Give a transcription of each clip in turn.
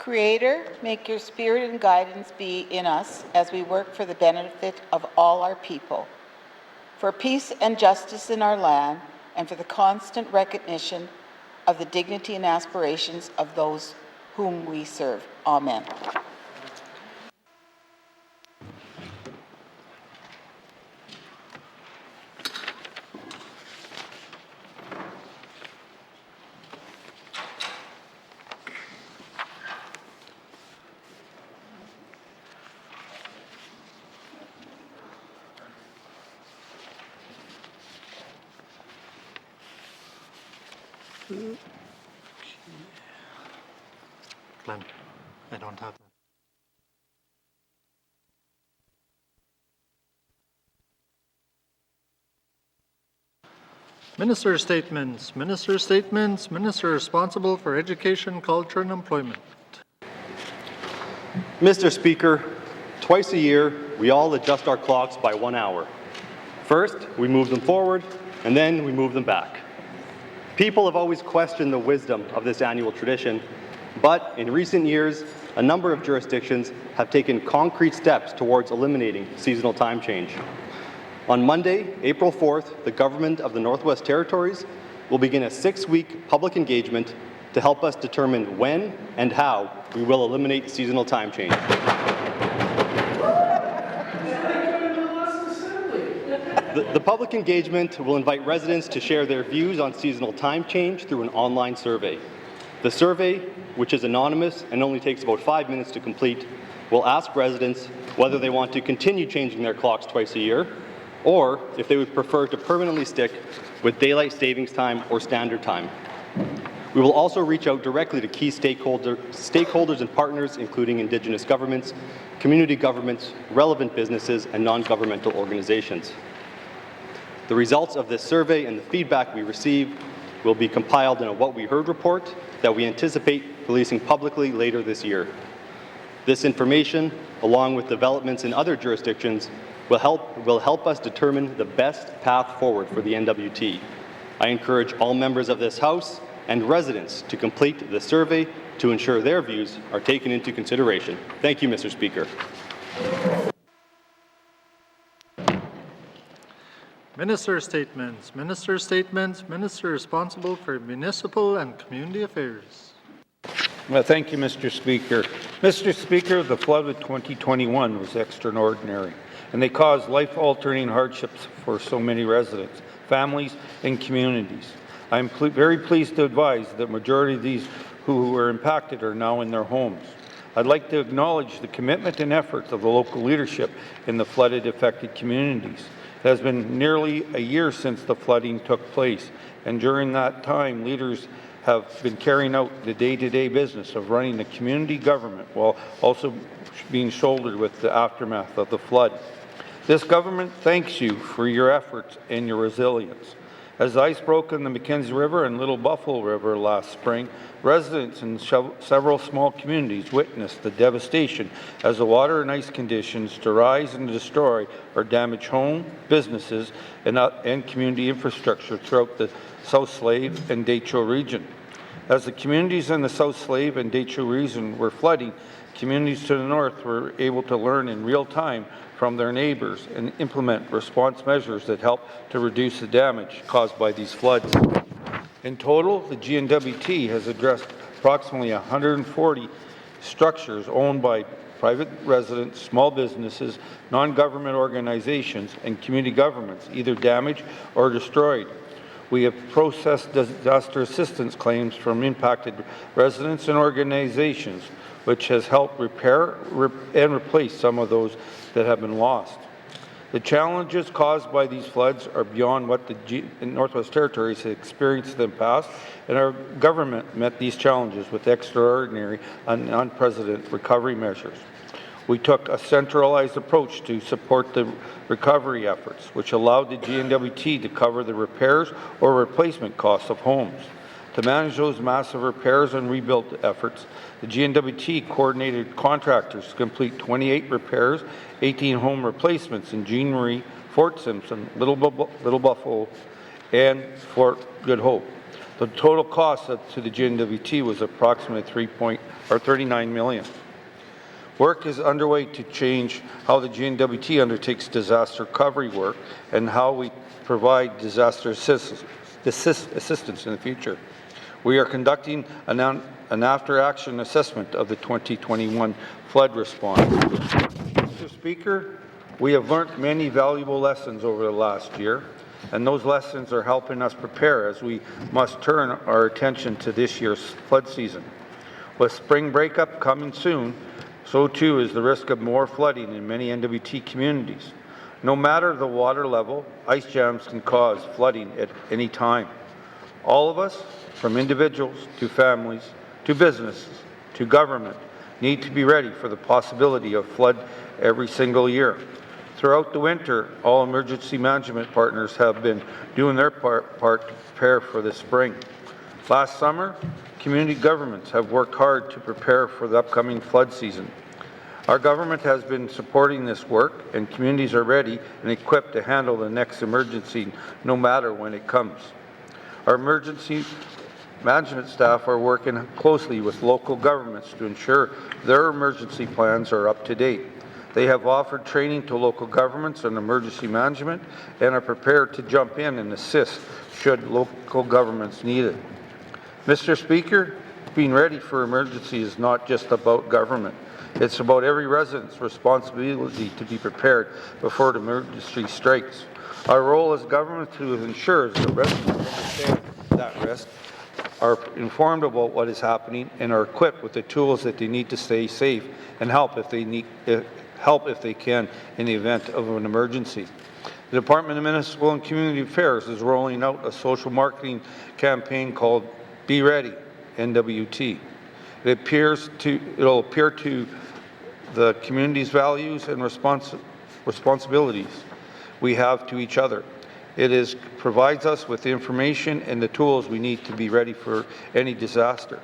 Creator, make your spirit and guidance be in us as we work for the benefit of all our people, for peace and justice in our land, and for the constant recognition of the dignity and aspirations of those whom we serve. Amen. Glenn, I don't have that. Minister statements. Minister statements. Minister responsible for education, culture, and employment. Mr. Speaker, twice a year, we all adjust our clocks by 1 hour. First, we move them forward, and then we move them back. People have always questioned the wisdom of this annual tradition, but in recent years, a number of jurisdictions have taken concrete steps towards eliminating seasonal time change. On Monday, April 4th, the Government of the Northwest Territories will begin a 6-week public engagement to help us determine when and how we will eliminate seasonal time change. The public engagement will invite residents to share their views on seasonal time change through an online survey. The survey, which is anonymous and only takes about 5 minutes to complete, will ask residents whether they want to continue changing their clocks twice a year, or if they would prefer to permanently stick with daylight savings time or standard time. We will also reach out directly to key stakeholders and partners, including Indigenous governments, community governments, relevant businesses, and non-governmental organizations. The results of this survey and the feedback we receive will be compiled in a What We Heard report that we anticipate releasing publicly later this year. This information, along with developments in other jurisdictions, will help us determine the best path forward for the NWT. I encourage all members of this House and residents to complete the survey to ensure their views are taken into consideration. Thank you, Mr. Speaker. Minister statements. Minister statements. Minister responsible for municipal and community affairs. Well, thank you, Mr. Speaker. Mr. Speaker, the flood of 2021 was extraordinary, and they caused life-altering hardships for so many residents, families, and communities. I'm very pleased to advise that the majority of these who were impacted are now in their homes. I'd like to acknowledge the commitment and efforts of the local leadership in the flooded-affected communities. It has been nearly a year since the flooding took place, and during that time, leaders have been carrying out the day-to-day business of running the community government while also being shouldered with the aftermath of the flood. This government thanks you for your efforts and your resilience. As ice broke in the Mackenzie River and Little Buffalo River last spring, residents in several small communities witnessed the devastation as the water and ice conditions to rise and destroy or damage homes, businesses, and community infrastructure throughout the South Slave and Detroit region. As the communities in the South Slave and Detroit region were flooding, communities to the north were able to learn in real time from their neighbours and implement response measures that help to reduce the damage caused by these floods. In total, the GNWT has addressed approximately 140 structures owned by private residents, small businesses, non-government organizations, and community governments, either damaged or destroyed. We have processed disaster assistance claims from impacted residents and organizations, which has helped repair and replace some of those that have been lost. The challenges caused by these floods are beyond what the Northwest Territories have experienced in the past, and our government met these challenges with extraordinary and unprecedented recovery measures. We took a centralized approach to support the recovery efforts, which allowed the GNWT to cover the repairs or replacement costs of homes. To manage those massive repairs and rebuild efforts, the GNWT coordinated contractors to complete 28 repairs, 18 home replacements in Jean Marie, Fort Simpson, Little Buffalo, and Fort Good Hope. The total cost to the GNWT was approximately $39 million. Work is underway to change how the GNWT undertakes disaster recovery work and how we provide disaster assistance in the future. We are conducting an after-action assessment of the 2021 flood response. Mr. Speaker, we have learned many valuable lessons over the last year, and those lessons are helping us prepare as we must turn our attention to this year's flood season. With spring breakup coming soon, so too is the risk of more flooding in many NWT communities. No matter the water level, ice jams can cause flooding at any time. All of us, from individuals to families to businesses to government, need to be ready for the possibility of flood every single year. Throughout the winter, all emergency management partners have been doing their part to prepare for the spring. Last summer, community governments have worked hard to prepare for the upcoming flood season. Our government has been supporting this work, and communities are ready and equipped to handle the next emergency no matter when it comes. Our emergency management staff are working closely with local governments to ensure their emergency plans are up to date. They have offered training to local governments on emergency management and are prepared to jump in and assist should local governments need it. Mr. Speaker, being ready for emergency is not just about government. It's about every resident's responsibility to be prepared before the emergency strikes. Our role as government to ensure that residents understand that risk, are informed about what is happening, and are equipped with the tools that they need to stay safe and help if they can in the event of an emergency. The Department of Municipal and Community Affairs is rolling out a social marketing campaign called Be Ready, NWT. It'll appear to the community's values and responsibilities we have to each other. It provides us with the information and the tools we need to be ready for any disaster.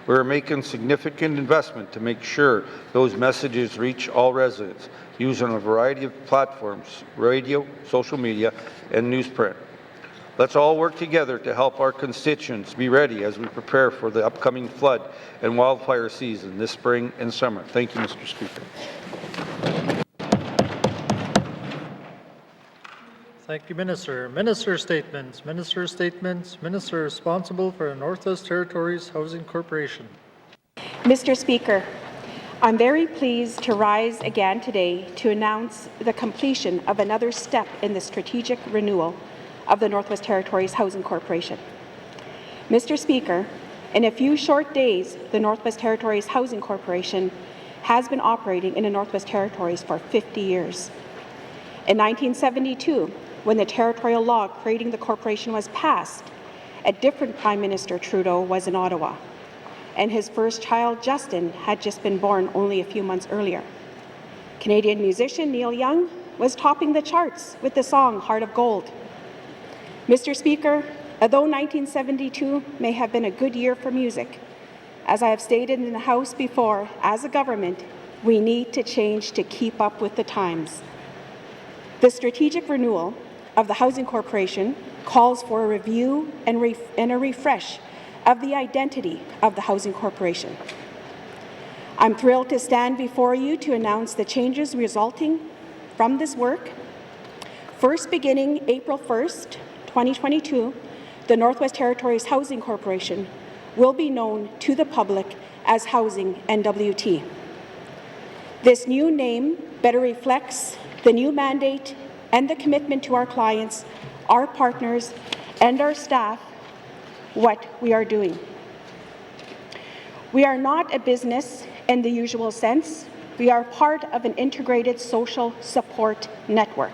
We're making significant investment to make sure those messages reach all residents using a variety of platforms, radio, social media, and newsprint. Let's all work together to help our constituents be ready as we prepare for the upcoming flood and wildfire season this spring and summer. Thank you, Mr. Speaker. Thank you, Minister. Minister statements. Minister statements. Minister responsible for the Northwest Territories Housing Corporation. Mr. Speaker, I'm very pleased to rise again today to announce the completion of another step in the strategic renewal of the Northwest Territories Housing Corporation. Mr. Speaker, in a few short days, the Northwest Territories Housing Corporation has been operating in the Northwest Territories for 50 years. In 1972, when the territorial law creating the corporation was passed, a different Prime Minister Trudeau was in Ottawa, and his first child, Justin, had just been born only a few months earlier. Canadian musician Neil Young was topping the charts with the song Heart of Gold. Mr. Speaker, although 1972 may have been a good year for music, as I have stated in the House before, as a government, we need to change to keep up with the times. The strategic renewal of the Housing Corporation calls for a review and a refresh of the identity of the Housing Corporation. I'm thrilled to stand before you to announce the changes resulting from this work. First, beginning April 1st, 2022, the Northwest Territories Housing Corporation will be known to the public as Housing NWT. This new name better reflects the new mandate and the commitment to our clients, our partners, and our staff, what we are doing. We are not a business in the usual sense. We are part of an integrated social support network.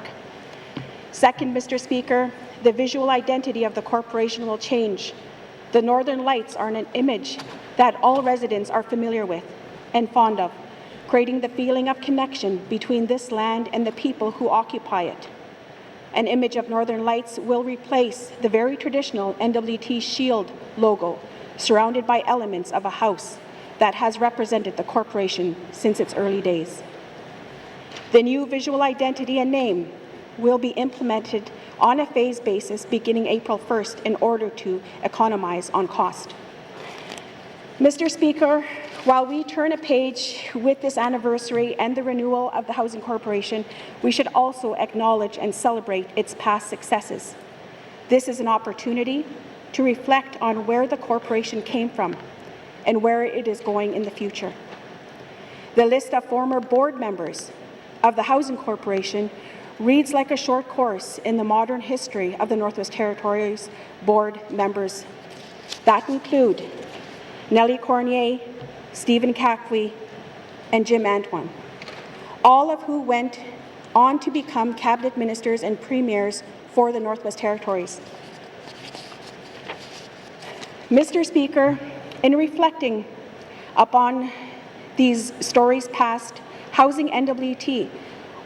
Second, Mr. Speaker, the visual identity of the corporation will change. The Northern Lights are an image that all residents are familiar with and fond of, creating the feeling of connection between this land and the people who occupy it. An image of Northern Lights will replace the very traditional NWT shield logo, surrounded by elements of a house that has represented the corporation since its early days. The new visual identity and name will be implemented on a phased basis beginning April 1st in order to economize on cost. Mr. Speaker, while we turn a page with this anniversary and the renewal of the Housing Corporation, we should also acknowledge and celebrate its past successes. This is an opportunity to reflect on where the corporation came from and where it is going in the future. The list of former board members of the Housing Corporation reads like a short course in the modern history of the Northwest Territories board members. That include Nellie Cornier, Stephen Cackley, and Jim Antoine, all of who went on to become cabinet ministers and premiers for the Northwest Territories. Mr. Speaker, in reflecting upon these stories past, Housing NWT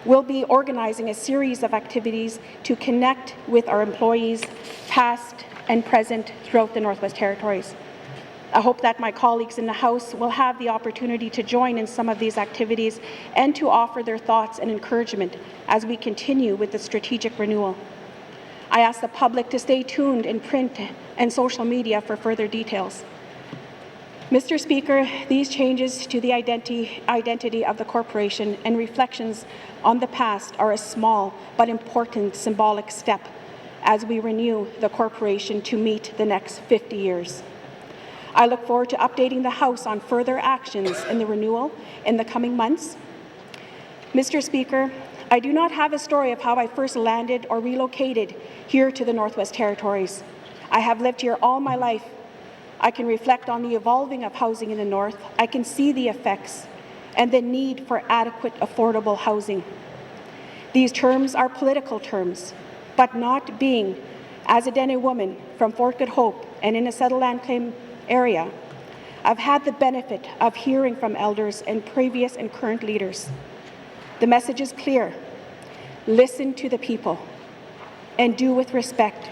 will be organizing a series of activities to connect with our employees, past and present, throughout the Northwest Territories. I hope that my colleagues in the House will have the opportunity to join in some of these activities and to offer their thoughts and encouragement as we continue with the strategic renewal. I ask the public to stay tuned in print and social media for further details. Mr. Speaker, these changes to the identity of the corporation and reflections on the past are a small but important symbolic step as we renew the corporation to meet the next 50 years. I look forward to updating the House on further actions in the renewal in the coming months. Mr. Speaker, I do not have a story of how I first landed or relocated here to the Northwest Territories. I have lived here all my life. I can reflect on the evolving of housing in the North. I can see the effects and the need for adequate, affordable housing. These terms are political terms, but not being, as a Dene woman from Fort Good Hope and in a settled land claim area, I've had the benefit of hearing from elders and previous and current leaders. The message is clear. Listen to the people and do with respect.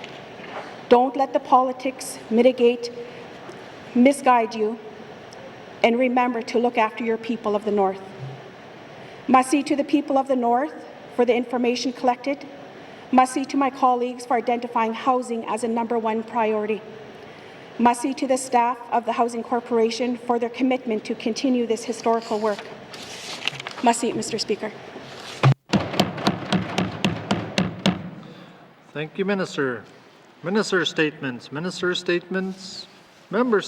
Don't let the politics misguide you, and remember to look after your people of the North. Merci to the people of the North for the information collected. Merci to my colleagues for identifying housing as a #1 priority. Merci to the staff of the Housing Corporation for their commitment to continue this historical work. Merci, Mr. Speaker. Thank you, Minister. Minister statements, member statements, member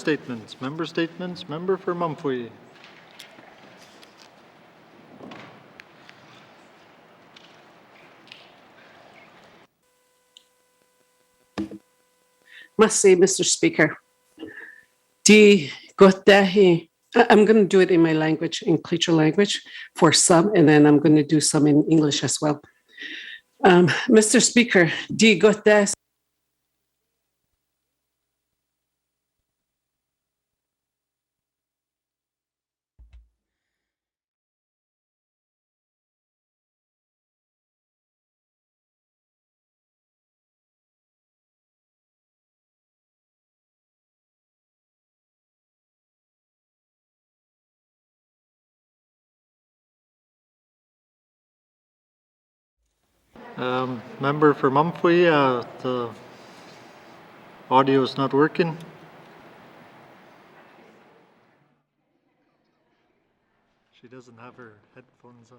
statements, member for Mumfwee. Must say, Mr. Speaker, I'm going to do it in my language, in Cleacher language, for some, and then I'm going to do some in English as well. Mr. Speaker, Member for Mumfwee, the audio is not working. She doesn't have her headphones on.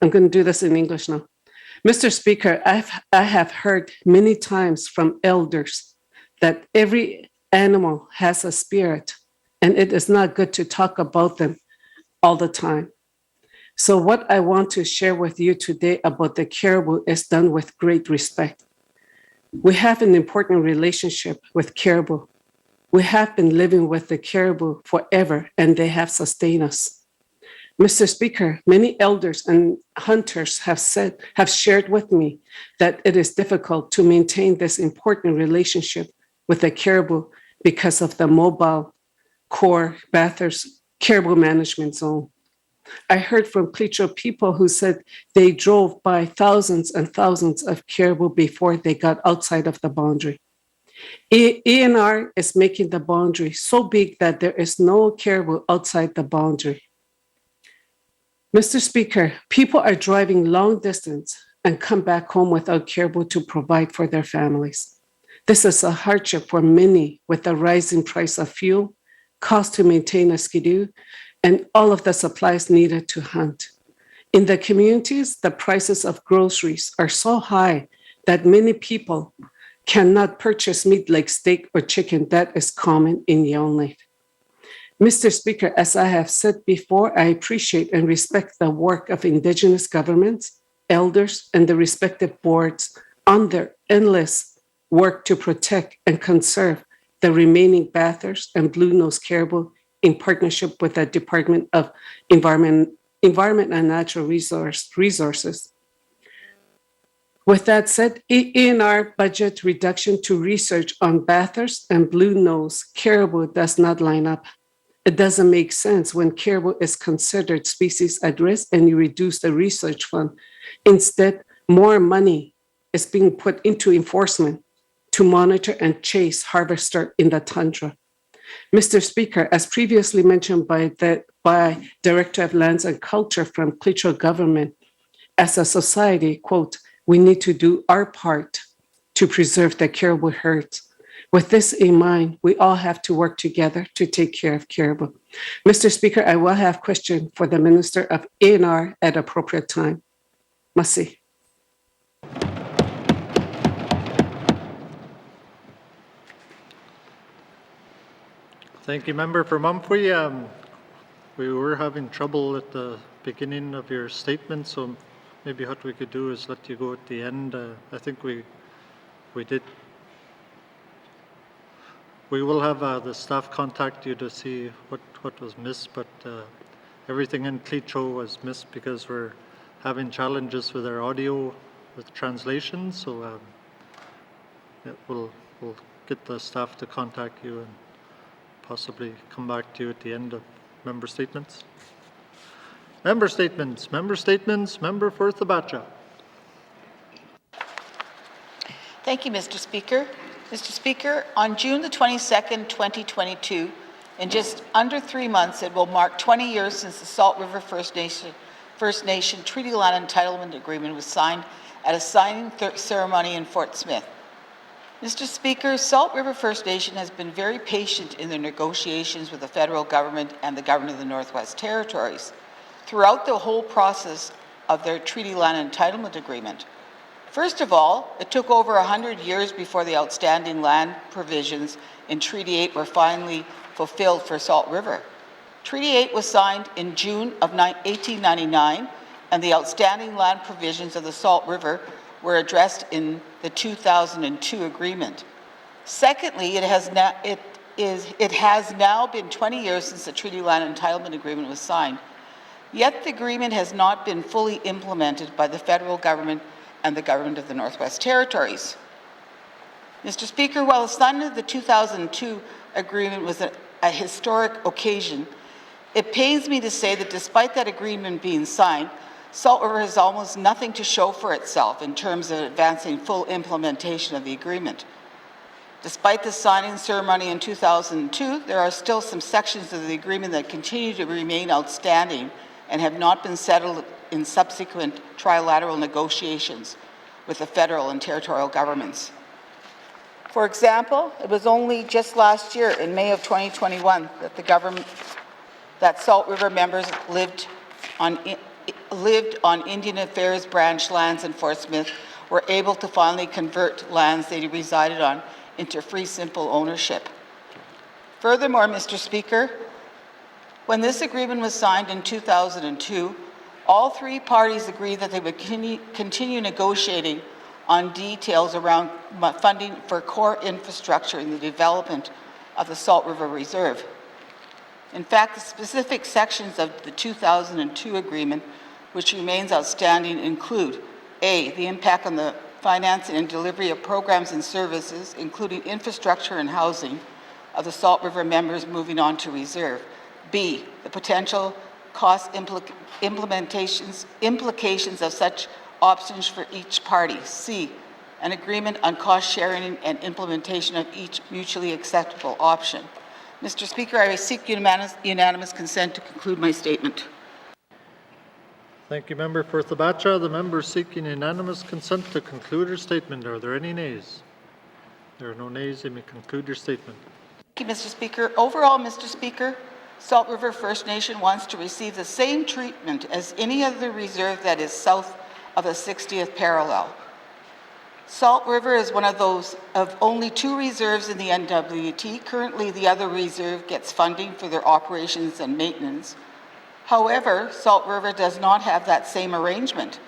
I'm going to do this in English now. Mr. Speaker, I have heard many times from elders that every animal has a spirit, and it is not good to talk about them all the time. So what I want to share with you today about the caribou is done with great respect. We have an important relationship with caribou. We have been living with the caribou forever, and they have sustained us. Mr. Speaker, many elders and hunters have shared with me that it is difficult to maintain this important relationship with the caribou because of the mobile core Bathurst caribou management zone. I heard from Cleacho people who said they drove by thousands and thousands of caribou before they got outside of the boundary. ENR is making the boundary so big that there is no caribou outside the boundary. Mr. Speaker, people are driving long distance and come back home without caribou to provide for their families. This is a hardship for many with the rising price of fuel, cost to maintain a skidoo, and all of the supplies needed to hunt. In the communities, the prices of groceries are so high that many people cannot purchase meat like steak or chicken that is common in Yellowknife. Mr. Speaker, as I have said before, I appreciate and respect the work of Indigenous governments, elders, and the respective boards on their endless work to protect and conserve the remaining Bathurst and Blue-nosed caribou in partnership with the Department of Environment and Natural Resources. With that said, in our budget reduction to research on Bathurst and Blue-nosed caribou does not line up. It doesn't make sense when caribou is considered species at risk and you reduce the research fund. Instead, more money is being put into enforcement to monitor and chase harvester in the tundra. Mr. Speaker, as previously mentioned by Director of Lands and Culture from Cleacho government, as a society, quote, we need to do our part to preserve the caribou herds. With this in mind, we all have to work together to take care of caribou. Mr. Speaker, I will have question for the Minister of ANR at appropriate time. Masi. Thank you, Member for Mumfree. We were having trouble at the beginning of your statement, so maybe what we could do is let you go at the end. I think we did. We will have the staff contact you to see what was missed, but everything in Cleacho was missed because we're having challenges with our audio with translation, so we'll get the staff to contact you and possibly come back to you at the end of member statements. Member statements, member for Thabacha. Thank you, Mr. Speaker. Mr. Speaker, on June the 22nd, 2022, in just under 3 months, it will mark 20 years since the Salt River First Nation Treaty Land Entitlement Agreement was signed at a signing ceremony in Fort Smith. Mr. Speaker, Salt River First Nation has been very patient in their negotiations with the federal government and the government of the Northwest Territories throughout the whole process of their Treaty Land Entitlement Agreement. First of all, it took over 100 years before the outstanding land provisions in Treaty 8 were finally fulfilled for Salt River. Treaty 8 was signed in June of 1899, and the outstanding land provisions of the Salt River were addressed in the 2002 agreement. Secondly, it has now been 20 years since the Treaty Land Entitlement Agreement was signed, yet the agreement has not been fully implemented by the federal government and the government of the Northwest Territories. Mr. Speaker, while the signing of the 2002 agreement was a historic occasion, it pains me to say that despite that agreement being signed, Salt River has almost nothing to show for itself in terms of advancing full implementation of the agreement. Despite the signing ceremony in 2002, there are still some sections of the agreement that continue to remain outstanding and have not been settled in subsequent trilateral negotiations with the federal and territorial governments. For example, it was only just last year, in May of 2021, that Salt River members lived lived on Indian Affairs branch lands in Fort Smith were able to finally convert lands they resided on into free, simple ownership. Furthermore, Mr. Speaker, when this agreement was signed in 2002, all three parties agreed that they would continue negotiating on details around funding for core infrastructure in the development of the Salt River Reserve. In fact, the specific sections of the 2002 agreement which remains outstanding include A, the impact on the financing and delivery of programs and services, including infrastructure and housing, of the Salt River members moving on to reserve. B, the potential cost implications of such options for each party. C, an agreement on cost sharing and implementation of each mutually acceptable option. Mr. Speaker, I seek unanimous consent to conclude my statement. Thank you, Member for Thabacha. The member seeking unanimous consent to conclude her statement. Are there any nays? There are no nays. You may conclude your statement. Thank you, Mr. Speaker. Overall, Mr. Speaker, Salt River First Nation wants to receive the same treatment as any other reserve that is south of the 60th parallel. Salt River is one of those of only two reserves in the NWT. Currently, the other reserve gets funding for their operations and maintenance. However, Salt River does not have that same arrangement.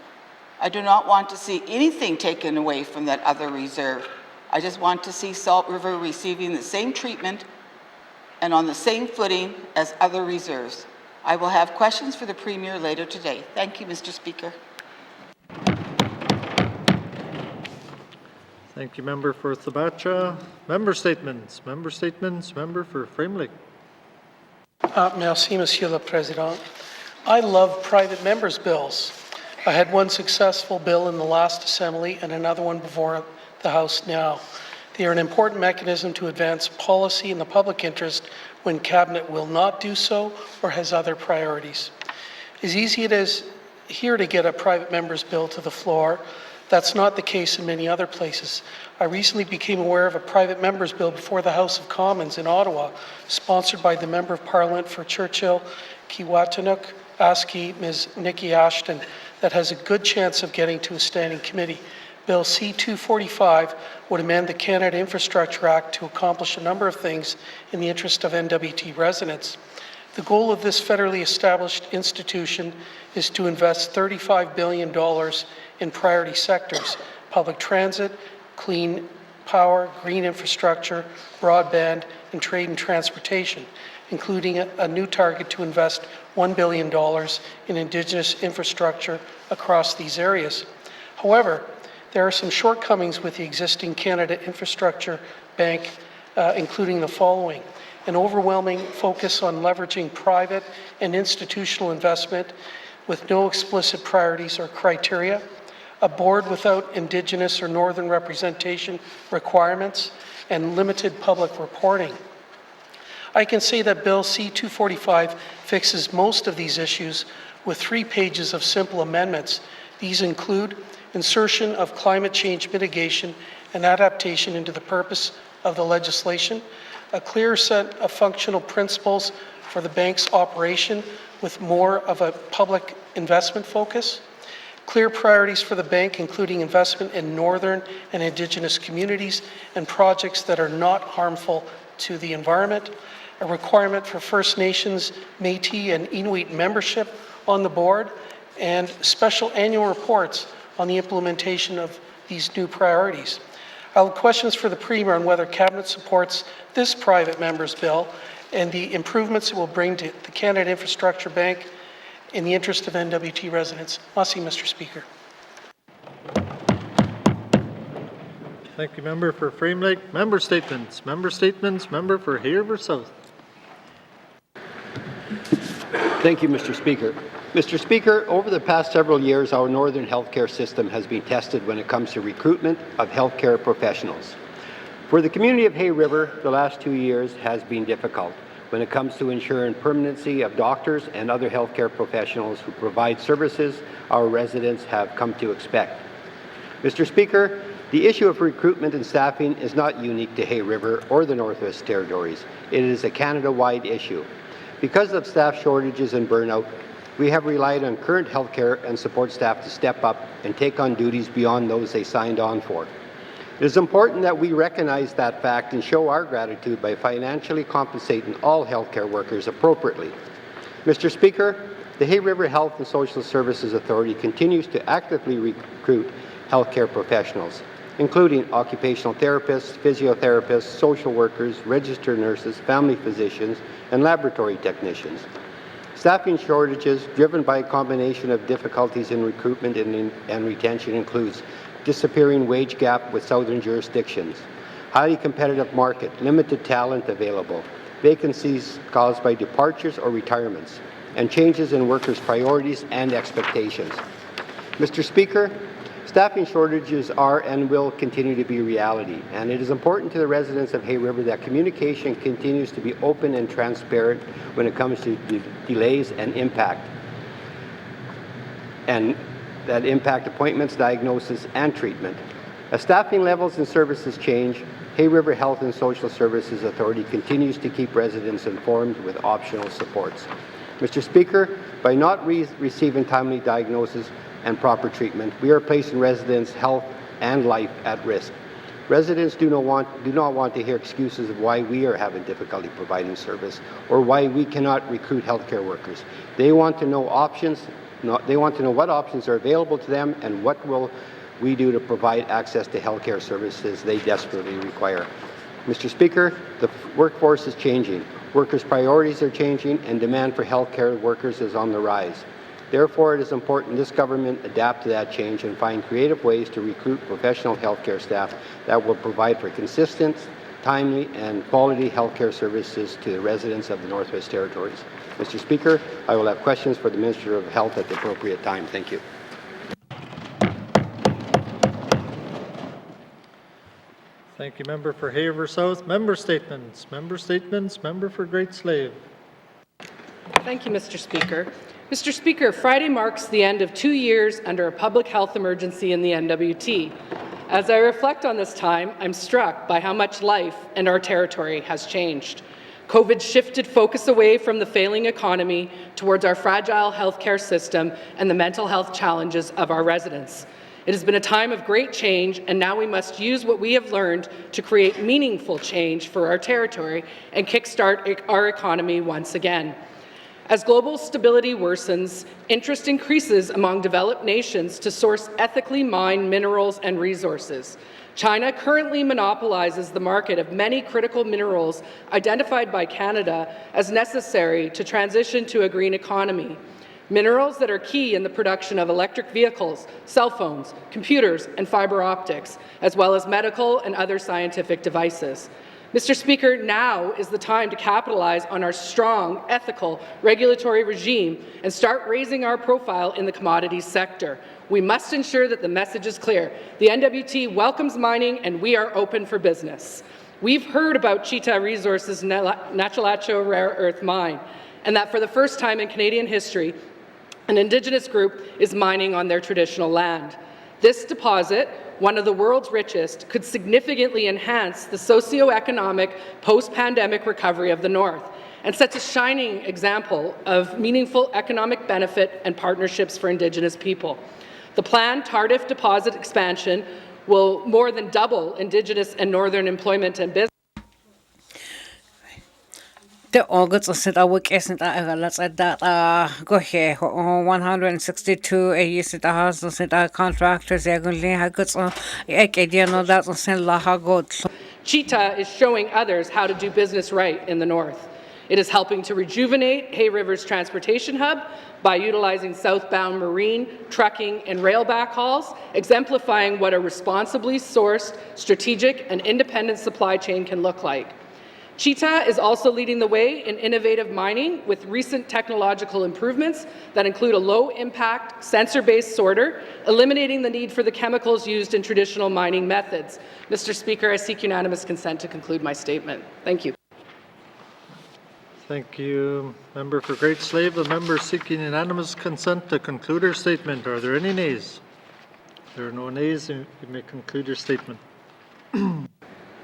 I do not want to see anything taken away from that other reserve. I just want to see Salt River receiving the same treatment and on the same footing as other reserves. I will have questions for the Premier later today. Thank you, Mr. Speaker. Thank you, Member for Thabacha. Member statements. Member statements. Member for Frame Lake. Merci, Monsieur le Président. I love private members' bills. I had one successful bill in the last Assembly and another one before the House now. They are an important mechanism to advance policy in the public interest when Cabinet will not do so or has other priorities. As easy as it is here to get a private member's bill to the floor, that's not the case in many other places. I recently became aware of a private member's bill before the House of Commons in Ottawa, sponsored by the Member of Parliament for Churchill, Kiwatanuk, Aski, Ms. Nikki Ashton, that has a good chance of getting to a standing committee. Bill C-245 would amend the Canada Infrastructure Act to accomplish a number of things in the interest of NWT residents. The goal of this federally established institution is to invest $35 billion in priority sectors: public transit, clean power, green infrastructure, broadband, and trade and transportation, including a new target to invest $1 billion in Indigenous infrastructure across these areas. However, there are some shortcomings with the existing Canada Infrastructure Bank, including the following: an overwhelming focus on leveraging private and institutional investment with no explicit priorities or criteria, a board without Indigenous or Northern representation requirements, and limited public reporting. I can say that Bill C-245 fixes most of these issues with 3 pages of simple amendments. These include insertion of climate change mitigation and adaptation into the purpose of the legislation, a clear set of functional principles for the bank's operation with more of a public investment focus, clear priorities for the bank, including investment in Northern and Indigenous communities and projects that are not harmful to the environment, a requirement for First Nations, Métis, and Inuit membership on the board, and special annual reports on the implementation of these new priorities. I'll have questions for the Premier on whether Cabinet supports this private member's bill and the improvements it will bring to the Canada Infrastructure Bank in the interest of NWT residents. Merci, Mr. Speaker. Thank you, Member for Frame Lake. Member statements. Member statements. Member for Hay River South. Thank you, Mr. Speaker. Mr. Speaker, over the past several years, our northern healthcare system has been tested when it comes to recruitment of healthcare professionals. For the community of Hay River, the last 2 years has been difficult when it comes to ensuring permanency of doctors and other healthcare professionals who provide services our residents have come to expect. Mr. Speaker, the issue of recruitment and staffing is not unique to Hay River or the Northwest Territories. It is a Canada-wide issue. Because of staff shortages and burnout, We have relied on current healthcare and support staff to step up and take on duties beyond those they signed on for. It is important that we recognize that fact and show our gratitude by financially compensating all healthcare workers appropriately. Mr. Speaker, the Hay River Health and Social Services Authority continues to actively recruit healthcare professionals, including occupational therapists, physiotherapists, social workers, registered nurses, family physicians, and laboratory technicians. Staffing shortages driven by a combination of difficulties in recruitment and retention includes disappearing wage gap with southern jurisdictions, highly competitive market, limited talent available, vacancies caused by departures or retirements, and changes in workers' priorities and expectations. Mr. Speaker, staffing shortages are and will continue to be a reality, and it is important to the residents of Hay River that communication continues to be open and transparent when it comes to delays and impact, and that impact appointments, diagnosis, and treatment. As staffing levels and services change, Hay River Health and Social Services Authority continues to keep residents informed with optional supports. Mr. Speaker, by not receiving timely diagnosis and proper treatment, we are placing residents' health and life at risk. Residents do not want to hear excuses of why we are having difficulty providing service or why we cannot recruit healthcare workers. They want to know what options are available to them and what will we do to provide access to healthcare services they desperately require. Mr. Speaker, the workforce is changing. Workers' priorities are changing and demand for healthcare workers is on the rise. Therefore, it is important this government adapt to that change and find creative ways to recruit professional healthcare staff that will provide for consistent, timely, and quality healthcare services to the residents of the Northwest Territories. Mr. Speaker, I will have questions for the Minister of Health at the appropriate time. Thank you. Thank you, Member for Hay River South. Member statements. Member statements. Member for Great Slave. Thank you, Mr. Speaker. Mr. Speaker, Friday marks the end of 2 years under a public health emergency in the NWT. As I reflect on this time, I'm struck by how much life in our territory has changed. COVID shifted focus away from the failing economy towards our fragile healthcare system and the mental health challenges of our residents. It has been a time of great change, and now we must use what we have learned to create meaningful change for our territory and kickstart our economy once again. As global stability worsens, interest increases among developed nations to source ethically mined minerals and resources. China currently monopolizes the market of many critical minerals identified by Canada as necessary to transition to a green economy. Minerals that are key in the production of electric vehicles, cell phones, computers, and fiber optics, as well as medical and other scientific devices. Mr. Speaker, now is the time to capitalize on our strong, ethical regulatory regime and start raising our profile in the commodities sector. We must ensure that the message is clear. The NWT welcomes mining and we are open for business. We've heard about Cheetah Resources' Nechalacho rare earth mine, and that for the first time in Canadian history, an Indigenous group is mining on their traditional land. This deposit, one of the world's richest, could significantly enhance the socio-economic post-pandemic recovery of the North and sets a shining example of meaningful economic benefit and partnerships for Indigenous people. The planned Tardif deposit expansion will more than double Indigenous and Northern employment and business. The August of the week isn't that go here 162 a year sit a house sit contractors egally haggles ekediano that's send la hagot. Cheetah is showing others how to do business right in the North. It is helping to rejuvenate Hay River's transportation hub by utilizing southbound marine, trucking, and rail backhauls, exemplifying what a responsibly sourced, strategic, and independent supply chain can look like. Cheetah is also leading the way in innovative mining with recent technological improvements that include a low-impact, sensor-based sorter, eliminating the need for the chemicals used in traditional mining methods. Mr. Speaker, I seek unanimous consent to conclude my statement. Thank you. Thank you, Member for Great Slave. The member seeking unanimous consent to conclude her statement. Are there any nays? There are no nays. You may conclude your statement.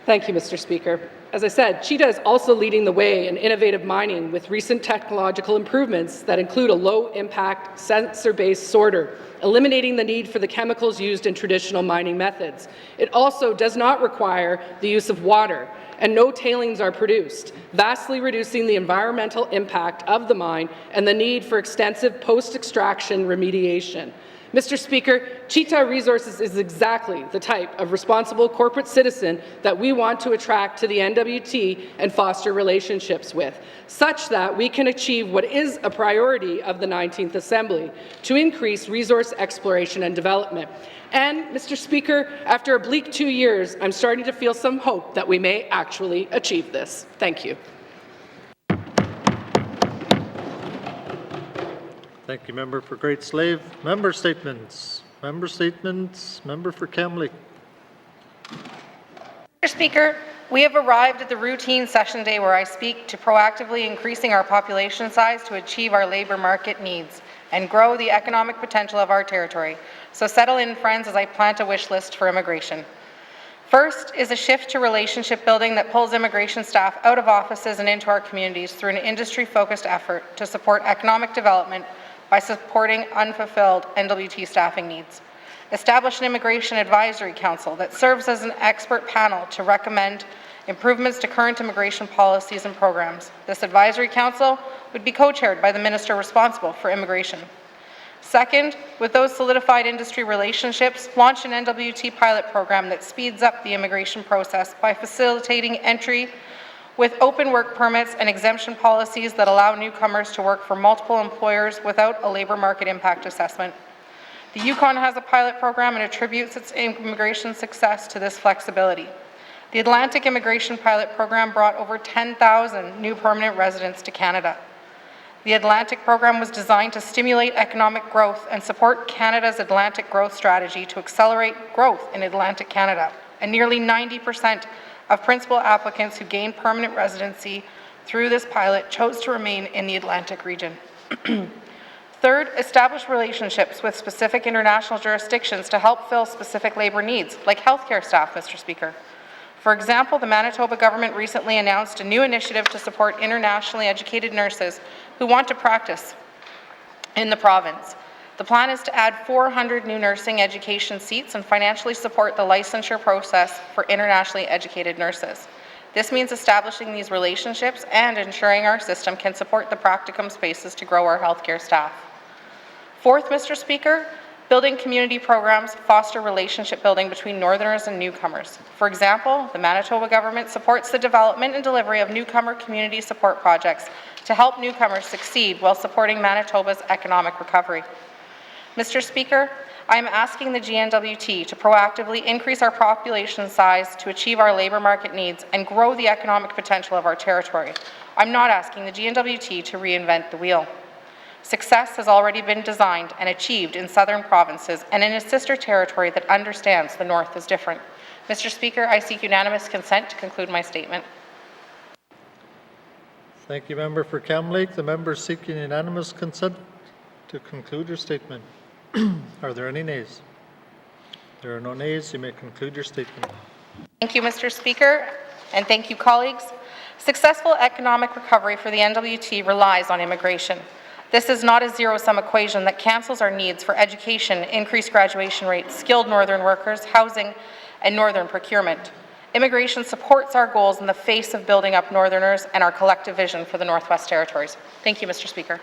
Thank you, Mr. Speaker. As I said, Cheetah is also leading the way in innovative mining with recent technological improvements that include a low-impact, sensor-based sorter, eliminating the need for the chemicals used in traditional mining methods. It also does not require the use of water, and no tailings are produced, vastly reducing the environmental impact of the mine and the need for extensive post-extraction remediation. Mr. Speaker, Cheetah Resources is exactly the type of responsible corporate citizen that we want to attract to the NWT and foster relationships with, such that we can achieve what is a priority of the 19th Assembly, to increase resource exploration and development. And, Mr. Speaker, after a bleak 2 years, I'm starting to feel some hope that we may actually achieve this. Thank you. Thank you, member for Great Slave. Member statements. Member statements. Member for Kamloops. Mr. Speaker, we have arrived at the routine session day where I speak to proactively increasing our population size to achieve our labour market needs and grow the economic potential of our territory. So settle in, friends, as I plant a wish list for immigration. First is a shift to relationship building that pulls immigration staff out of offices and into our communities through an industry-focused effort to support economic development by supporting unfulfilled NWT staffing needs. Establish an Immigration Advisory Council that serves as an expert panel to recommend improvements to current immigration policies and programs. This Advisory Council would be co-chaired by the Minister responsible for immigration. Second, with those solidified industry relationships, launch an NWT pilot program that speeds up the immigration process by facilitating entry with open work permits and exemption policies that allow newcomers to work for multiple employers without a labour market impact assessment. The Yukon has a pilot program and attributes its immigration success to this flexibility. The Atlantic Immigration Pilot Program brought over 10,000 new permanent residents to Canada. The Atlantic program was designed to stimulate economic growth and support Canada's Atlantic growth strategy to accelerate growth in Atlantic Canada, and nearly 90% of principal applicants who gained permanent residency through this pilot chose to remain in the Atlantic region. Third, establish relationships with specific international jurisdictions to help fill specific labour needs, like healthcare staff, Mr. Speaker. For example, the Manitoba government recently announced a new initiative to support internationally educated nurses who want to practice in the province. The plan is to add 400 new nursing education seats and financially support the licensure process for internationally educated nurses. This means establishing these relationships and ensuring our system can support the practicum spaces to grow our healthcare staff. Fourth, Mr. Speaker, building community programs foster relationship building between Northerners and newcomers. For example, the Manitoba government supports the development and delivery of newcomer community support projects to help newcomers succeed while supporting Manitoba's economic recovery. Mr. Speaker, I am asking the GNWT to proactively increase our population size to achieve our labour market needs and grow the economic potential of our territory. I'm not asking the GNWT to reinvent the wheel. Success has already been designed and achieved in southern provinces and in a sister territory that understands the North is different. Mr. Speaker, I seek unanimous consent to conclude my statement. Thank you, member for Kamloops. The member seeking unanimous consent to conclude your statement. Are there any nays? There are no nays. You may conclude your statement. Thank you, Mr. Speaker, and thank you, colleagues. Successful economic recovery for the NWT relies on immigration. This is not a zero-sum equation that cancels our needs for education, increased graduation rates, skilled northern workers, housing, and northern procurement. Immigration supports our goals in the face of building up Northerners and our collective vision for the Northwest Territories. Thank you, Mr. Speaker.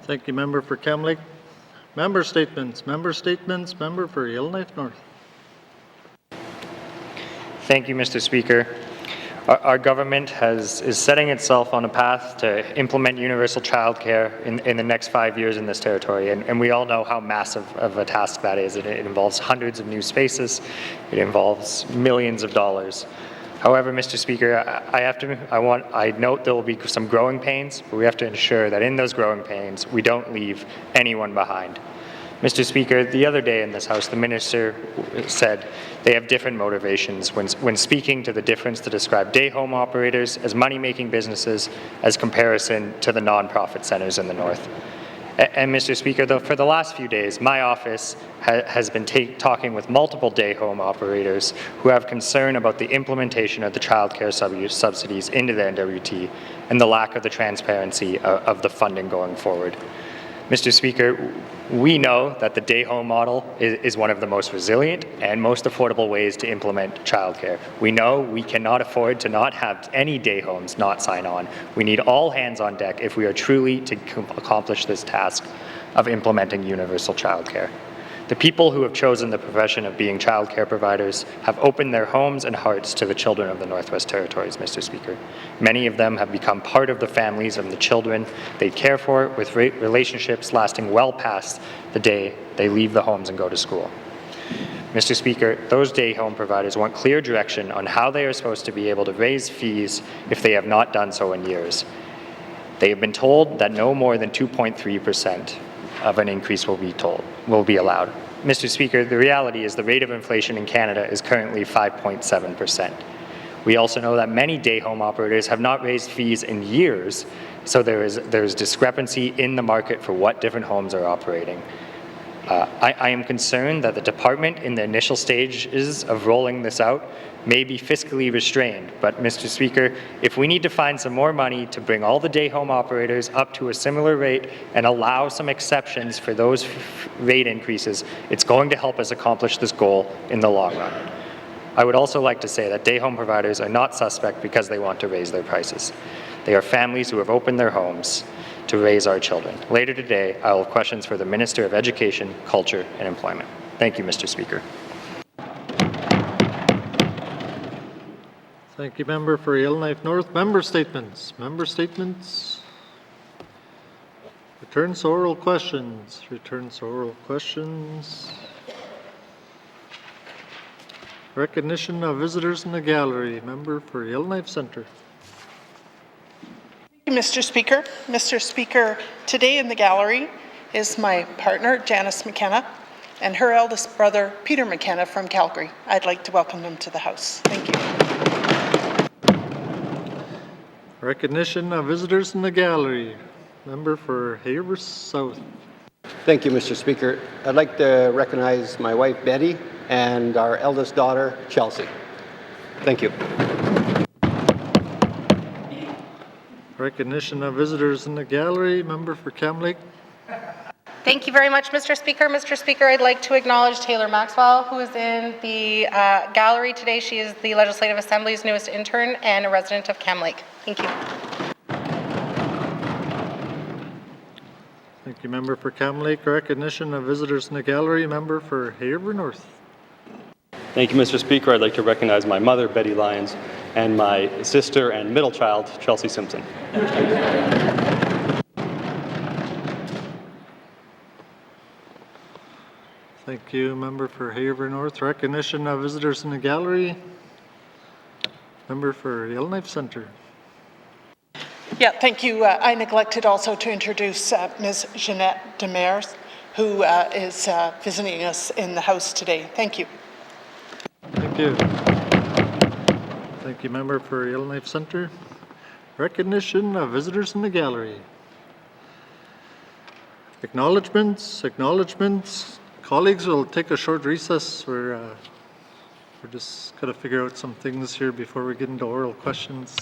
Thank you, member for Kamloops. Member statements. Member statements. Member for Yellowknife North. Thank you, Mr. Speaker. Our government is setting itself on a path to implement universal childcare in the next 5 years in this territory, and we all know how massive of a task that is. It involves hundreds of new spaces. It involves millions of dollars. However, Mr. Speaker, I note there will be some growing pains, but we have to ensure that in those growing pains, we don't leave anyone behind. Mr. Speaker, the other day in this House, the Minister said they have different motivations when speaking to the difference to describe day home operators as money-making businesses as comparison to the non-profit centres in the North. And Mr. Speaker, though, for the last few days, my office has been talking with multiple day home operators who have concern about the implementation of the childcare subsidies into the NWT and the lack of the transparency of the funding going forward. Mr. Speaker, we know that the day home model is one of the most resilient and most affordable ways to implement childcare. We know we cannot afford to not have any day homes not sign on. We need all hands on deck if we are truly to accomplish this task of implementing universal childcare. The people who have chosen the profession of being childcare providers have opened their homes and hearts to the children of the Northwest Territories, Mr. Speaker. Many of them have become part of the families of the children they care for, with relationships lasting well past the day they leave the homes and go to school. Mr. Speaker, those day home providers want clear direction on how they are supposed to be able to raise fees if they have not done so in years. They have been told that no more than 2.3% of an increase will be allowed. Mr. Speaker, the reality is the rate of inflation in Canada is currently 5.7%. We also know that many day home operators have not raised fees in years, so there is discrepancy in the market for what different homes are operating. I am concerned that the department in the initial stages of rolling this out may be fiscally restrained, but Mr. Speaker, if we need to find some more money to bring all the day home operators up to a similar rate and allow some exceptions for those rate increases, it's going to help us accomplish this goal in the long run. I would also like to say that day home providers are not suspect because they want to raise their prices. They are families who have opened their homes to raise our children. Later today, I will have questions for the Minister of Education, Culture and Employment. Thank you, Mr. Speaker. Thank you, member for Yellowknife North. Member statements. Member statements. Returns to oral questions. Returns to oral questions. Recognition of visitors in the gallery. Member for Yellowknife Centre. Mr. Speaker. Mr. Speaker, today in the gallery is my partner, Janice McKenna, and her eldest brother, Peter McKenna from Calgary. I'd like to welcome them to the House. Thank you. Recognition of visitors in the gallery. Member for Haver South. Thank you, Mr. Speaker. I'd like to recognize my wife, Betty, and our eldest daughter, Chelsea. Thank you. Recognition of visitors in the gallery. Member for Cam Lake. Thank you very much, Mr. Speaker. Mr. Speaker, I'd like to acknowledge Taylor Maxwell, who is in the gallery today. She is the Legislative Assembly's newest intern and a resident of Cam Lake. Thank you. Thank you, member for Cam Lake. Recognition of visitors in the gallery. Member for Haver North. Thank you, Mr. Speaker. I'd like to recognize my mother, Betty Lyons, and my sister and middle child, Chelsea Simpson. Thank you, member for Haver North. Recognition of visitors in the gallery. Member for Yellowknife Centre. Yeah, thank you. I neglected also to introduce Ms. Jeanette Demers, who is visiting us in the House today. Thank you. Thank you. Thank you, member for Yellowknife Centre. Recognition of visitors in the gallery. Acknowledgements. Colleagues, will take a short recess. We're just got to figure out some things here before we get into oral questions.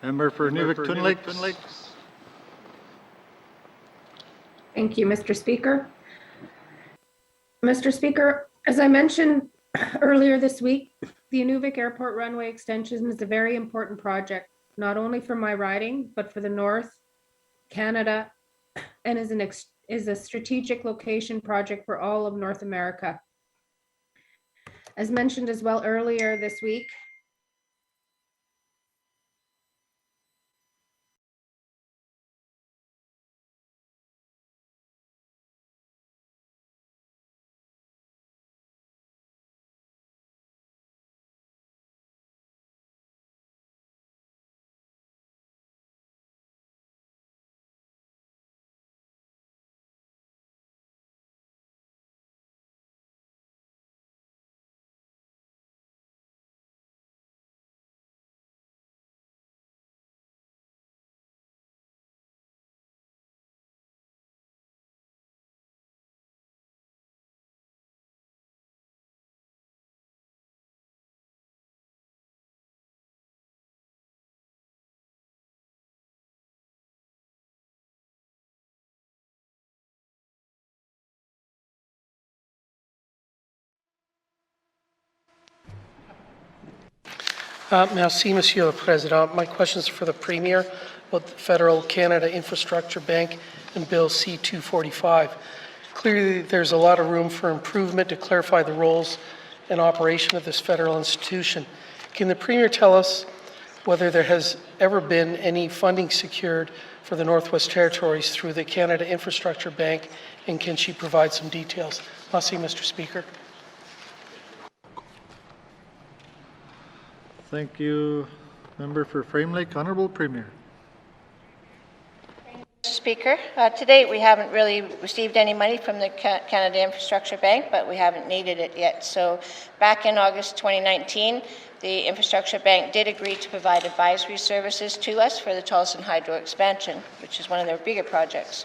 Member for Inuvik, Twin Lakes. Thank you, Mr. Speaker. Mr. Speaker, as I mentioned earlier this week, the Inuvik Airport runway extension is a very important project, not only for my riding, but for the North, Canada, and is a strategic location project for all of North America. As mentioned as well earlier this week, Merci, Monsieur le Président. My question is for the Premier about the Federal Canada Infrastructure Bank and Bill C-245. Clearly, there's a lot of room for improvement to clarify the roles and operation of this federal institution. Can the Premier tell us whether there has ever been any funding secured for the Northwest Territories through the Canada Infrastructure Bank, and can she provide some details? Merci, Mr. Speaker. Thank you. Member for Frame Lake, Honourable Premier. Mr. Speaker, to date we haven't really received any money from the Canada Infrastructure Bank, but we haven't needed it yet. So back in August 2019, the Infrastructure Bank did agree to provide advisory services to us for the Tolleson Hydro expansion, which is one of their bigger projects.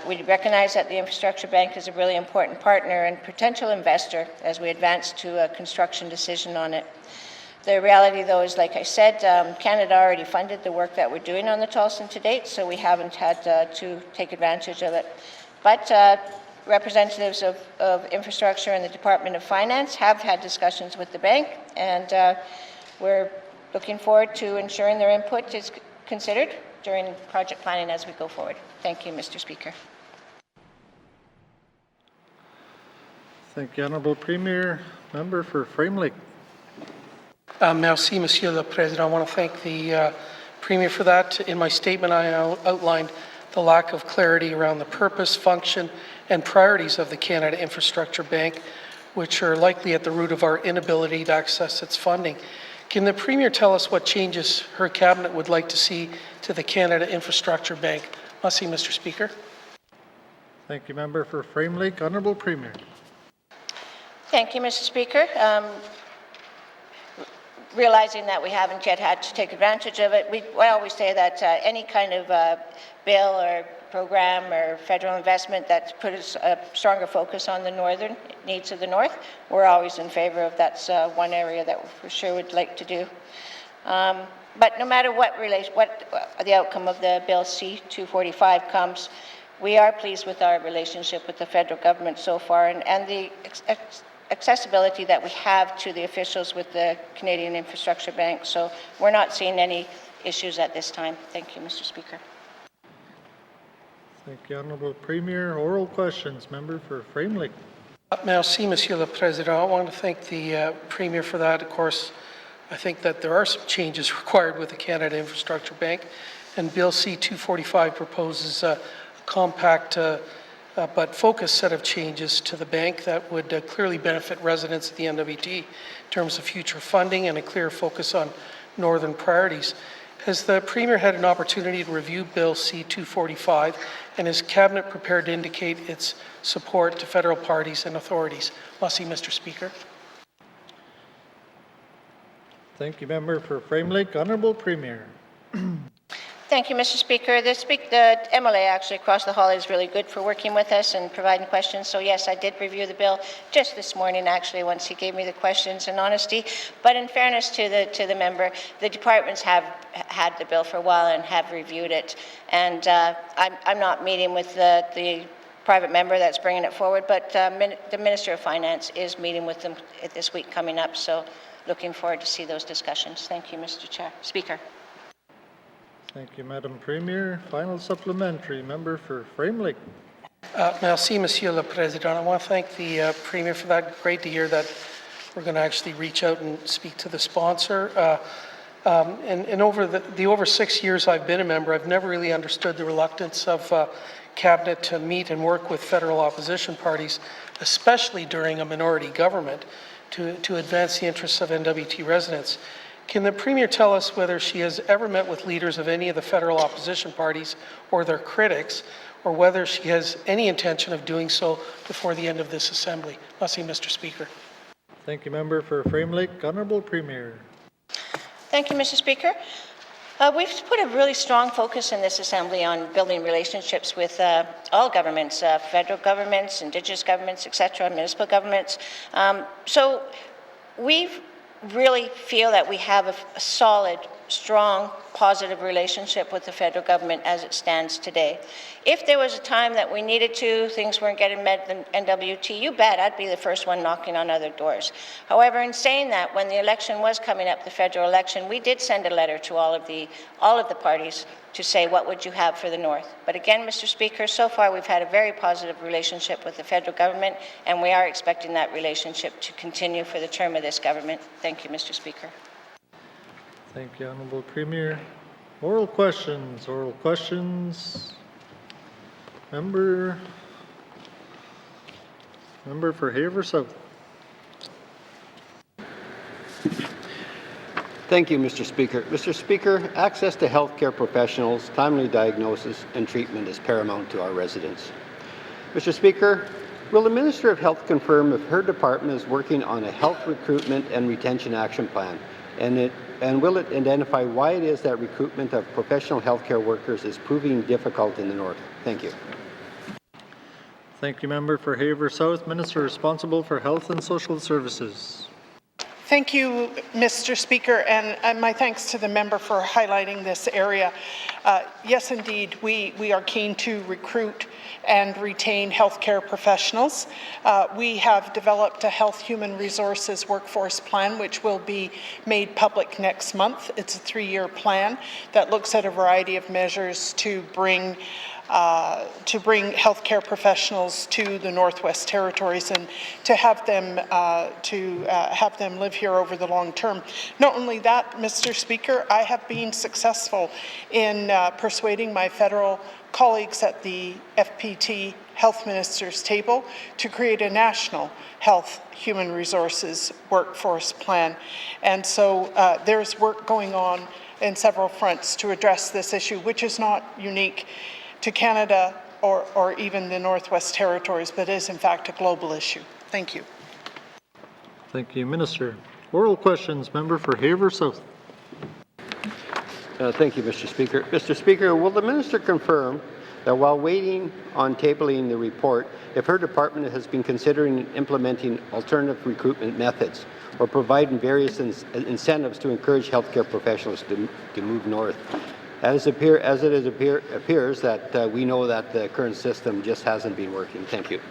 We recognize that the Infrastructure Bank is a really important partner and potential investor as we advance to a construction decision on it. The reality, though, is, like I said, Canada already funded the work that we're doing on the Tolleson to date, so we haven't had to take advantage of it. But representatives of infrastructure and the Department of Finance have had discussions with the bank, and we're looking forward to ensuring their input is considered during project planning as we go forward. Thank you, Mr. Speaker. Thank you, Honourable Premier. Member for Frame Lake. Merci, Monsieur le Président. I want to thank the Premier for that. In my statement, I outlined the lack of clarity around the purpose, function, and priorities of the Canada Infrastructure Bank, which are likely at the root of our inability to access its funding. Can the Premier tell us what changes her Cabinet would like to see to the Canada Infrastructure Bank? Merci, Mr. Speaker. Thank you, Member for Frame Lake. Honourable Premier. Thank you, Mr. Speaker. Realizing that we haven't yet had to take advantage of it, I always say that any kind of bill or program or federal investment that puts a stronger focus on the northern needs of the North, we're always in favor of. That's one area that we for sure would like to do. But no matter what the outcome of the Bill C-245 comes, we are pleased with our relationship with the federal government so far, and the accessibility that we have to the officials with the Canadian Infrastructure Bank. So we're not seeing any issues at this time. Thank you, Mr. Speaker. Thank you, Honourable Premier. Oral questions. Member for Frame Lake. Merci, Monsieur le Président. I want to thank the Premier for that. Of course, I think that there are some changes required with the Canada Infrastructure Bank, and Bill C-245 proposes a compact but focused set of changes to the bank that would clearly benefit residents of the NWT in terms of future funding and a clear focus on northern priorities. Has the Premier had an opportunity to review Bill C-245, and is Cabinet prepared to indicate its support to federal parties and authorities? Merci, Mr. Speaker. Thank you, Member for Frame Lake. Honourable Premier. Thank you, Mr. Speaker. The MLA actually across the hall is really good for working with us and providing questions. So yes, I did review the bill just this morning, actually, once he gave me the questions in honesty. But in fairness to the member, the departments have had the bill for a while and have reviewed it. And I'm not meeting with the private member that's bringing it forward, but the Minister of Finance is meeting with them this week coming up. So looking forward to see those discussions. Thank you, Mr. Speaker. Thank you, Madam Premier. Final supplementary, member for Frame Lake. Merci, Monsieur le Président. I want to thank the Premier for that. Great to hear that we're going to actually reach out and speak to the sponsor. And over the over 6 years I've been a member, I've never really understood the reluctance of Cabinet to meet and work with federal opposition parties, especially during a minority government, to advance the interests of NWT residents. Can the Premier tell us whether she has ever met with leaders of any of the federal opposition parties or their critics, or whether she has any intention of doing so before the end of this Assembly? Merci, Mr. Speaker. Thank you, member for Frame Lake. Honourable Premier. Thank you, Mr. Speaker. We've put a really strong focus in this Assembly on building relationships with all governments, federal governments, Indigenous governments, etc., municipal governments. So we really feel that we have a solid, strong, positive relationship with the federal government as it stands today. If there was a time that we needed to, things weren't getting met in NWT, you bet I'd be the first one knocking on other doors. However, in saying that, when the election was coming up, the federal election, we did send a letter to all of the parties to say, what would you have for the North? But again, Mr. Speaker, so far we've had a very positive relationship with the federal government, and we are expecting that relationship to continue for the term of this government. Thank you, Mr. Speaker. Thank you, Honourable Premier. Oral questions. Oral questions. Member for Haver South. Thank you, Mr. Speaker. Mr. Speaker, access to healthcare professionals, timely diagnosis and treatment is paramount to our residents. Mr. Speaker, will the Minister of Health confirm if her department is working on a health recruitment and retention action plan, and will it identify why it is that recruitment of professional healthcare workers is proving difficult in the North? Thank you. Thank you, member for Haver South. Minister responsible for Health and Social Services. Thank you, Mr. Speaker, and my thanks to the member for highlighting this area. Yes, indeed, we are keen to recruit and retain healthcare professionals. We have developed a Health Human Resources Workforce Plan, which will be made public next month. It's a 3-year plan that looks at a variety of measures to bring healthcare professionals to the Northwest Territories and to have them live here over the long term. Not only that, Mr. Speaker, I have been successful in persuading my federal colleagues at the FPT Health Ministers table to create a national Health Human Resources Workforce Plan. And so there's work going on in several fronts to address this issue, which is not unique to Canada or even the Northwest Territories, but is in fact a global issue. Thank you. Thank you, Minister. Oral questions, member for Haver South. Thank you, Mr. Speaker. Mr. Speaker, will the Minister confirm that while waiting on tabling the report, if her department has been considering implementing alternative recruitment methods or providing various incentives to encourage healthcare professionals to move north? As it appears that we know that the current system just hasn't been working. Thank you.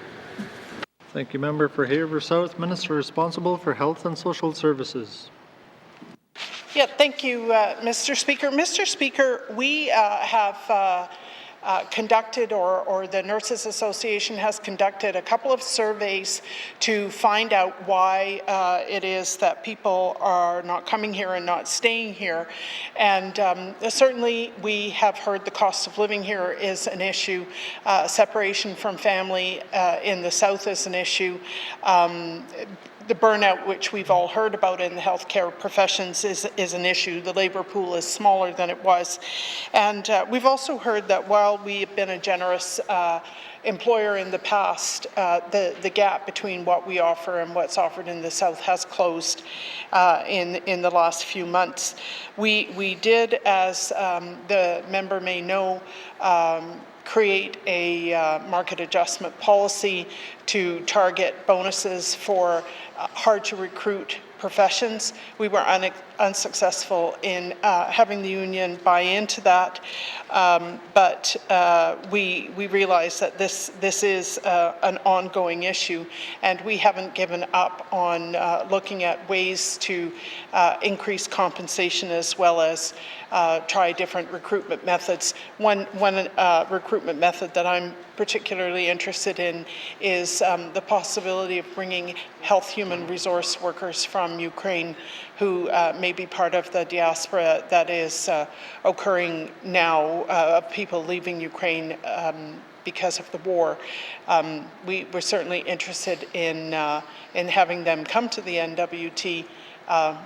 Thank you, member for Haver South. Minister responsible for Health and Social Services. Yeah, thank you, Mr. Speaker. Mr. Speaker, we have conducted, or the Nurses Association has conducted, a couple of surveys to find out why it is that people are not coming here and not staying here. And certainly we have heard the cost of living here is an issue. Separation from family in the South is an issue. the burnout, which we've all heard about in the healthcare professions, is an issue. The labour pool is smaller than it was. And we've also heard that while we have been a generous employer in the past, the gap between what we offer and what's offered in the South has closed in the last few months. We did, as the member may know, create a market adjustment policy to target bonuses for hard-to-recruit professions. We were unsuccessful in having the union buy into that, but we realize that this is an ongoing issue, and we haven't given up on looking at ways to increase compensation as well as try different recruitment methods. One recruitment method that I'm particularly interested in is the possibility of bringing health human resource workers from Ukraine who may be part of the diaspora that is occurring now of people leaving Ukraine because of the war. We're certainly interested in having them come to the NWT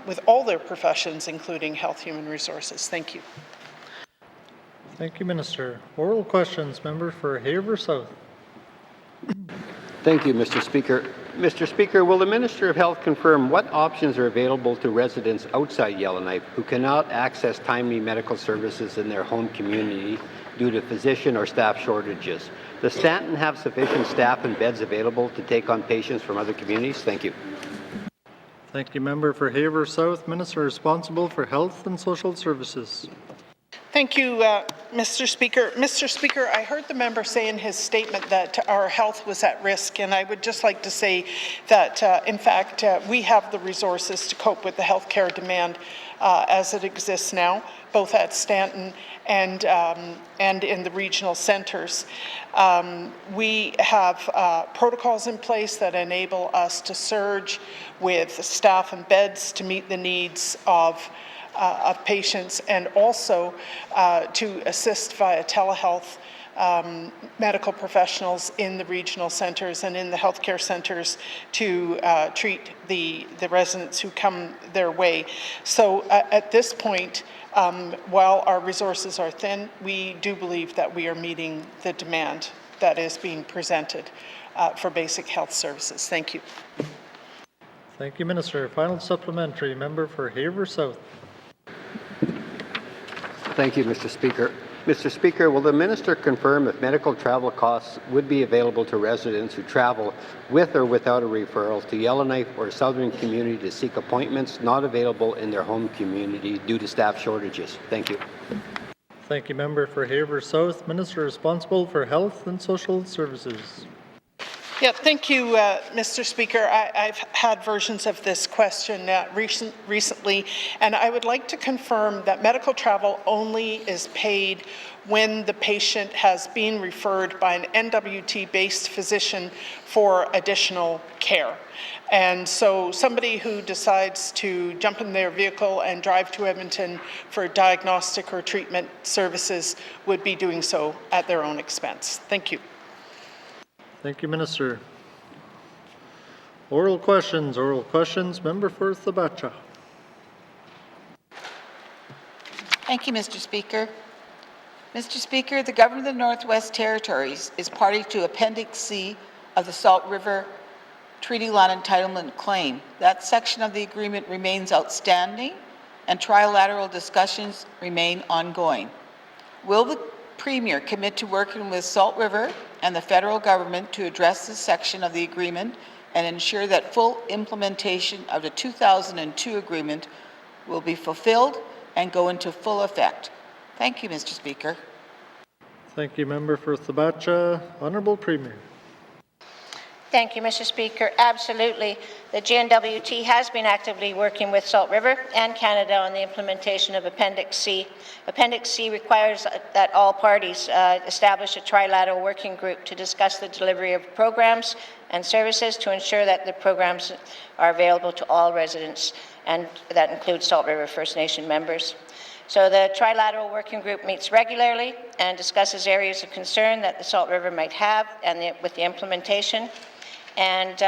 with all their professions, including health human resources. Thank you. Thank you, Minister. Oral questions, member for Haver South. Thank you, Mr. Speaker. Mr. Speaker, will the Minister of Health confirm what options are available to residents outside Yellowknife who cannot access timely medical services in their home community due to physician or staff shortages? Does Stanton have sufficient staff and beds available to take on patients from other communities? Thank you. Thank you, member for Haver South. Minister responsible for Health and Social Services. Thank you, Mr. Speaker. Mr. Speaker, I heard the member say in his statement that our health was at risk, and I would just like to say that, in fact, we have the resources to cope with the healthcare demand as it exists now, both at Stanton and in the regional centres. We have protocols in place that enable us to surge with staff and beds to meet the needs of patients, and also to assist via telehealth medical professionals in the regional centres and in the healthcare centres to treat the residents who come their way. So at this point, while our resources are thin, we do believe that we are meeting the demand that is being presented for basic health services. Thank you. Thank you, Minister. Final supplementary, member for Haver South. Thank you, Mr. Speaker. Mr. Speaker, will the Minister confirm if medical travel costs would be available to residents who travel with or without a referral to Yellowknife or Southern community to seek appointments not available in their home community due to staff shortages? Thank you. Thank you, member for Haver South. Minister responsible for Health and Social Services. Yeah, thank you, Mr. Speaker. I've had versions of this question recently, and I would like to confirm that medical travel only is paid when the patient has been referred by an NWT-based physician for additional care. And so somebody who decides to jump in their vehicle and drive to Edmonton for diagnostic or treatment services would be doing so at their own expense. Thank you. Thank you, Minister. Oral questions, member for Thabacha. Thank you, Mr. Speaker. Mr. Speaker, the Government of the Northwest Territories is party to Appendix C of the Salt River Treaty Land Entitlement Claim. That section of the agreement remains outstanding and trilateral discussions remain ongoing. Will the Premier commit to working with Salt River and the federal government to address this section of the agreement and ensure that full implementation of the 2002 agreement will be fulfilled and go into full effect? Thank you, Mr. Speaker. Thank you, member for Thabacha. Honourable Premier. Thank you, Mr. Speaker. Absolutely. The GNWT has been actively working with Salt River and Canada on the implementation of Appendix C. Appendix C requires that all parties establish a trilateral working group to discuss the delivery of programs and services to ensure that the programs are available to all residents, and that includes Salt River First Nation members. So the Trilateral Working Group meets regularly and discusses areas of concern that the Salt River might have and with the implementation. And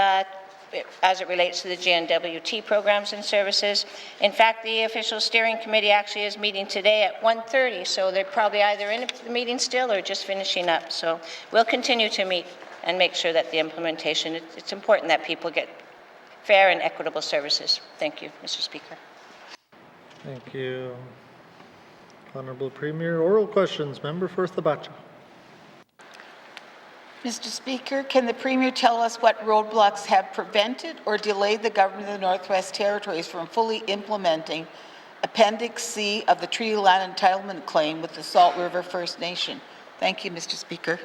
as it relates to the GNWT programs and services. In fact, the official steering committee actually is meeting today at 1:30, so they're probably either in the meeting still or just finishing up. So we'll continue to meet and make sure that the implementation, it's important that people get fair and equitable services. Thank you, Mr. Speaker. Thank you. Honourable Premier, oral questions. Member for Thabacha. Mr. Speaker, can the Premier tell us what roadblocks have prevented or delayed the Government of the Northwest Territories from fully implementing Appendix C of the Treaty Land Entitlement Claim with the Salt River First Nation? Thank you, Mr. Speaker.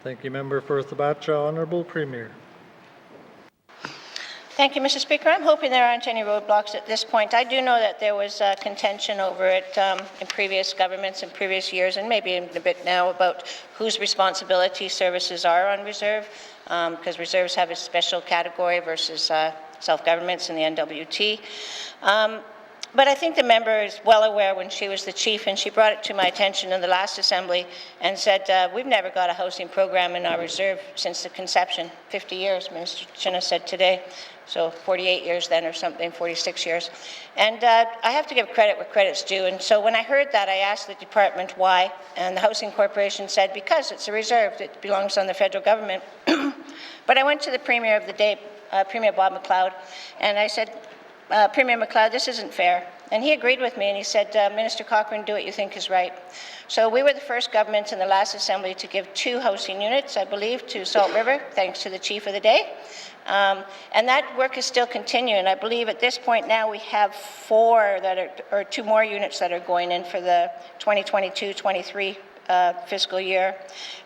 Thank you, Member for Thabacha. Honourable Premier. Thank you, Mr. Speaker. I'm hoping there aren't any roadblocks at this point. I do know that there was contention over it in previous governments in previous years, and maybe a bit now, about whose responsibility services are on reserve, because reserves have a special category versus self-governments in the NWT. But I think the member is well aware when she was the chief, and she brought it to my attention in the last assembly and said, we've never got a housing program in our reserve since the conception, 50 years, Minister Chinna said today. So 48 years then or something, 46 years. And I have to give credit where credit's due. And so when I heard that, I asked the department why, and the Housing Corporation said, because it's a reserve, it belongs on the federal government. But I went to the Premier of the day, Premier Bob McLeod, and I said, Premier McLeod, this isn't fair. And he agreed with me, and he said, Minister Cochrane, do what you think is right. So we were the first government in the last assembly to give 2 housing units, I believe, to Salt River, thanks to the chief of the day. And that work is still continuing. I believe at this point now we have 4 that are, or 2 more units that are going in for the 2022-23 fiscal year.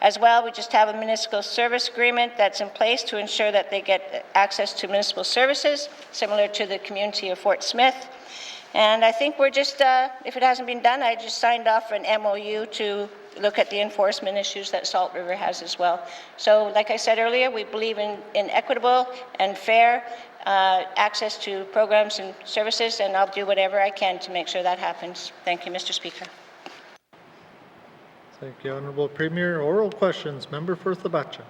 As well, we just have a municipal service agreement that's in place to ensure that they get access to municipal services, similar to the community of Fort Smith. And I think we're just, if it hasn't been done, I just signed off an MOU to look at the enforcement issues that Salt River has as well. So like I said earlier, we believe in equitable and fair access to programs and services, and I'll do whatever I can to make sure that happens. Thank you, Mr. Speaker. Thank you, Honourable Premier. Oral questions. Member for Thabacha.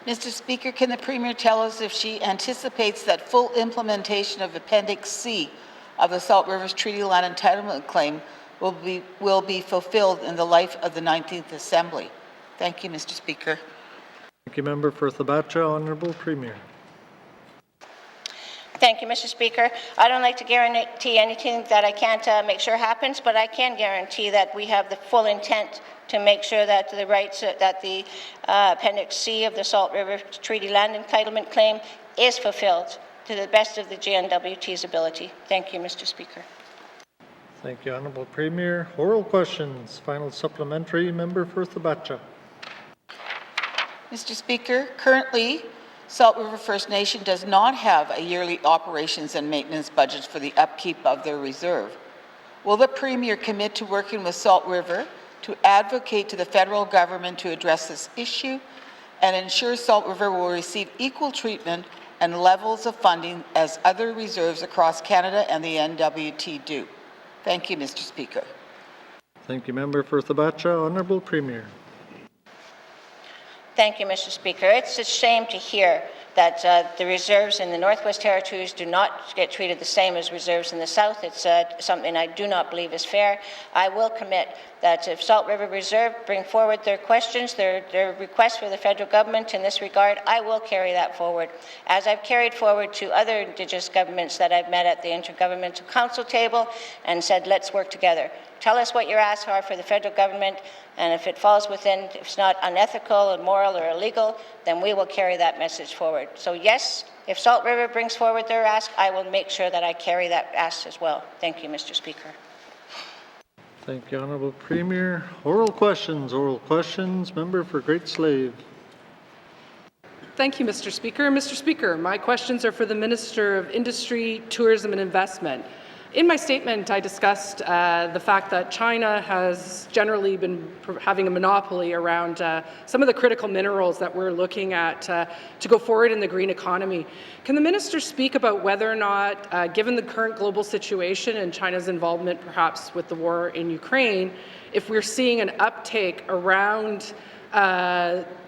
Mr. Speaker, can the Premier tell us if she anticipates that full implementation of Appendix C of the Salt River's Treaty Land Entitlement Claim will be fulfilled in the life of the 19th Assembly? Thank you, Mr. Speaker. Thank you, Member for Thabacha. Honourable Premier. Thank you, Mr. Speaker. I don't like to guarantee anything that I can't make sure happens, but I can guarantee that we have the full intent to make sure that the rights, that the Appendix C of the Salt River Treaty Land Entitlement Claim is fulfilled to the best of the GNWT's ability. Thank you, Mr. Speaker. Thank you, Honourable Premier. Oral questions. Final supplementary. Member for Thabacha. Mr. Speaker, currently, Salt River First Nation does not have a yearly operations and maintenance budget for the upkeep of their reserve. Will the Premier commit to working with Salt River to advocate to the federal government to address this issue and ensure Salt River will receive equal treatment and levels of funding as other reserves across Canada and the NWT do? Thank you, Mr. Speaker. Thank you, Member for Thabacha. Honourable Premier. Thank you, Mr. Speaker. It's a shame to hear that the reserves in the Northwest Territories do not get treated the same as reserves in the South. It's something I do not believe is fair. I will commit that if Salt River Reserve bring forward their questions, their requests for the federal government in this regard, I will carry that forward, as I've carried forward to other Indigenous governments that I've met at the Intergovernmental Council table and said, let's work together. Tell us what your asks are for the federal government, and if it falls within, if it's not unethical, immoral, or illegal, then we will carry that message forward. So yes, if Salt River brings forward their ask, I will make sure that I carry that ask as well. Thank you, Mr. Speaker. Thank you, Honourable Premier. Oral questions. Oral questions. Member for Great Slave. Thank you, Mr. Speaker. Mr. Speaker, my questions are for the Minister of Industry, Tourism and Investment. In my statement, I discussed the fact that China has generally been having a monopoly around some of the critical minerals that we're looking at to go forward in the green economy. Can the minister speak about whether or not, given the current global situation and China's involvement perhaps with the war in Ukraine, if we're seeing an uptake around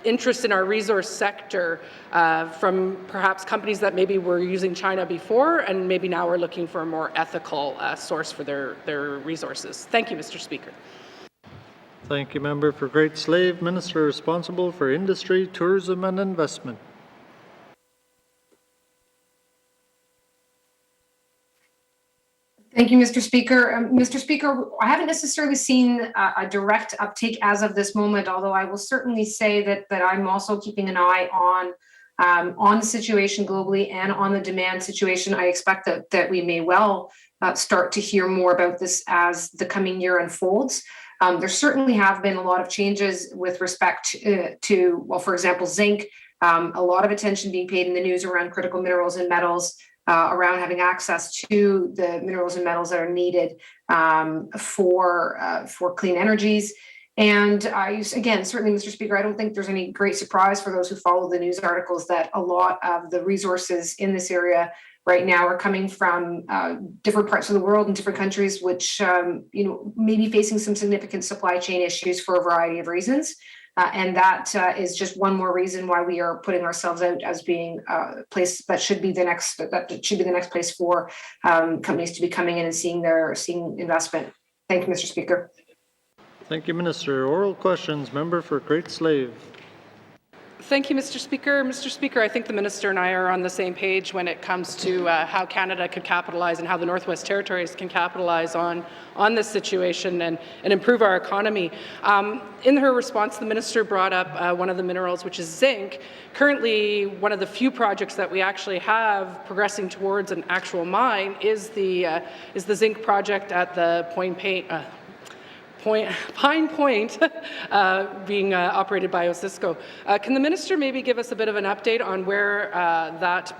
interest in our resource sector from perhaps companies that maybe were using China before and maybe now are looking for a more ethical source for their resources. Thank you, Mr. Speaker. Thank you, Member for Great Slave. Minister responsible for Industry, Tourism and Investment. Thank you, Mr. Speaker. Mr. Speaker, I haven't necessarily seen a direct uptake as of this moment, although I will certainly say that I'm also keeping an eye on the situation globally and on the demand situation. I expect that we may well start to hear more about this as the coming year unfolds. There certainly have been a lot of changes with respect to, well, for example, zinc, a lot of attention being paid in the news around critical minerals and metals, around having access to the minerals and metals that are needed for clean energies. And again, certainly, Mr. Speaker, I don't think there's any great surprise for those who follow the news articles that a lot of the resources in this area right now are coming from different parts of the world and different countries, which may be facing some significant supply chain issues for a variety of reasons. And that is just one more reason why we are putting ourselves out as being a place that should be the next place for companies to be coming in and seeing investment. Thank you, Mr. Speaker. Thank you, Minister. Oral questions. Member for Great Slave. Thank you, Mr. Speaker. Mr. Speaker, I think the Minister and I are on the same page when it comes to how Canada could capitalize and how the Northwest Territories can capitalize on this situation and improve our economy. In her response, the Minister brought up one of the minerals, which is zinc. Currently, one of the few projects that we actually have progressing towards an actual mine is the zinc project at the Pine Point being operated by Zubko. Can the Minister maybe give us a bit of an update on where that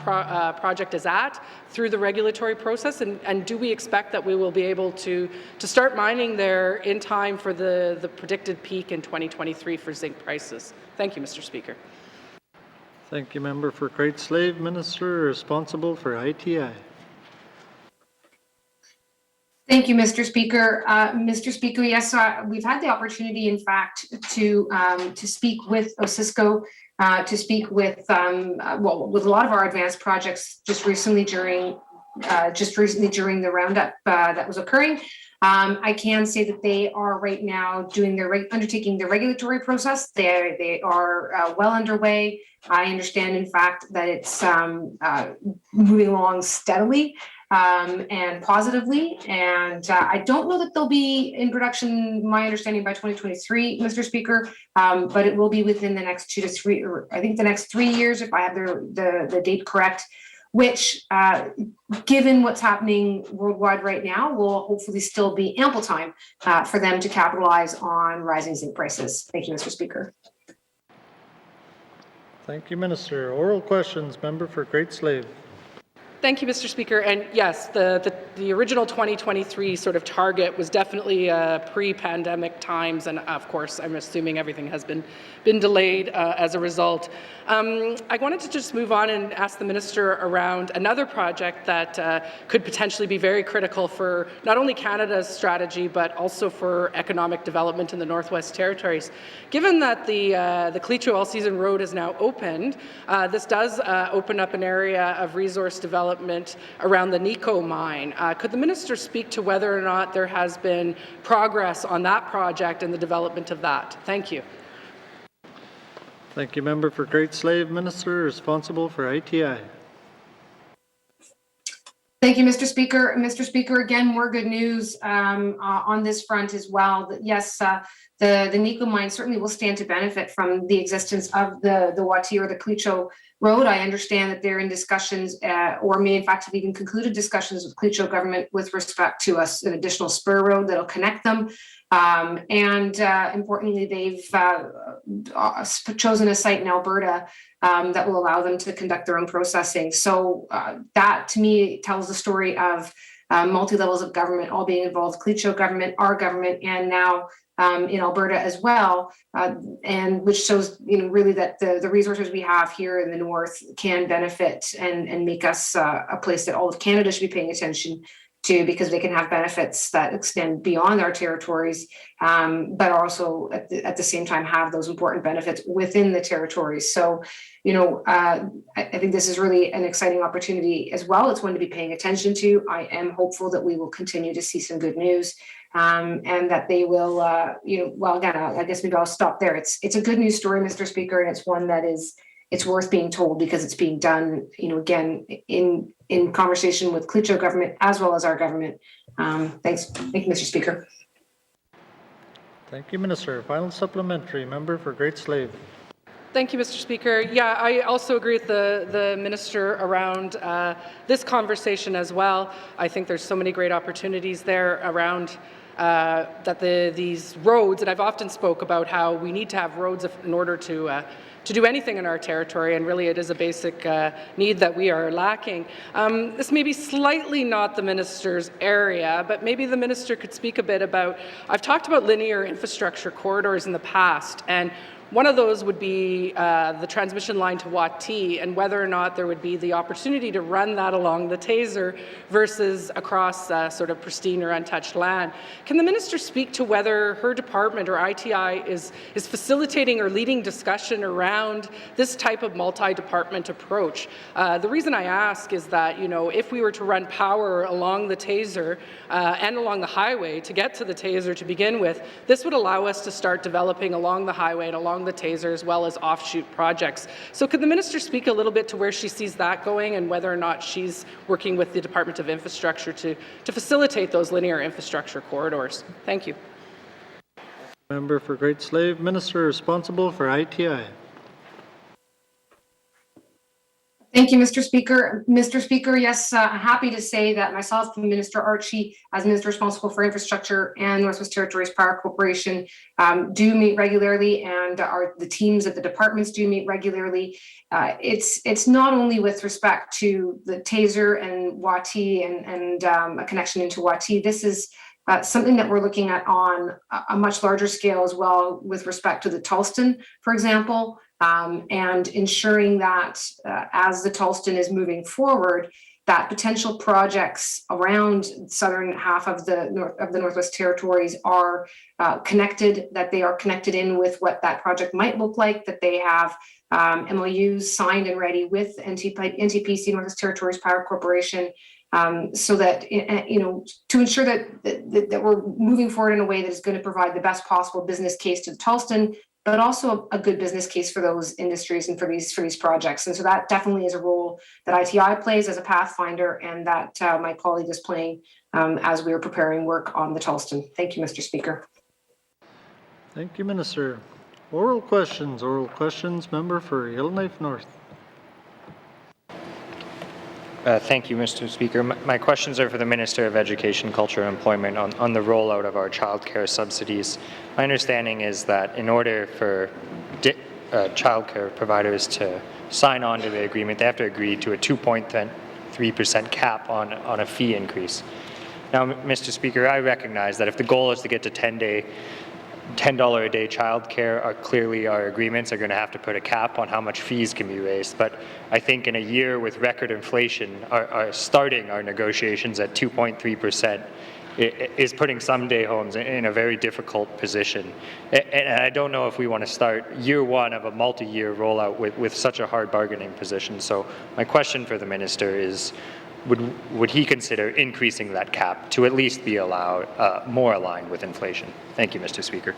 project is at through the regulatory process, and do we expect that we will be able to start mining there in time for the predicted peak in 2023 for zinc prices? Thank you, Mr. Speaker. Thank you, Member for Great Slave. Minister responsible for ITI. Thank you, Mr. Speaker. Mr. Speaker, yes, we've had the opportunity, in fact, to speak with Zubko, to speak with with a lot of our advanced projects just recently during the roundup that was occurring. I can say that they are right now undertaking the regulatory process. They are well underway. I understand, in fact, that it's moving along steadily and positively. And I don't know that they'll be in production, my understanding, by 2023, Mr. Speaker, but it will be within the next 2 to 3, or I think the next 3 years, if I have the date correct, which, given what's happening worldwide right now, will hopefully still be ample time for them to capitalize on rising zinc prices. Thank you, Mr. Speaker. Thank you, Minister. Oral questions. Member for Great Slave. Thank you, Mr. Speaker. And yes, the original 2023 sort of target was definitely pre-pandemic times, and of course, I'm assuming everything has been delayed as a result. I wanted to just move on and ask the Minister around another project that could potentially be very critical for not only Canada's strategy, but also for economic development in the Northwest Territories. Given that the Cleacho All-Season Road is now opened, this does open up an area of resource development around the Nico mine. Could the Minister speak to whether or not there has been progress on that project and the development of that? Thank you. Thank you, Member for Great Slave. Minister responsible for ITI. Thank you, Mr. Speaker. Mr. Speaker, again, more good news on this front as well. Yes, the Nico mine certainly will stand to benefit from the existence of the Wati or the Cleacho Road. I understand that they're in discussions, or may in fact have even concluded discussions with Cleacho government with respect to an additional spur road that'll connect them. And importantly, they've chosen a site in Alberta that will allow them to conduct their own processing. So that, to me, tells the story of multi-levels of government all being involved: Cleacho government, our government, and now in Alberta as well, and which shows, really that the resources we have here in the north can benefit and make us a place that all of Canada should be paying attention too, because they can have benefits that extend beyond our territories, but also at the same time have those important benefits within the territories. So, you know, I think this is really an exciting opportunity as well. It's one to be paying attention to. I am hopeful that we will continue to see some good news, and that they will, you know, well, again, I guess maybe I'll stop there. It's a good news story, Mr. Speaker, and it's one that it's worth being told because it's being done, you know, again, in conversation with Clecho government as well as our government. Thanks. Thank you, Mr. Speaker. Thank you, Minister. Final supplementary, member for Great Slave. Thank you, Mr. Speaker. Yeah, I also agree with the Minister around this conversation as well. I think there's so many great opportunities there around that these roads, and I've often spoke about how we need to have roads in order to do anything in our territory, and really it is a basic need that we are lacking. This may be slightly not the Minister's area, but maybe the Minister could speak a bit about, I've talked about linear infrastructure corridors in the past, and one of those would be the transmission line to Wati, and whether or not there would be the opportunity to run that along the Taser versus across sort of pristine or untouched land. Can the Minister speak to whether her department or ITI is facilitating or leading discussion around this type of multi-department approach? The reason I ask is that, you know, if we were to run power along the Taser and along the highway to get to the Taser to begin with, this would allow us to start developing along the highway and along the Taser as well as offshoot projects. So could the Minister speak a little bit to where she sees that going and whether or not she's working with the Department of Infrastructure to facilitate those linear infrastructure corridors? Thank you. Member for Great Slave, Minister responsible for ITI. Thank you, Mr. Speaker. Mr. Speaker, yes, happy to say that myself and Minister Archie, as Minister responsible for infrastructure and Northwest Territories Power Corporation, do meet regularly, and the teams at the departments do meet regularly. It's not only with respect to the Taser and Wati and a connection into Wati. This is something that we're looking at on a much larger scale as well with respect to the Tulston, for example. And ensuring that as the Tulston is moving forward, that potential projects around southern half of the Northwest Territories are connected, that they are connected in with what that project might look like, that they have MOUs signed and ready with NTPC, Northwest Territories Power Corporation, so that, you know, to ensure that we're moving forward in a way that is going to provide the best possible business case to the Tulston, but also a good business case for those industries and for these projects. And so that definitely is a role that ITI plays as a pathfinder, and that my colleague is playing as we are preparing work on the Tulston. Thank you, Mr. Speaker. Thank you, Minister. Oral questions, member for Yellowknife North. Thank you, Mr. Speaker. My questions are for the Minister of Education, Culture and Employment on the rollout of our childcare subsidies. My understanding is that in order for childcare providers to sign on to the agreement, they have to agree to a 2.3% cap on a fee increase. Now, Mr. Speaker, I recognize that if the goal is to get to $10 a day childcare, clearly our agreements are going to have to put a cap on how much fees can be raised. But I think in a year with record inflation, starting our negotiations at 2.3% is putting some day homes in a very difficult position. And I don't know if we want to start year one of a multi-year rollout with such a hard bargaining position. So my question for the Minister is, would he consider increasing that cap to at least be allowed more aligned with inflation? Thank you, Mr. Speaker.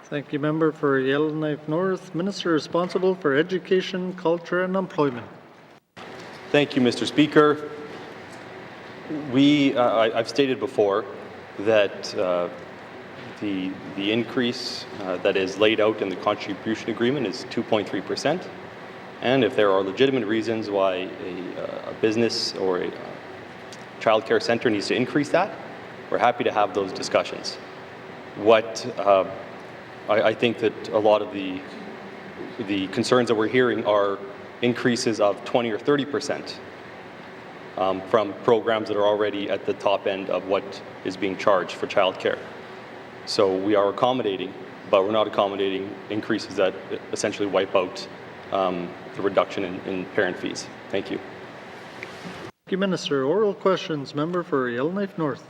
Thank you, member for Yellowknife North. Minister responsible for Education, Culture and Employment. Thank you, Mr. Speaker. I've stated before that the increase that is laid out in the contribution agreement is 2.3%. And if there are legitimate reasons why a business or a child care center needs to increase that, we're happy to have those discussions. What I think that a lot of the concerns that we're hearing are increases of 20 or 30% from programs that are already at the top end of what is being charged for child care. So we are accommodating, but we're not accommodating increases that essentially wipe out the reduction in parent fees. Thank you. Thank you, Minister. Oral questions. Member for Yellowknife North.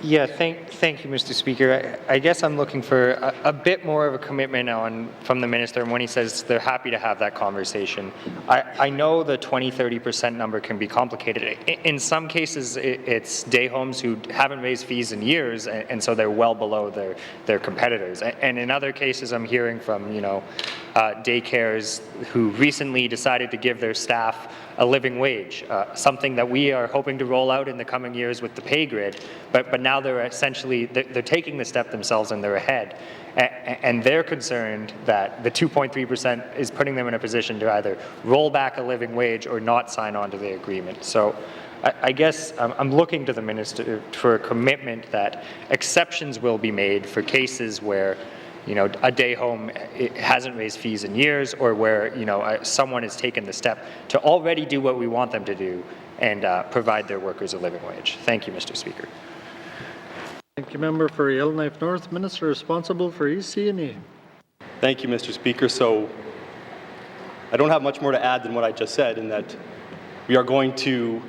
Yeah, thank you, Mr. Speaker. I guess I'm looking for a bit more of a commitment from the minister, and when he says they're happy to have that conversation. I know the 20-30% number can be complicated. In some cases, it's day homes who haven't raised fees in years, and so they're well below their competitors. And in other cases, I'm hearing from daycares who recently decided to give their staff a living wage, something that we are hoping to roll out in the coming years with the pay grid, but now they're essentially, they're taking the step themselves and they're ahead. And they're concerned that the 2.3% is putting them in a position to either roll back a living wage or not sign on to the agreement. So I guess I'm looking to the minister for a commitment that exceptions will be made for cases where a day home hasn't raised fees in years, or where, someone has taken the step to already do what we want them to do and provide their workers a living wage. Thank you, Mr. Speaker. Thank you, Member for Yellowknife North. Minister responsible for EC&E. Thank you, Mr. Speaker. So I don't have much more to add than what I just said, in that we are going to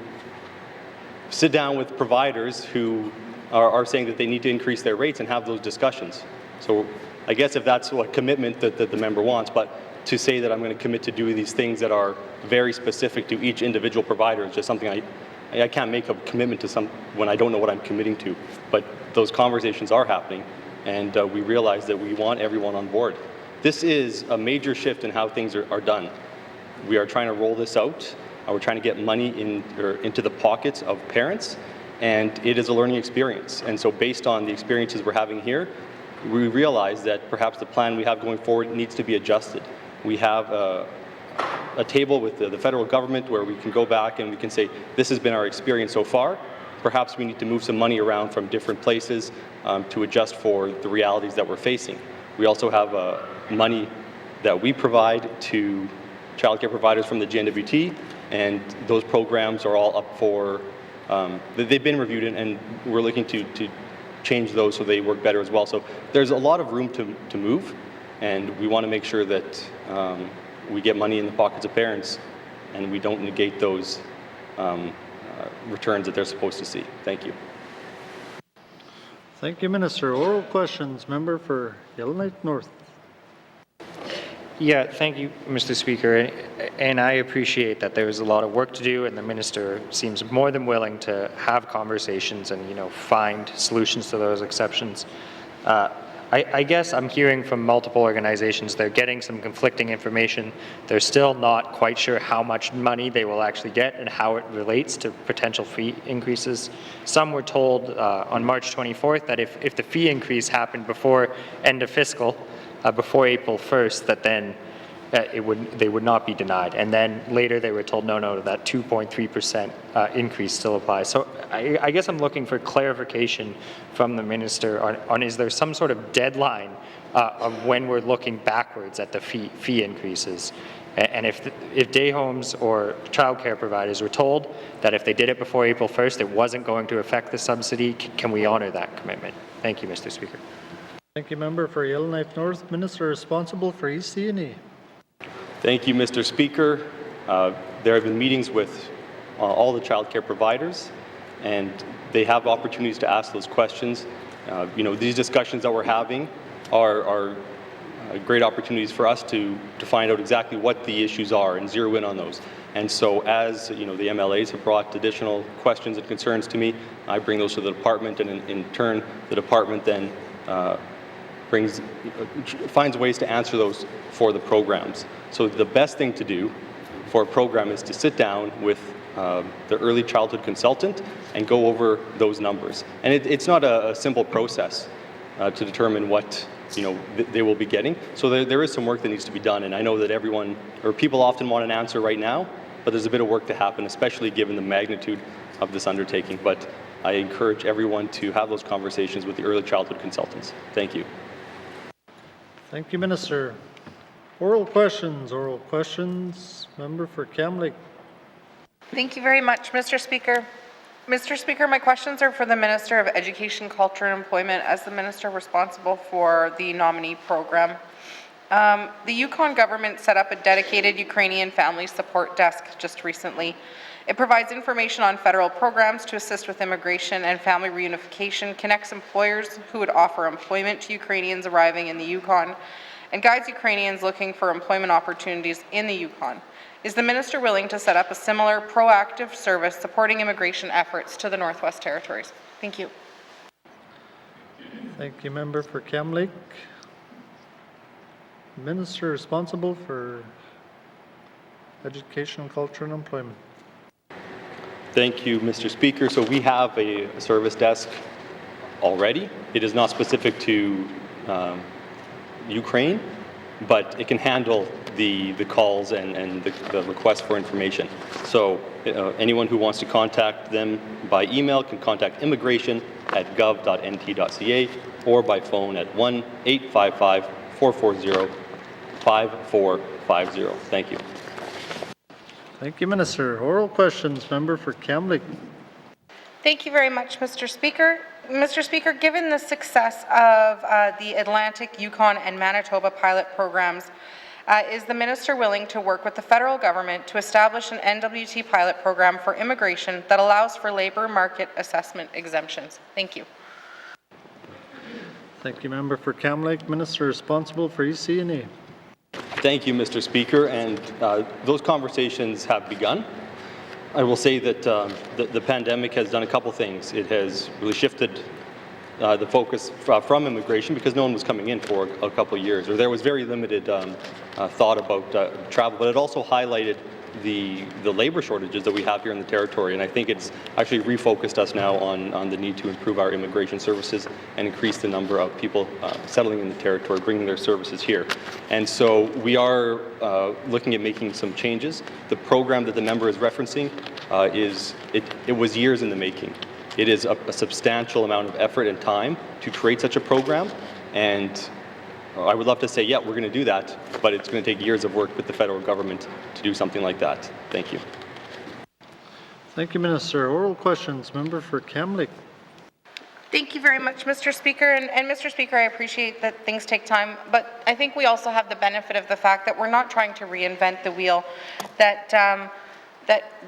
sit down with providers who are saying that they need to increase their rates and have those discussions. So I guess if that's what commitment that the member wants, but to say that I'm going to commit to doing these things that are very specific to each individual provider is just something I can't make a commitment to when I don't know what I'm committing to. But those conversations are happening, and we realize that we want everyone on board. This is a major shift in how things are done. We are trying to roll this out. We're trying to get money into the pockets of parents, and it is a learning experience. And so based on the experiences we're having here, we realize that perhaps the plan we have going forward needs to be adjusted. We have a table with the federal government where we can go back and we can say, this has been our experience so far. Perhaps we need to move some money around from different places to adjust for the realities that we're facing. We also have money that we provide to childcare providers from the GNWT, and those programs are all up for, they've been reviewed, and we're looking to change those so they work better as well. So there's a lot of room to move, and we want to make sure that we get money in the pockets of parents and we don't negate those returns that they're supposed to see. Thank you. Thank you, Minister. Oral questions. Member for Yellowknife North. Yeah, thank you, Mr. Speaker. And I appreciate that there is a lot of work to do, and the minister seems more than willing to have conversations and, find solutions to those exceptions. I guess I'm hearing from multiple organizations they're getting some conflicting information. They're still not quite sure how much money they will actually get and how it relates to potential fee increases. Some were told on March 24th that if the fee increase happened before end of fiscal, before April 1st, that then they would not be denied. And then later they were told, no, that 2.3% increase still applies. So I guess I'm looking for clarification from the minister on is there some sort of deadline of when we're looking backwards at the fee increases? And if day homes or childcare providers were told that if they did it before April 1st, it wasn't going to affect the subsidy, can we honor that commitment? Thank you, Mr. Speaker. Thank you, Member for Yellowknife North. Minister responsible for EC&E. Thank you, Mr. Speaker. There have been meetings with all the childcare providers, and they have opportunities to ask those questions. These discussions that we're having are great opportunities for us to find out exactly what the issues are and zero in on those. And so as the MLAs have brought additional questions and concerns to me, I bring those to the department, and in turn the department then finds ways to answer those for the programs. So the best thing to do for a program is to sit down with the early childhood consultant and go over those numbers. And it's not a simple process to determine what they will be getting. So there is some work that needs to be done, and I know that people often want an answer right now, but there's a bit of work to happen, especially given the magnitude of this undertaking. But I encourage everyone to have those conversations with the early childhood consultants. Thank you. Thank you, Minister. Oral questions. Member for Kamloops. Thank you very much, Mr. Speaker. Mr. Speaker, my questions are for the Minister of Education, Culture and Employment as the Minister responsible for the nominee program. The Yukon government set up a dedicated Ukrainian family support desk just recently. It provides information on federal programs to assist with immigration and family reunification, connects employers who would offer employment to Ukrainians arriving in the Yukon, and guides Ukrainians looking for employment opportunities in the Yukon. Is the minister willing to set up a similar proactive service supporting immigration efforts to the Northwest Territories? Thank you. Thank you, member for Kamloops. Minister responsible for Education, Culture and Employment. Thank you, Mr. Speaker. So we have a service desk already. It is not specific to Ukraine, but it can handle the calls and the requests for information. So anyone who wants to contact them by email can contact immigration@gov.nt.ca or by phone at 1-855-440-5450. Thank you. Thank you, Minister. Oral questions, member for Kamloops. Thank you very much, Mr. Speaker. Mr. Speaker, given the success of the Atlantic, Yukon, and Manitoba pilot programs, is the minister willing to work with the federal government to establish an NWT pilot program for immigration that allows for labor market assessment exemptions? Thank you. Thank you, member for Kamloops. Minister responsible for EC&E. Thank you, Mr. Speaker, and those conversations have begun. I will say that the pandemic has done a couple things. It has really shifted the focus from immigration because no one was coming in for a couple of years, or there was very limited thought about travel, but it also highlighted the labor shortages that we have here in the territory, and I think it's actually refocused us now on the need to improve our immigration services and increase the number of people settling in the territory, bringing their services here. And so we are looking at making some changes. The program that the member is referencing it was years in the making. It is a substantial amount of effort and time to create such a program, and I would love to say, yeah, we're going to do that, but it's going to take years of work with the federal government to do something like that. Thank you. Thank you, Minister. Oral questions, member for Kamloops. Thank you very much, Mr. Speaker. And Mr. Speaker, I appreciate that things take time, but I think we also have the benefit of the fact that we're not trying to reinvent the wheel, that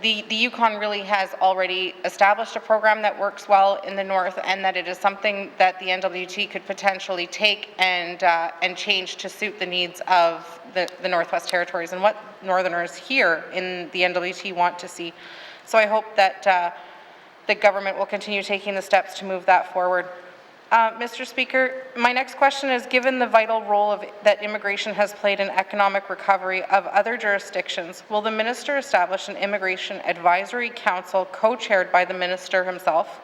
the Yukon really has already established a program that works well in the north, and that it is something that the NWT could potentially take and change to suit the needs of the Northwest Territories and what Northerners here in the NWT want to see. So I hope that the government will continue taking the steps to move that forward. Mr. Speaker, my next question is, given the vital role that immigration has played in economic recovery of other jurisdictions, will the minister establish an immigration advisory council co-chaired by the minister himself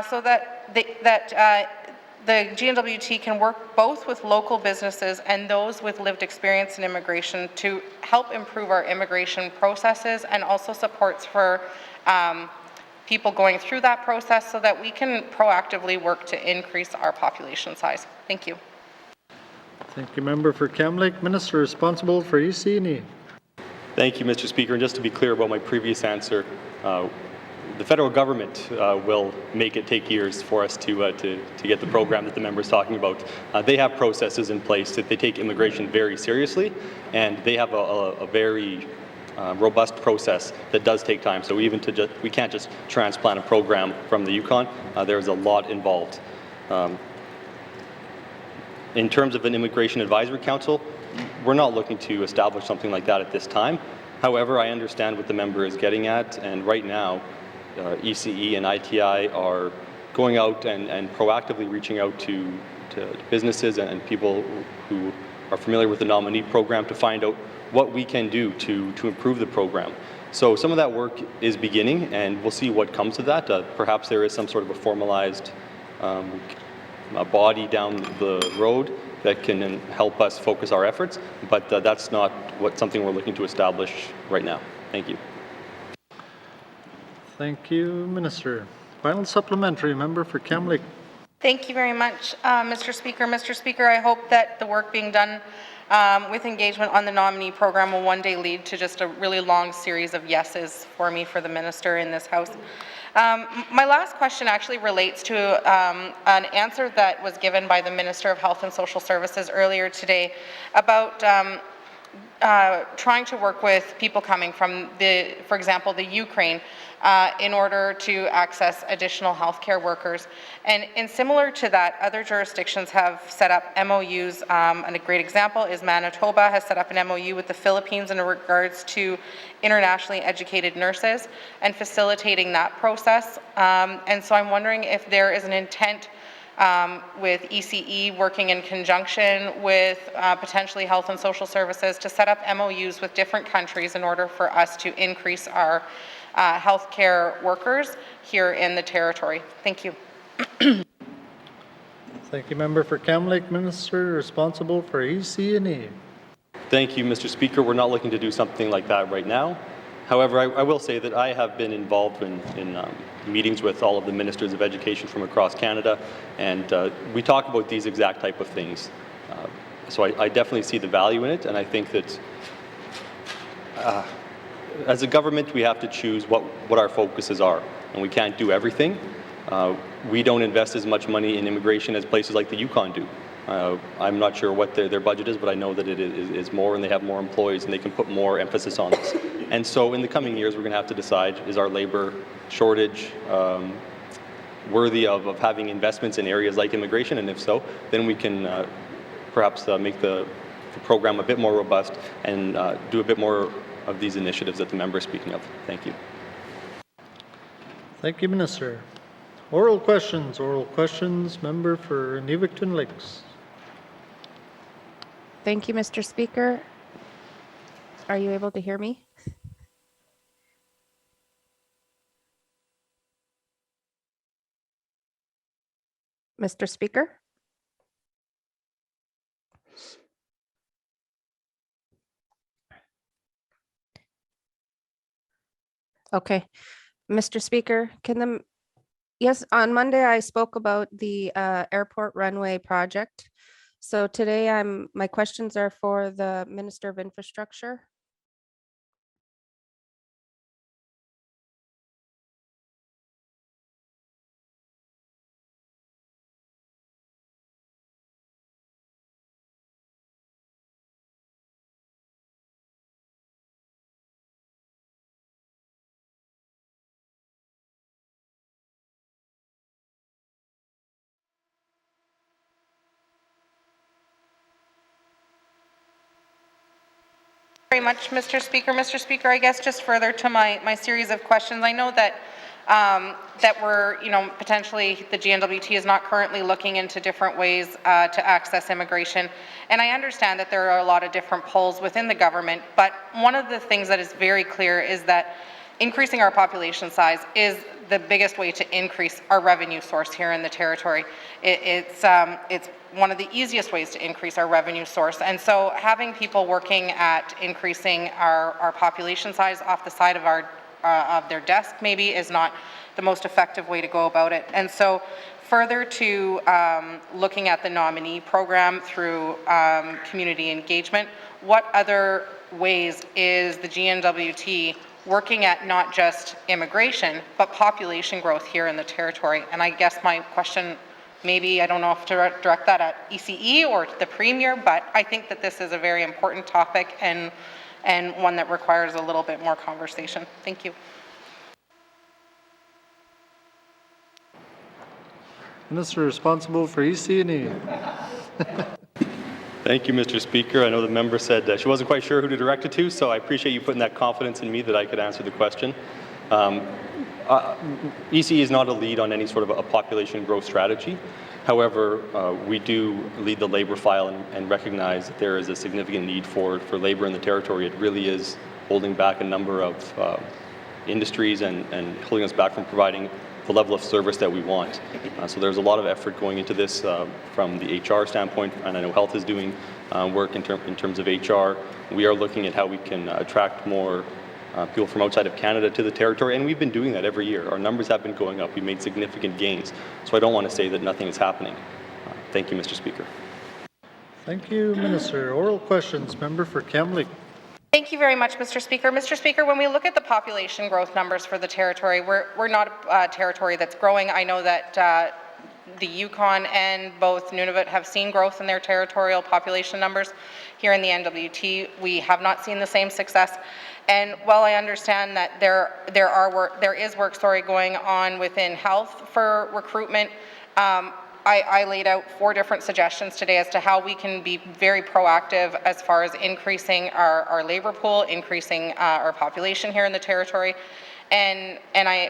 so that the GNWT can work both with local businesses and those with lived experience in immigration to help improve our immigration processes and also supports for people going through that process so that we can proactively work to increase our population size? Thank you. Thank you, member for Kamloops. Minister responsible for EC&E. Thank you, Mr. Speaker. And just to be clear about my previous answer, the federal government will make it take years for us to get the program that the member is talking about. They have processes in place that they take immigration very seriously, and they have a very robust process that does take time. So even we can't just transplant a program from the Yukon. There's a lot involved. In terms of an immigration advisory council, we're not looking to establish something like that at this time. However, I understand what the member is getting at, and right now, ECE and ITI are going out and proactively reaching out to businesses and people who are familiar with the nominee program to find out what we can do to improve the program. So some of that work is beginning, and we'll see what comes of that. Perhaps there is some sort of a formalized body down the road that can help us focus our efforts, but that's not something we're looking to establish right now. Thank you. Thank you, Minister. Final supplementary, member for Kamloops. Thank you very much, Mr. Speaker. Mr. Speaker, I hope that the work being done with engagement on the nominee program will one day lead to just a really long series of yeses for me for the minister in this House. My last question actually relates to an answer that was given by the Minister of Health and Social Services earlier today about trying to work with people coming from, for example, the Ukraine in order to access additional healthcare workers. And similar to that, other jurisdictions have set up MOUs, and a great example is Manitoba has set up an MOU with the Philippines in regards to internationally educated nurses and facilitating that process. And so I'm wondering if there is an intent with ECE working in conjunction with potentially Health and Social Services to set up MOUs with different countries in order for us to increase our healthcare workers here in the territory. Thank you. Thank you, Member for Kamloops. Minister responsible for EC&E. Thank you, Mr. Speaker. We're not looking to do something like that right now. However, I will say that I have been involved in meetings with all of the ministers of education from across Canada, and we talk about these exact type of things. So I definitely see the value in it, and I think that as a government, we have to choose what our focuses are, and we can't do everything. We don't invest as much money in immigration as places like the Yukon do. I'm not sure what their budget is, but I know that it is more, and they have more employees, and they can put more emphasis on this. And so in the coming years, we're going to have to decide, is our labor shortage worthy of having investments in areas like immigration? And if so, then we can perhaps make the program a bit more robust and do a bit more of these initiatives that the member is speaking of. Thank you. Thank you, Minister. Oral questions. Oral questions. Member for Inuvik Twin Lakes. Thank you, Mr. Speaker. Are you able to hear me? Mr. Speaker? Okay. Mr. Speaker, yes, on Monday I spoke about the airport runway project. So today my questions are for the Minister of Infrastructure. Very much, Mr. Speaker. Mr. Speaker, I guess just further to my series of questions, I know that that we're, potentially the GNWT is not currently looking into different ways to access immigration, and I understand that there are a lot of different polls within the government, but one of the things that is very clear is that increasing our population size is the biggest way to increase our revenue source here in the territory. It's one of the easiest ways to increase our revenue source, and so having people working at increasing our population size off the side of of their desk maybe is not the most effective way to go about it. And so further to looking at the nominee program through community engagement, what other ways is the GNWT working at not just immigration, but population growth here in the territory? And I guess my question, maybe I don't know if to direct that at ECE or the Premier, but I think that this is a very important topic and one that requires a little bit more conversation. Thank you. Minister responsible for EC&E. Thank you, Mr. Speaker. I know the member said she wasn't quite sure who to direct it to, so I appreciate you putting that confidence in me that I could answer the question. ECE is not a lead on any sort of a population growth strategy. However, we do lead the labor file and recognize that there is a significant need for labor in the territory. It really is holding back a number of industries and holding us back from providing the level of service that we want. So there's a lot of effort going into this from the HR standpoint, and I know Health is doing work in terms of HR. We are looking at how we can attract more people from outside of Canada to the territory, and we've been doing that every year. Our numbers have been going up. We've made significant gains. So I don't want to say that nothing is happening. Thank you, Mr. Speaker. Thank you, Minister. Oral questions. Member for Kamloops. Thank you very much, Mr. Speaker. Mr. Speaker, when we look at the population growth numbers for the territory, we're not a territory that's growing. I know that the Yukon and both Nunavut have seen growth in their territorial population numbers. Here in the NWT, we have not seen the same success. And while I understand that there is work going on within health for recruitment, I laid out 4 different suggestions today as to how we can be very proactive as far as increasing our labour pool, increasing our population here in the territory. And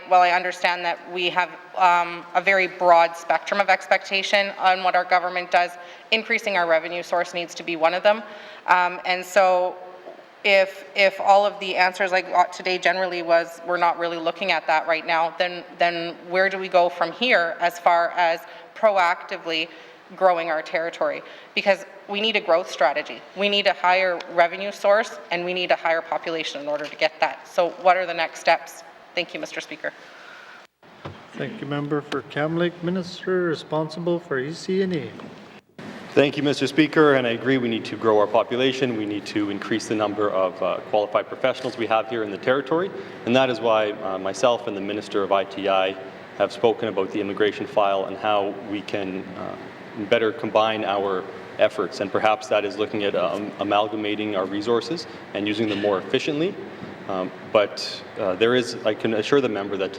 while I understand that we have a very broad spectrum of expectation on what our government does, increasing our revenue source needs to be one of them. And so if all of the answers I got today generally was we're not really looking at that right now, then where do we go from here as far as proactively growing our territory? Because we need a growth strategy. We need a higher revenue source and we need a higher population in order to get that. So what are the next steps? Thank you, Mr. Speaker. Thank you, Member for Kamloops. Minister responsible for EC&E. Thank you, Mr. Speaker, and I agree we need to grow our population. We need to increase the number of qualified professionals we have here in the territory, and that is why myself and the Minister of ITI have spoken about the immigration file and how we can better combine our efforts, and perhaps that is looking at amalgamating our resources and using them more efficiently. But I can assure the member that,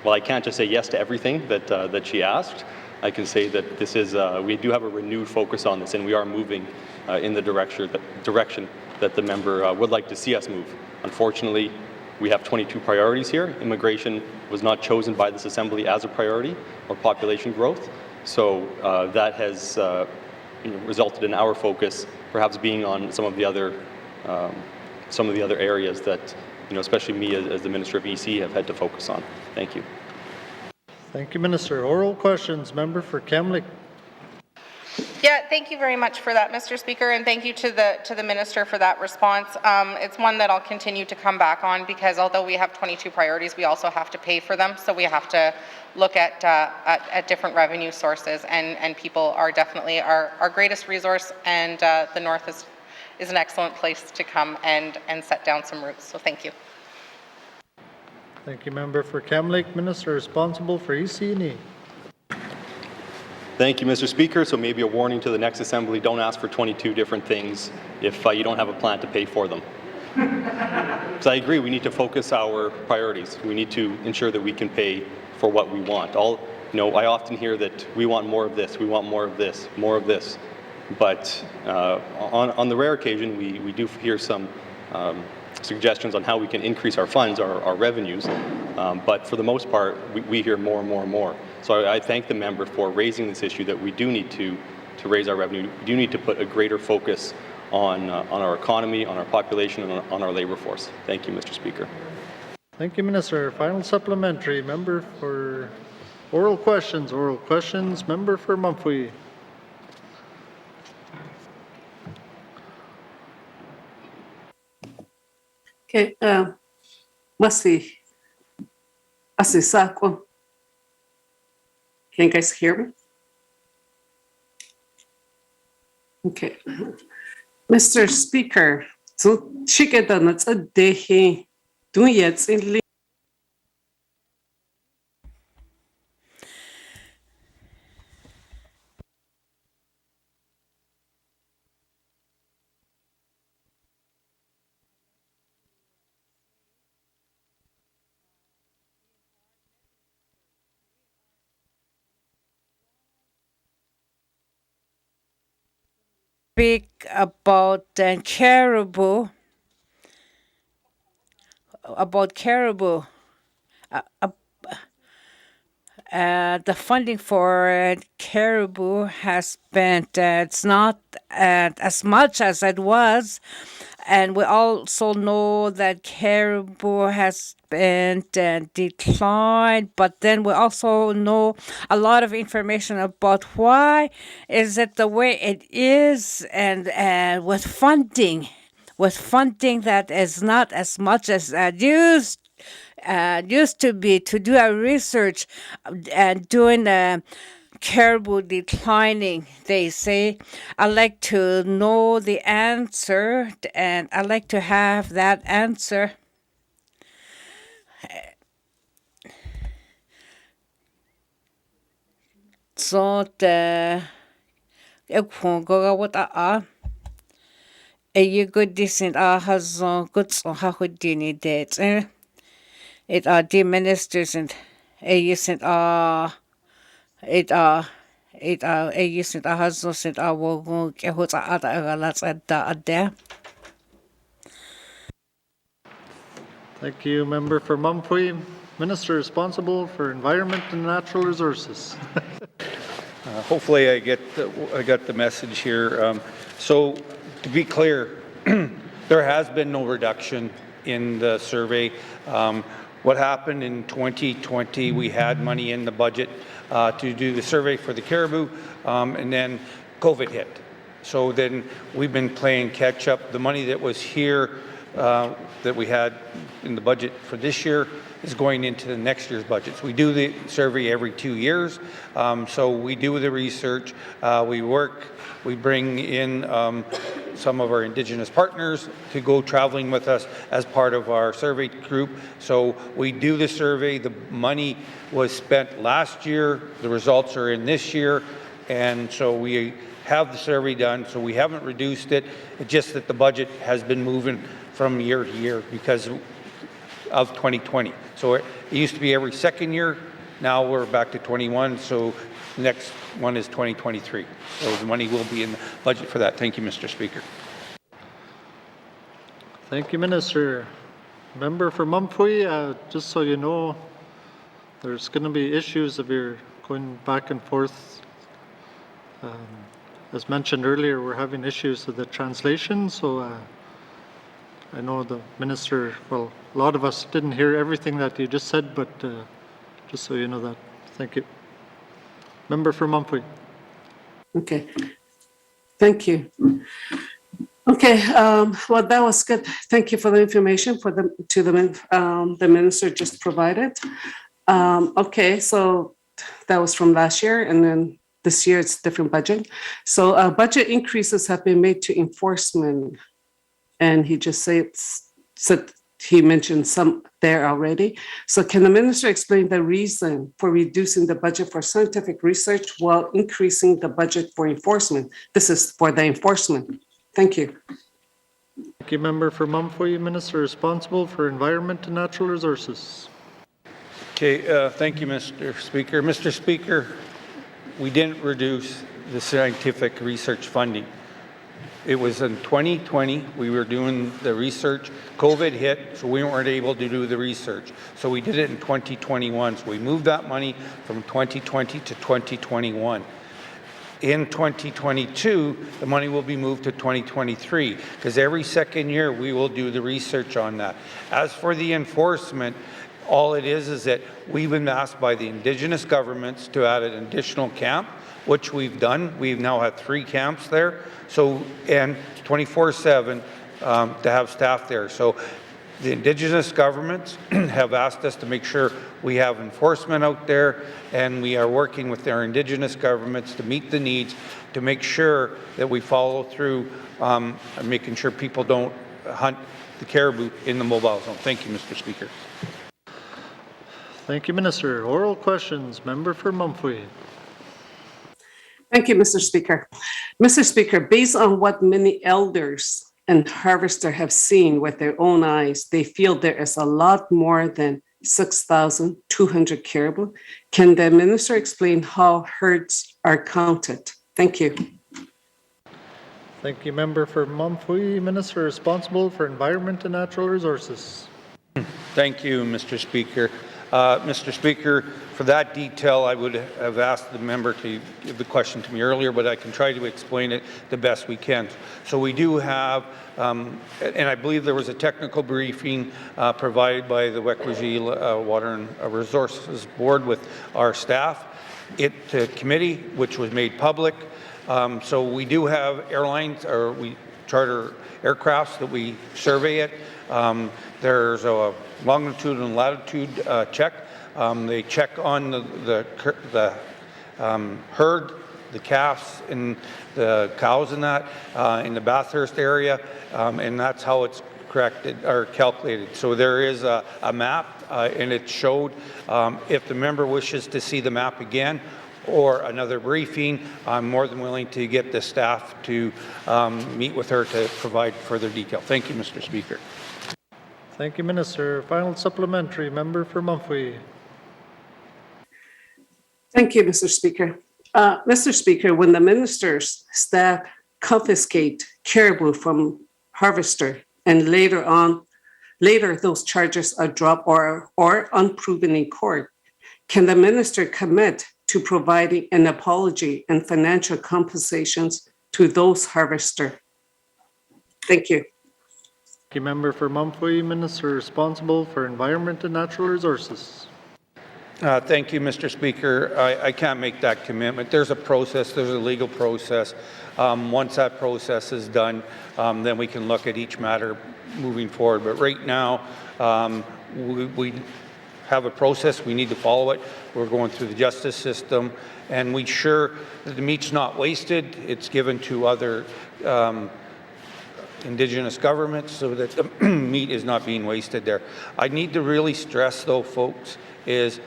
I can't just say yes to everything that she asked. I can say that this is, we do have a renewed focus on this, and we are moving in the direction that the member would like to see us move. Unfortunately, we have 22 priorities here. Immigration was not chosen by this Assembly as a priority or population growth. So that has resulted in our focus perhaps being on some of the other areas that, especially me as the Minister of EC have had to focus on. Thank you. Thank you, Minister. Oral questions. Member for Kamloops. Yeah, thank you very much for that, Mr. Speaker, and thank you to the Minister for that response. It's one that I'll continue to come back on because although we have 22 priorities, we also have to pay for them. So we have to look at different revenue sources, and people are definitely our greatest resource, and the North is an excellent place to come and set down some roots. So thank you. Thank you, Member for Kamloops. Minister responsible for EC&E. Thank you, Mr. Speaker. So maybe a warning to the next Assembly, don't ask for 22 different things if you don't have a plan to pay for them. So I agree, we need to focus our priorities. We need to ensure that we can pay for what we want. I often hear that we want more of this, we want more of this, more of this. But on the rare occasion, we do hear some suggestions on how we can increase our funds, our revenues, but for the most part, we hear more and more and more. So I thank the member for raising this issue that we do need to raise our revenue. We do need to put a greater focus on our economy, on our population, and on our labor force. Thank you, Mr. Speaker. Thank you, Minister. Final supplementary. Member for oral questions. Oral questions. Member for Mumphy. Okay, Masi Sako. Can you guys hear me? Okay. Mr. Speaker, so chikeda na tsadehi dunyets in Speak about caribou. The funding for caribou has been, it's not as much as it was. And we also know that caribou has been declined, but then we also know a lot of information about why is it the way it is, and with funding that is not as much as used to be, to do a research and doing caribou declining, they say. I'd like to know the answer, and I'd like to have that answer. So the you good decent has good so how could you need it it the ministers and you sent it you sent has so sent will go get what's let's at there. Thank you, Member for Mumfree. Minister responsible for Environment and Natural Resources. Hopefully I got the message here. So to be clear, there has been no reduction in the survey. What happened in 2020, we had money in the budget to do the survey for the caribou, and then COVID hit. So then we've been playing catch up. The money that was here that we had in the budget for this year is going into the next year's budgets. We do the survey every 2 years, so we do the research, we bring in some of our Indigenous partners to go traveling with us as part of our survey group. So we do the survey, the money was spent last year, the results are in this year, and so we have the survey done, so we haven't reduced it. It's just that the budget has been moving from year to year because of 2020. So it used to be every second year. Now we're back to 21. So the next one is 2023. So the money will be in the budget for that. Thank you, Mr. Speaker. Thank you, Minister. Member for Mumfree, just so you know, there's going to be issues if you're going back and forth. As mentioned earlier, we're having issues with the translation, so I know the Minister, well, a lot of us didn't hear everything that you just said, but just so you know that. Thank you. Member for Mumfree. Okay. Thank you. Okay, well, that was good. Thank you for the information the Minister just provided. Okay, so that was from last year, and then this year it's different budget. So budget increases have been made to enforcement, and he just said he mentioned some there already. So can the Minister explain the reason for reducing the budget for scientific research while increasing the budget for enforcement? This is for the enforcement. Thank you. Thank you, Member for Mumfree. Minister responsible for Environment and Natural Resources. Okay, thank you, Mr. Speaker. Mr. Speaker, we didn't reduce the scientific research funding. It was in 2020, we were doing the research. COVID hit, so we weren't able to do the research. So we did it in 2021. So we moved that money from 2020 to 2021. In 2022, the money will be moved to 2023, because every second year we will do the research on that. As for the enforcement, all it is that we've been asked by the Indigenous governments to add an additional camp, which we've done. We've now had 3 camps there, so, and 24/7 to have staff there. So the Indigenous governments have asked us to make sure we have enforcement out there, and we are working with our Indigenous governments to meet the needs, to make sure that we follow through making sure people don't hunt the caribou in the mobile zone. Thank you, Mr. Speaker. Thank you, Minister. Oral questions. Member for Mumfree. Thank you, Mr. Speaker. Mr. Speaker, based on what many elders and harvesters have seen with their own eyes, they feel there is a lot more than 6,200 caribou. Can the Minister explain how herds are counted? Thank you. Thank you, Member for Mumfree. Minister responsible for Environment and Natural Resources. Thank you, Mr. Speaker. Mr. Speaker, for that detail, I would have asked the member to give the question to me earlier, but I can try to explain it the best we can. So we do have, and I believe there was a technical briefing provided by the Wekwajee Water and Resources Board with our staff. It's committee, which was made public. So we do have airlines, or we charter aircrafts that we survey it. There's a longitude and latitude check. They check on the herd, the calves and the cows in that, in the Bathurst area, and that's how it's corrected or calculated. So there is a map, and it showed. If the member wishes to see the map again or another briefing, I'm more than willing to get the staff to meet with her to provide further detail. Thank you, Mr. Speaker. Thank you, Minister. Final supplementary, member for Mumphy. Thank you, Mr. Speaker. Mr. Speaker, when the minister's staff confiscate caribou from harvester and later those charges are dropped or unproven in court, can the minister commit to providing an apology and financial compensations to those harvesters? Thank you. Thank you, member for Mumphy. Minister responsible for Environment and Natural Resources. Thank you, Mr. Speaker. I can't make that commitment. There's a process, there's a legal process. Once that process is done, then we can look at each matter moving forward. But right now, we have a process, we need to follow it. We're going through the justice system, and we ensure that the meat's not wasted. It's given to other Indigenous governments so that the meat is not being wasted there. I need to really stress, though, folks, is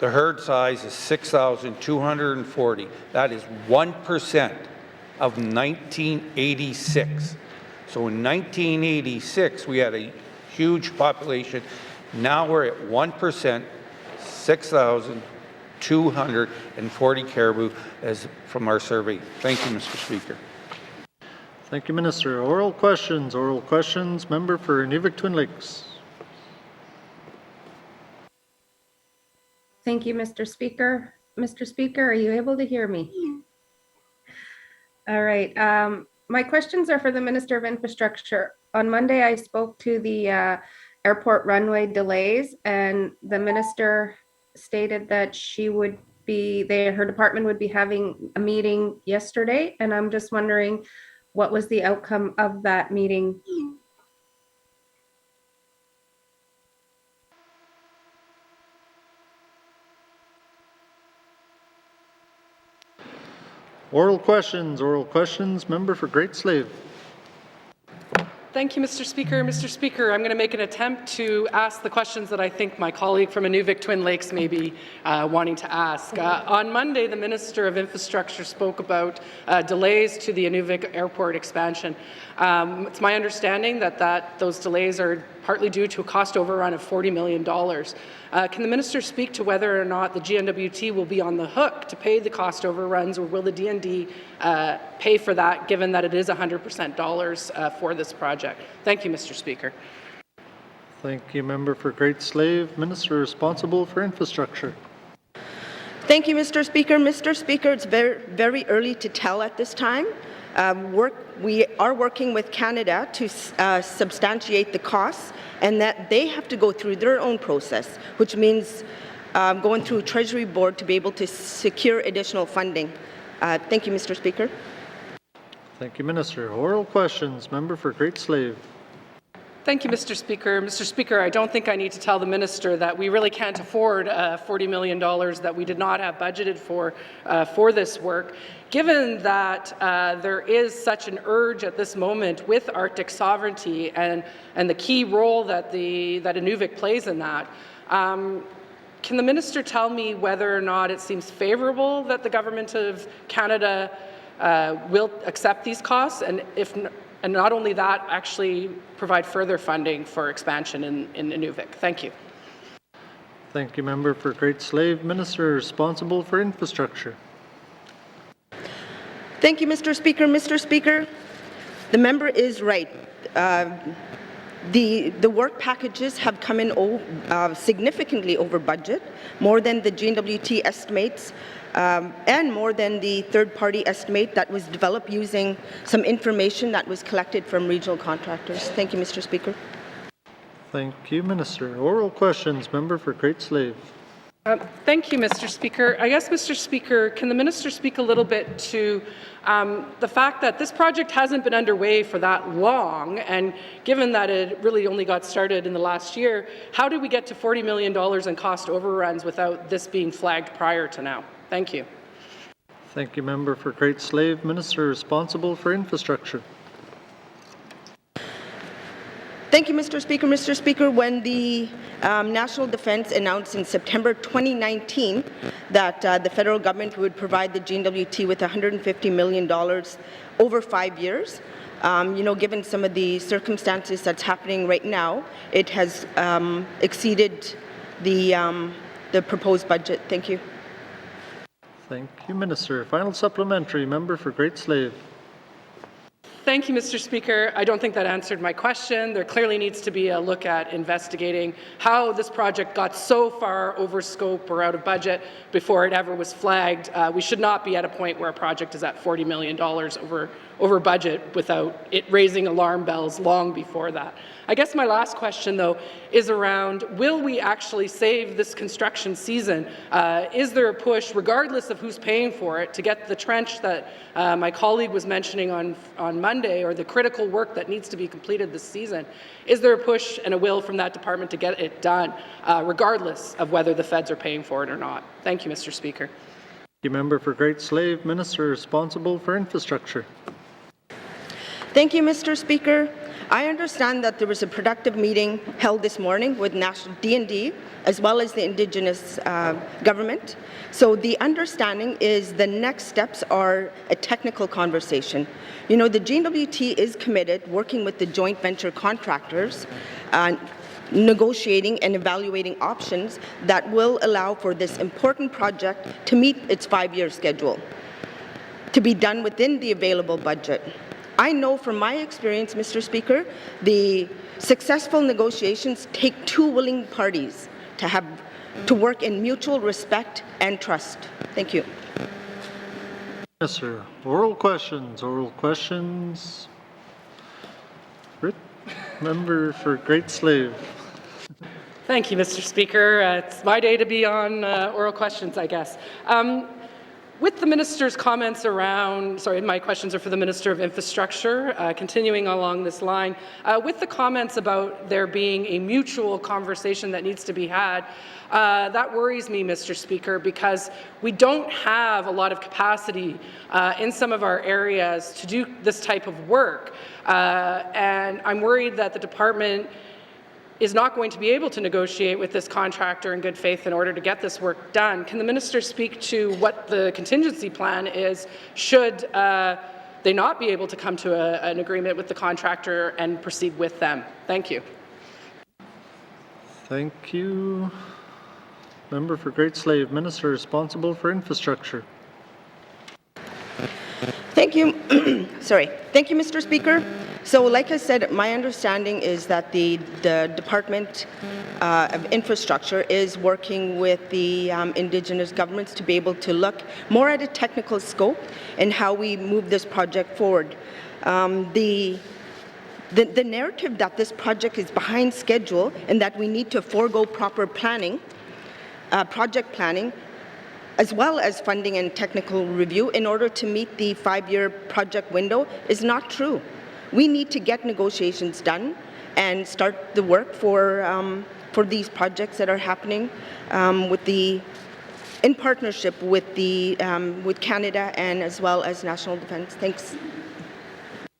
the herd size is 6,240. That is 1% of 1986. So in 1986, we had a huge population. Now we're at 1%, 6,240 caribou as from our survey. Thank you, Mr. Speaker. Thank you, Minister. Oral questions. Oral questions. Member for Inuvik Twin Lakes. Thank you, Mr. Speaker. Mr. Speaker, are you able to hear me? All right. My questions are for the Minister of Infrastructure. On Monday, I spoke to the airport runway delays, and the minister stated that her department would be having a meeting yesterday, and I'm just wondering what was the outcome of that meeting? Oral questions. Oral questions. Member for Great Slave. Thank you, Mr. Speaker. Mr. Speaker, I'm going to make an attempt to ask the questions that I think my colleague from Inuvik Twin Lakes may be wanting to ask. On Monday, the Minister of Infrastructure spoke about delays to the Inuvik Airport expansion. It's my understanding that those delays are partly due to a cost overrun of $40 million. Can the minister speak to whether or not the GNWT will be on the hook to pay the cost overruns, or will the DND pay for that, given that it is 100% dollars for this project? Thank you, Mr. Speaker. Thank you, member for Great Slave. Minister responsible for infrastructure. Thank you, Mr. Speaker. Mr. Speaker, it's very early to tell at this time. We are working with Canada to substantiate the costs, and that they have to go through their own process, which means going through Treasury Board to be able to secure additional funding. Thank you, Mr. Speaker. Thank you, Minister. Oral questions. Member for Great Slave. Thank you, Mr. Speaker. Mr. Speaker, I don't think I need to tell the minister that we really can't afford $40 million that we did not have budgeted for this work. Given that there is such an urge at this moment with Arctic sovereignty and the key role that Inuvik plays in that, can the minister tell me whether or not it seems favorable that the Government of Canada will accept these costs, and not only that, actually provide further funding for expansion in Inuvik? Thank you. Thank you, member for Great Slave. Minister responsible for infrastructure. Thank you, Mr. Speaker. Mr. Speaker, the member is right. The work packages have come in significantly over budget, more than the GNWT estimates, and more than the third-party estimate that was developed using some information that was collected from regional contractors. Thank you, Mr. Speaker. Thank you, Minister. Oral questions. Member for Great Slave. Thank you, Mr. Speaker. I guess, Mr. Speaker, can the minister speak a little bit to the fact that this project hasn't been underway for that long, and given that it really only got started in the last year, how did we get to $40 million in cost overruns without this being flagged prior to now? Thank you. Thank you, Member for Great Slave. Minister responsible for infrastructure. Thank you, Mr. Speaker. Mr. Speaker, when the National Defence announced in September 2019 that the federal government would provide the GNWT with $150 million over 5 years, given some of the circumstances that's happening right now, it has exceeded the proposed budget. Thank you. Thank you, Minister. Final supplementary, Member for Great Slave. Thank you, Mr. Speaker. I don't think that answered my question. There clearly needs to be a look at investigating how this project got so far over scope or out of budget before it ever was flagged. We should not be at a point where a project is at $40 million over budget without it raising alarm bells long before that. I guess my last question, though, is around, will we actually save this construction season? Is there a push, regardless of who's paying for it, to get the trench that my colleague was mentioning on Monday, or the critical work that needs to be completed this season? Is there a push and a will from that department to get it done, regardless of whether the feds are paying for it or not? Thank you, Mr. Speaker. Thank you, Member for Great Slave. Minister responsible for infrastructure. Thank you, Mr. Speaker. I understand that there was a productive meeting held this morning with National D&D as well as the Indigenous government. So the understanding is the next steps are a technical conversation. The GNWT is committed, working with the joint venture contractors, negotiating and evaluating options that will allow for this important project to meet its 5-year schedule, to be done within the available budget. I know from my experience, Mr. Speaker, the successful negotiations take two willing parties to work in mutual respect and trust. Thank you. Yes, sir. Oral questions. Member for Great Slave. Thank you, Mr. Speaker. It's my day to be on oral questions, I guess. With the minister's comments around, my questions are for the Minister of Infrastructure, continuing along this line. With the comments about there being a mutual conversation that needs to be had, that worries me, Mr. Speaker, because we don't have a lot of capacity in some of our areas to do this type of work. And I'm worried that the department is not going to be able to negotiate with this contractor in good faith in order to get this work done. Can the minister speak to what the contingency plan is should they not be able to come to an agreement with the contractor and proceed with them? Thank you. Thank you. Member for Great Slave, Minister responsible for infrastructure. Thank you. Thank you, Mr. Speaker. So, like I said, my understanding is that the Department of Infrastructure is working with the Indigenous governments to be able to look more at a technical scope and how we move this project forward. The narrative that this project is behind schedule and that we need to forego proper planning, project planning, as well as funding and technical review in order to meet the 5-year project window is not true. We need to get negotiations done and start the work for these projects that are happening in partnership with Canada and as well as National Defence. Thanks.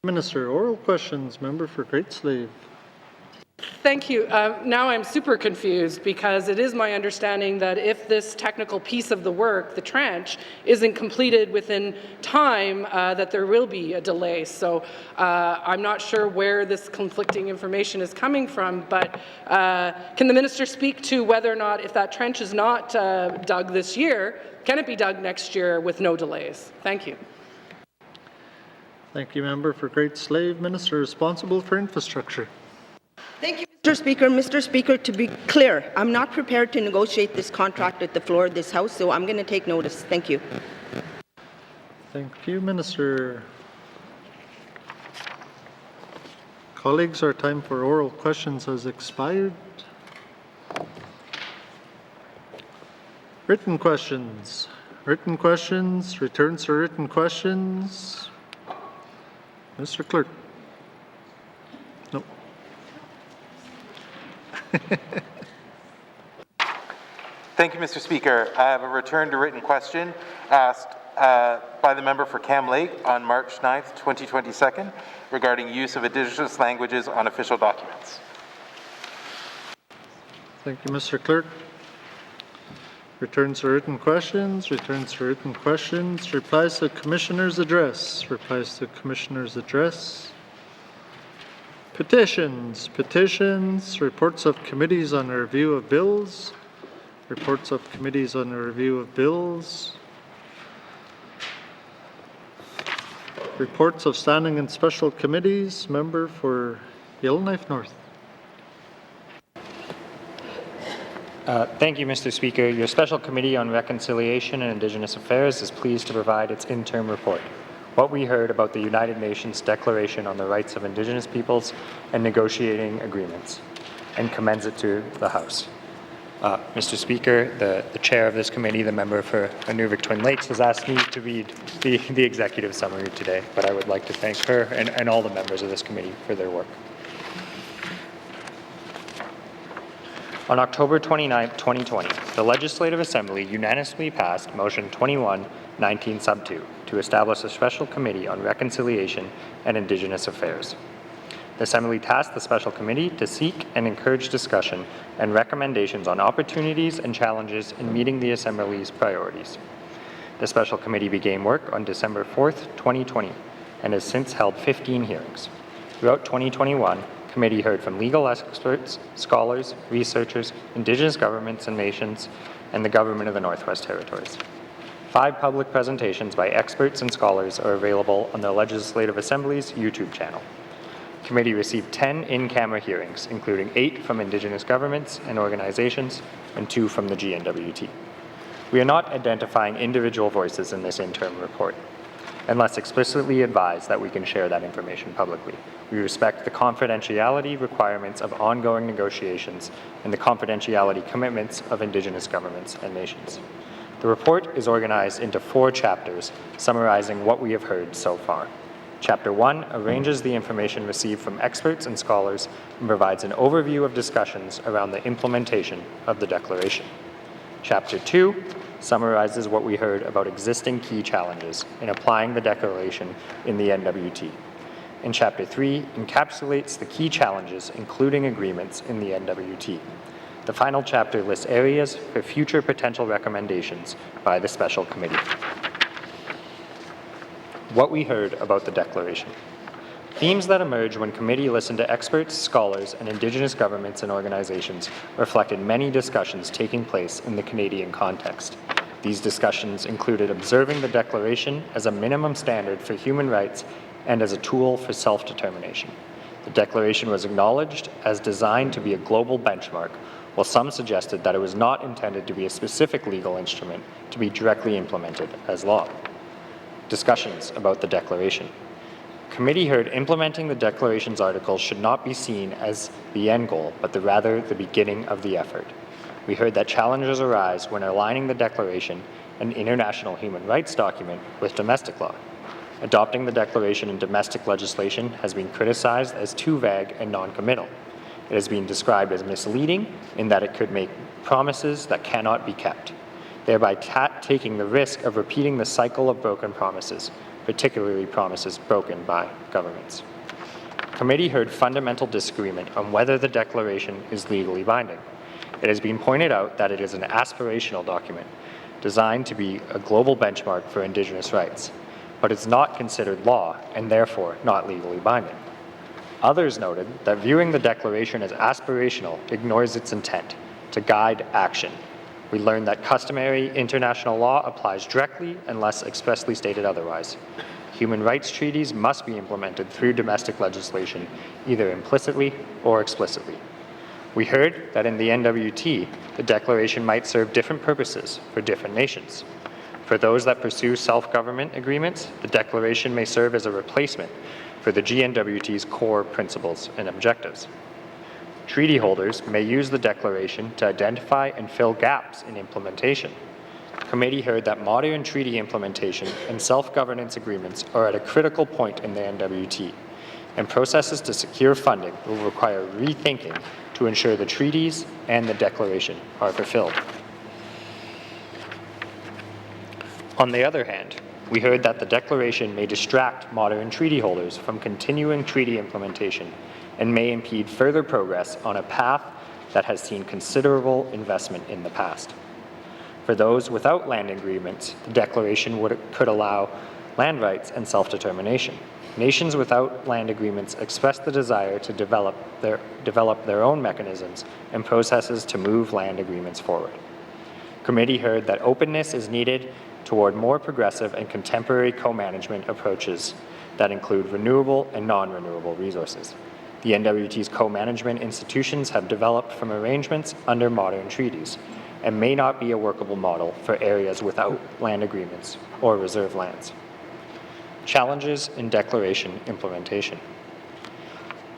Minister, oral questions. Member for Great Slave. Thank you. Now I'm super confused because it is my understanding that if this technical piece of the work, the trench, isn't completed within time, that there will be a delay. So I'm not sure where this conflicting information is coming from, but can the minister speak to whether or not if that trench is not dug this year, can it be dug next year with no delays? Thank you. Thank you, Member for Great Slave. Minister responsible for infrastructure. Thank you, Mr. Speaker. Mr. Speaker, to be clear, I'm not prepared to negotiate this contract at the floor of this House, so I'm going to take notice. Thank you. Thank you, Minister. Colleagues, our time for oral questions has expired. Written questions. Written questions. Returns to written questions. Mr. Clerk. No. Thank you, Mr. Speaker. I have a return to written question asked by the member for Cam Lake on March 9th, 2022, regarding use of Indigenous languages on official documents. Thank you, Mr. Clerk. Returns to written questions, returns to written questions, replies to Commissioner's address, replies to Commissioner's address. Petitions, petitions, reports of committees on a review of bills, reports of committees on a review of bills, reports of standing and special committees, member for Yellowknife North. Thank you, Mr. Speaker. Your Special Committee on Reconciliation and Indigenous Affairs is pleased to provide its interim report. What we heard about the United Nations Declaration on the Rights of Indigenous Peoples and negotiating agreements, and commends it to the House. Mr. Speaker, the chair of this committee, the member for Inuvik Twin Lakes, has asked me to read the executive summary today, but I would like to thank her and all the members of this committee for their work. On October 29, 2020, the Legislative Assembly unanimously passed Motion 21-19 sub 2 to establish a special committee on reconciliation and Indigenous affairs. The Assembly tasked the special committee to seek and encourage discussion and recommendations on opportunities and challenges in meeting the Assembly's priorities. The special committee began work on December 4th, 2020, and has since held 15 hearings. Throughout 2021, the committee heard from legal experts, scholars, researchers, Indigenous governments and nations, and the government of the Northwest Territories. 5 public presentations by experts and scholars are available on the Legislative Assembly's YouTube channel. The committee received 10 in-camera hearings, including 8 from Indigenous governments and organizations and 2 from the GNWT. We are not identifying individual voices in this interim report, unless explicitly advised that we can share that information publicly. We respect the confidentiality requirements of ongoing negotiations and the confidentiality commitments of Indigenous governments and nations. The report is organized into 4 chapters, summarizing what we have heard so far. Chapter 1 arranges the information received from experts and scholars and provides an overview of discussions around the implementation of the Declaration. Chapter 2 summarizes what we heard about existing key challenges in applying the Declaration in the NWT. And Chapter 3 encapsulates the key challenges, including agreements in the NWT. The final chapter lists areas for future potential recommendations by the Special Committee. What we heard about the Declaration. Themes that emerged when committee listened to experts, scholars, and Indigenous governments and organizations reflected many discussions taking place in the Canadian context. These discussions included observing the Declaration as a minimum standard for human rights and as a tool for self-determination. The Declaration was acknowledged as designed to be a global benchmark, while some suggested that it was not intended to be a specific legal instrument to be directly implemented as law. Discussions about the Declaration. Committee heard implementing the Declaration's articles should not be seen as the end goal, but rather the beginning of the effort. We heard that challenges arise when aligning the Declaration, an international human rights document, with domestic law. Adopting the Declaration in domestic legislation has been criticized as too vague and non-committal. It has been described as misleading in that it could make promises that cannot be kept, thereby taking the risk of repeating the cycle of broken promises, particularly promises broken by governments. Committee heard fundamental disagreement on whether the Declaration is legally binding. It has been pointed out that it is an aspirational document designed to be a global benchmark for Indigenous rights, but it's not considered law and therefore not legally binding. Others noted that viewing the Declaration as aspirational ignores its intent to guide action. We learned that customary international law applies directly unless expressly stated otherwise. Human rights treaties must be implemented through domestic legislation, either implicitly or explicitly. We heard that in the NWT, the Declaration might serve different purposes for different nations. For those that pursue self-government agreements, the Declaration may serve as a replacement for the GNWT's core principles and objectives. Treaty holders may use the Declaration to identify and fill gaps in implementation. Committee heard that modern treaty implementation and self-governance agreements are at a critical point in the NWT, and processes to secure funding will require rethinking to ensure the treaties and the Declaration are fulfilled. On the other hand, we heard that the declaration may distract modern treaty holders from continuing treaty implementation and may impede further progress on a path that has seen considerable investment in the past. For those without land agreements, the declaration could allow land rights and self-determination. Nations without land agreements express the desire to develop their own mechanisms and processes to move land agreements forward. Committee heard that openness is needed toward more progressive and contemporary co-management approaches that include renewable and non-renewable resources. The NWT's co-management institutions have developed from arrangements under modern treaties and may not be a workable model for areas without land agreements or reserve lands. Challenges in declaration implementation.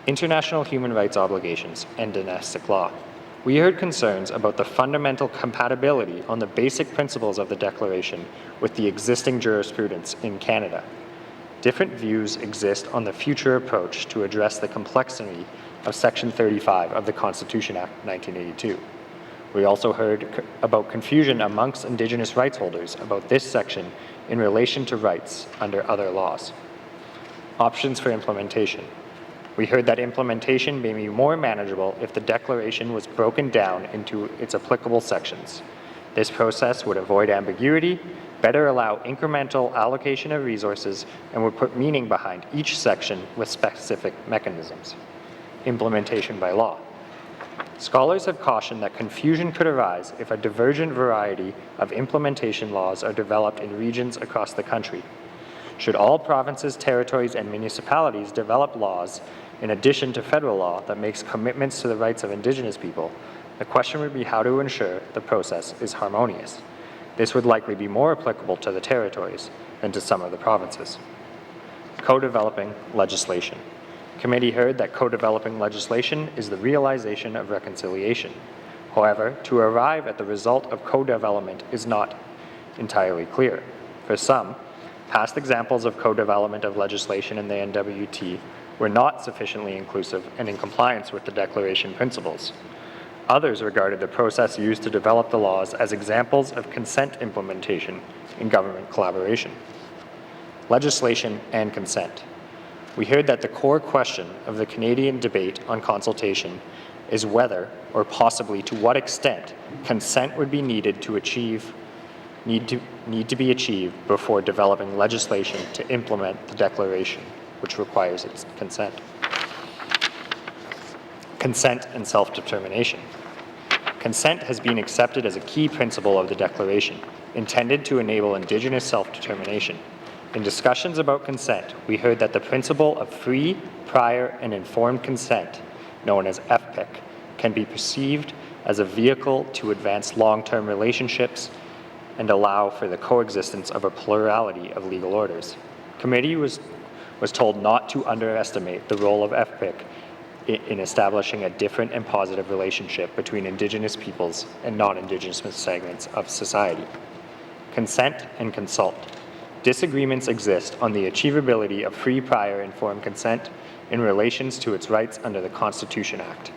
International human rights obligations and domestic law. We heard concerns about the fundamental compatibility on the basic principles of the declaration with the existing jurisprudence in Canada. Different views exist on the future approach to address the complexity of Section 35 of the Constitution Act 1982. We also heard about confusion amongst Indigenous rights holders about this section in relation to rights under other laws. Options for implementation. We heard that implementation may be more manageable if the declaration was broken down into its applicable sections. This process would avoid ambiguity, better allow incremental allocation of resources, and would put meaning behind each section with specific mechanisms. Implementation by law. Scholars have cautioned that confusion could arise if a divergent variety of implementation laws are developed in regions across the country. Should all provinces, territories, and municipalities develop laws in addition to federal law that makes commitments to the rights of Indigenous people, the question would be how to ensure the process is harmonious. This would likely be more applicable to the territories than to some of the provinces. Co-developing legislation. Committee heard that co-developing legislation is the realization of reconciliation. However, to arrive at the result of co-development is not entirely clear. For some, past examples of co-development of legislation in the NWT were not sufficiently inclusive and in compliance with the Declaration principles. Others regarded the process used to develop the laws as examples of consent implementation in government collaboration. Legislation and consent. We heard that the core question of the Canadian debate on consultation is whether, or possibly to what extent, consent would be needed to be achieved before developing legislation to implement the Declaration, which requires its consent. Consent and self-determination. Consent has been accepted as a key principle of the Declaration, intended to enable Indigenous self-determination. In discussions about consent, we heard that the principle of free, prior, and informed consent, known as FPIC, can be perceived as a vehicle to advance long-term relationships and allow for the coexistence of a plurality of legal orders. Committee was told not to underestimate the role of FPIC in establishing a different and positive relationship between Indigenous peoples and non-Indigenous segments of society. Consent and consult. Disagreements exist on the achievability of free, prior, informed consent in relations to its rights under the Constitution Act.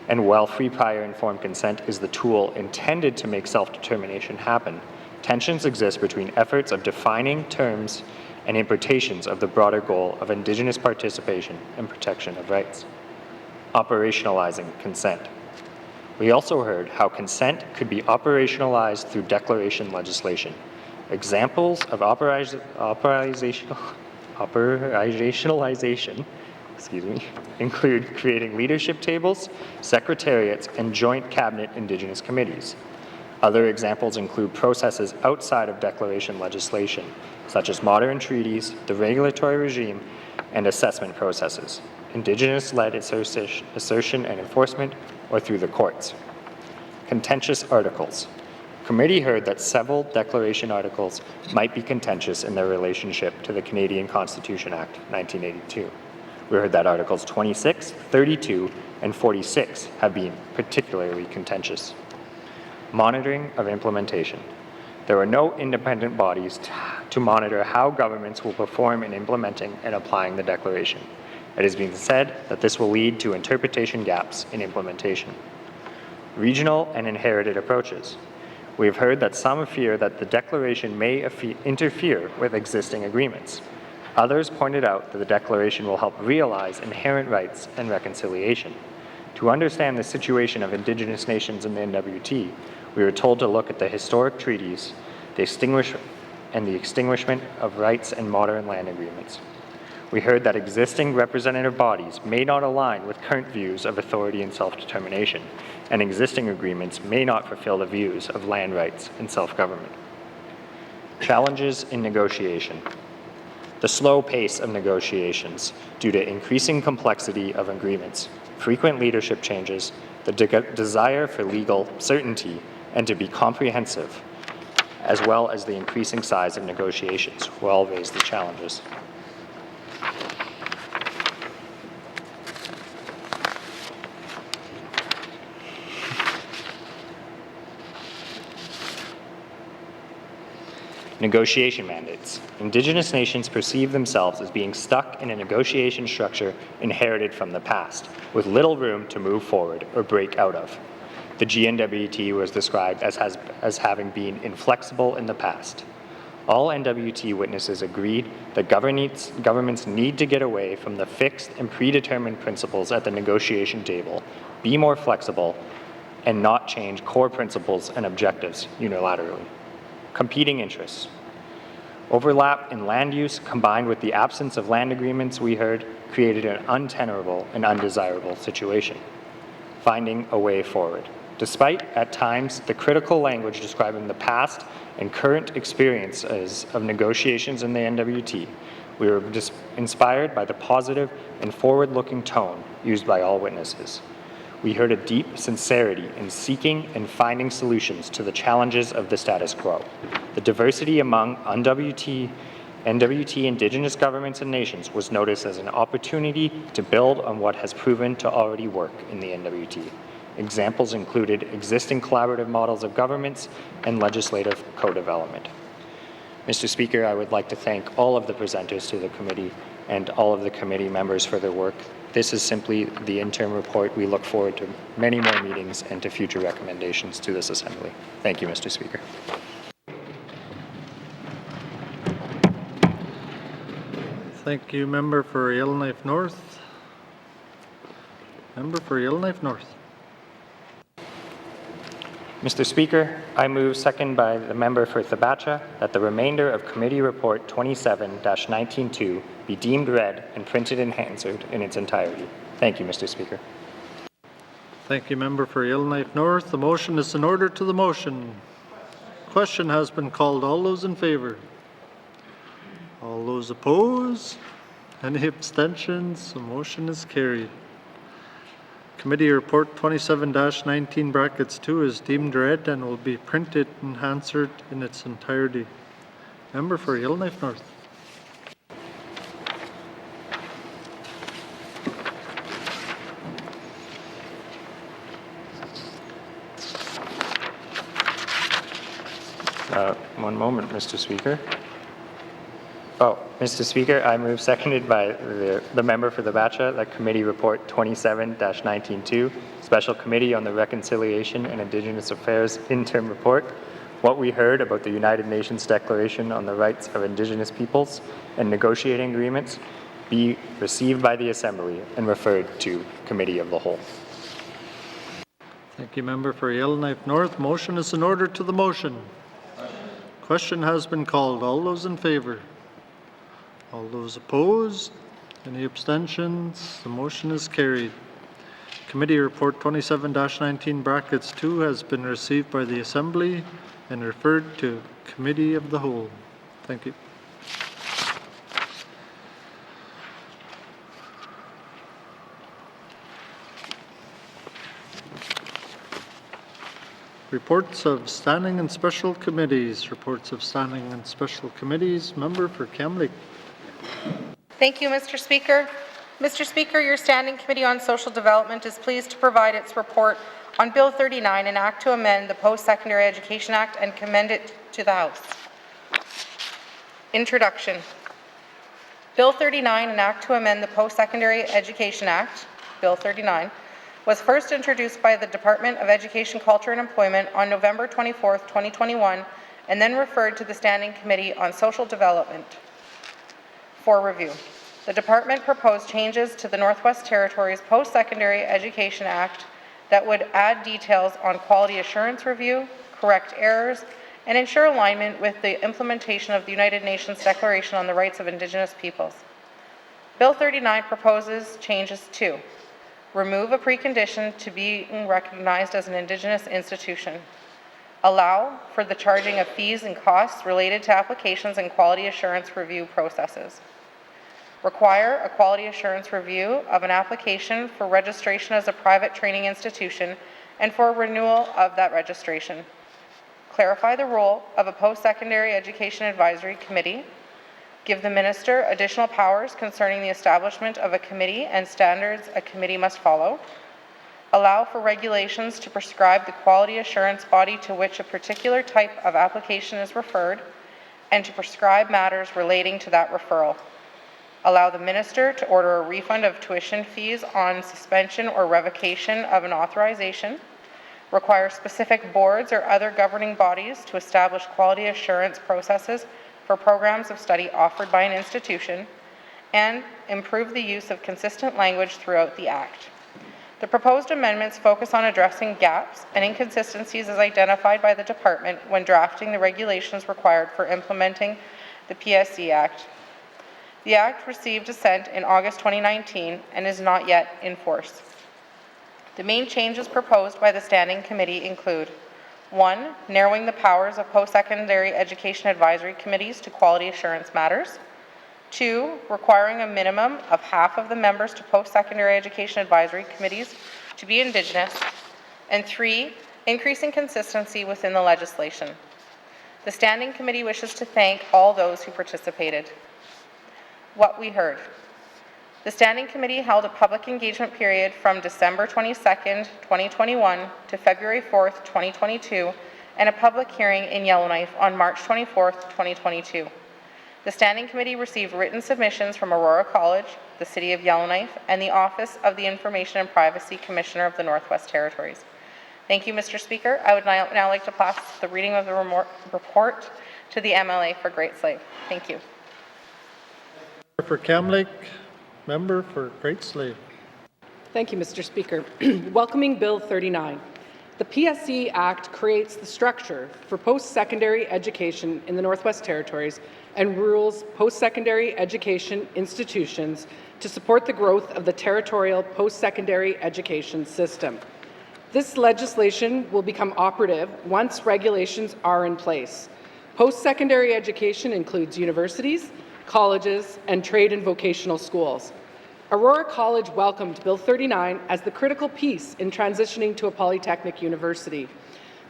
And while free, prior, informed consent is the tool intended to make self-determination happen, tensions exist between efforts of defining terms and interpretations of the broader goal of Indigenous participation and protection of rights. Operationalizing consent. We also heard how consent could be operationalized through declaration legislation. Examples of operationalization include creating leadership tables, secretariats, and joint cabinet Indigenous committees. Other examples include processes outside of declaration legislation, such as modern treaties, the regulatory regime, and assessment processes, Indigenous-led assertion and enforcement, or through the courts. Contentious articles. Committee heard that several declaration articles might be contentious in their relationship to the Canadian Constitution Act 1982. We heard that Articles 26, 32, and 46 have been particularly contentious. Monitoring of implementation. There are no independent bodies to monitor how governments will perform in implementing and applying the Declaration. It has been said that this will lead to interpretation gaps in implementation. Regional and inherited approaches. We have heard that some fear that the declaration may interfere with existing agreements. Others pointed out that the declaration will help realize inherent rights and reconciliation. To understand the situation of Indigenous nations in the NWT, we were told to look at the historic treaties, the extinguishment of rights and modern land agreements. We heard that existing representative bodies may not align with current views of authority and self-determination, and existing agreements may not fulfill the views of land rights and self-government. Challenges in negotiation. The slow pace of negotiations due to increasing complexity of agreements, frequent leadership changes, the desire for legal certainty and to be comprehensive, as well as the increasing size of negotiations will all raise the challenges. Negotiation mandates. Indigenous nations perceive themselves as being stuck in a negotiation structure inherited from the past, with little room to move forward or break out of. The GNWT was described as having been inflexible in the past. All NWT witnesses agreed that governments need to get away from the fixed and predetermined principles at the negotiation table, be more flexible, and not change core principles and objectives unilaterally. Competing interests. Overlap in land use combined with the absence of land agreements, we heard, created an untenable and undesirable situation. Finding a way forward. Despite, at times, the critical language describing the past and current experiences of negotiations in the NWT, we were inspired by the positive and forward-looking tone used by all witnesses. We heard a deep sincerity in seeking and finding solutions to the challenges of the status quo. The diversity among NWT Indigenous governments and nations was noticed as an opportunity to build on what has proven to already work in the NWT. Examples included existing collaborative models of governments and legislative co-development. Mr. Speaker, I would like to thank all of the presenters to the committee and all of the committee members for their work. This is simply the interim report. We look forward to many more meetings and to future recommendations to this Assembly. Thank you, Mr. Speaker. Thank you, Member for Yellowknife North. Member for Yellowknife North. Mr. Speaker, I move, second by the member for Thabacha, that the remainder of Committee Report 27-19-2 be deemed read and printed and answered in its entirety. Thank you, Mr. Speaker. Thank you, Member for Yellowknife North. The motion is in order to the motion. Question has been called. All those in favour? All those opposed? Any abstentions? The motion is carried. Committee Report 27-19(2) is deemed read and will be printed and answered in its entirety. Member for Yellowknife North. One moment, Mr. Speaker. Oh, Mr. Speaker, I move, seconded by the member for Thabacha, that Committee Report 27-19-2, Special Committee on the Reconciliation and Indigenous Affairs Interim Report, what we heard about the United Nations Declaration on the Rights of Indigenous Peoples and negotiating agreements, be received by the Assembly and referred to Committee of the Whole. Thank you, Member for Yellowknife North. Motion is in order to the motion. Question has been called. All those in favour? All those opposed? Any abstentions? The motion is carried. Committee Report 27-19(2) has been received by the Assembly and referred to Committee of the Whole. Thank you. Reports of standing and special committees. Reports of standing and special committees. Member for Kamloops. Thank you, Mr. Speaker. Mr. Speaker, your Standing Committee on Social Development is pleased to provide its report on Bill 39, an act to amend the Post-Secondary Education Act, and commend it to the House. Introduction. Bill 39, an act to amend the Post-Secondary Education Act, Bill 39, was first introduced by the Department of Education, Culture and Employment on November 24, 2021, and then referred to the Standing Committee on Social Development for review. The department proposed changes to the Northwest Territories Post-Secondary Education Act that would add details on quality assurance review, correct errors, and ensure alignment with the implementation of the United Nations Declaration on the Rights of Indigenous Peoples. Bill 39 proposes changes to remove a precondition to being recognized as an Indigenous institution, allow for the charging of fees and costs related to applications and quality assurance review processes, require a quality assurance review of an application for registration as a private training institution and for renewal of that registration, clarify the role of a post-secondary education advisory committee, give the minister additional powers concerning the establishment of a committee and standards a committee must follow, allow for regulations to prescribe the quality assurance body to which a particular type of application is referred, and to prescribe matters relating to that referral, allow the minister to order a refund of tuition fees on suspension or revocation of an authorization, require specific boards or other governing bodies to establish quality assurance processes for programs of study offered by an institution, and improve the use of consistent language throughout the Act. The proposed amendments focus on addressing gaps and inconsistencies as identified by the Department when drafting the regulations required for implementing the PSE Act. The Act received assent in August 2019 and is not yet in force. The main changes proposed by the Standing Committee include 1. Narrowing the powers of post-secondary education advisory committees to quality assurance matters. 2. Requiring a minimum of half of the members to post-secondary education advisory committees to be Indigenous. And 3. Increasing consistency within the legislation. The Standing Committee wishes to thank all those who participated. What we heard. The Standing Committee held a public engagement period from December 22nd, 2021 to February 4th, 2022, and a public hearing in Yellowknife on March 24th, 2022. The Standing Committee received written submissions from Aurora College, the City of Yellowknife, and the Office of the Information and Privacy Commissioner of the Northwest Territories. Thank you, Mr. Speaker. I would now like to pass the reading of the report to the MLA for Great Slave. Thank you. For Cam Lake, member for Great Slave. Thank you, Mr. Speaker. Welcoming Bill 39. The PSE Act creates the structure for post-secondary education in the Northwest Territories and rules post-secondary education institutions to support the growth of the territorial post-secondary education system. This legislation will become operative once regulations are in place. Post-secondary education includes universities, colleges, and trade and vocational schools. Aurora College welcomed Bill 39 as the critical piece in transitioning to a polytechnic university.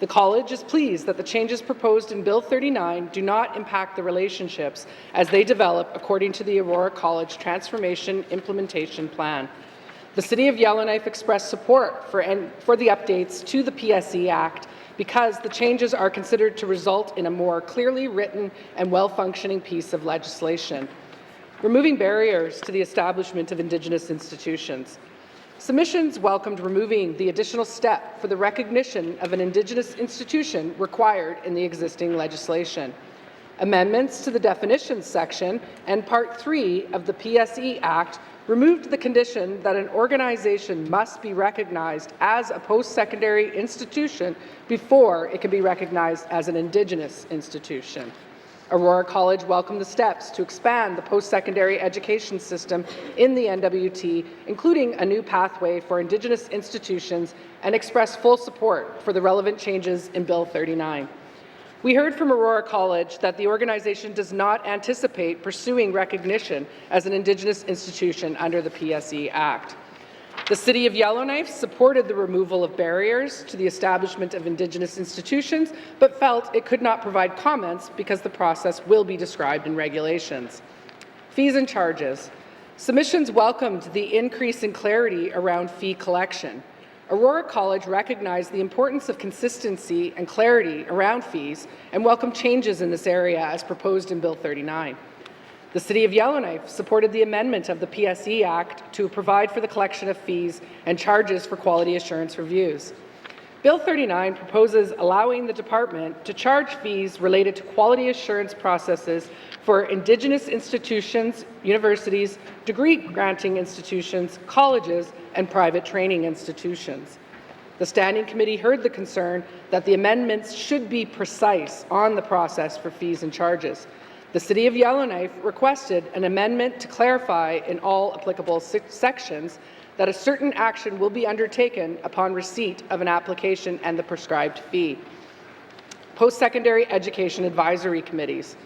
The college is pleased that the changes proposed in Bill 39 do not impact the relationships as they develop according to the Aurora College Transformation Implementation Plan. The City of Yellowknife expressed support for the updates to the PSE Act because the changes are considered to result in a more clearly written and well-functioning piece of legislation. Removing barriers to the establishment of Indigenous institutions. Submissions welcomed removing the additional step for the recognition of an Indigenous institution required in the existing legislation. Amendments to the definitions section and Part 3 of the PSE Act removed the condition that an organization must be recognized as a post-secondary institution before it can be recognized as an Indigenous institution. Aurora College welcomed the steps to expand the post-secondary education system in the NWT, including a new pathway for Indigenous institutions, and expressed full support for the relevant changes in Bill 39. We heard from Aurora College that the organization does not anticipate pursuing recognition as an Indigenous institution under the PSE Act. The City of Yellowknife supported the removal of barriers to the establishment of Indigenous institutions, but felt it could not provide comments because the process will be described in regulations. Fees and charges. Submissions welcomed the increase in clarity around fee collection. Aurora College recognized the importance of consistency and clarity around fees and welcomed changes in this area as proposed in Bill 39. The City of Yellowknife supported the amendment of the PSE Act to provide for the collection of fees and charges for quality assurance reviews. Bill 39 proposes allowing the department to charge fees related to quality assurance processes for Indigenous institutions, universities, degree-granting institutions, colleges, and private training institutions. The Standing Committee heard the concern that the amendments should be precise on the process for fees and charges. The City of Yellowknife requested an amendment to clarify in all applicable sections that a certain action will be undertaken upon receipt of an application and the prescribed fee. Post-secondary education advisory committees.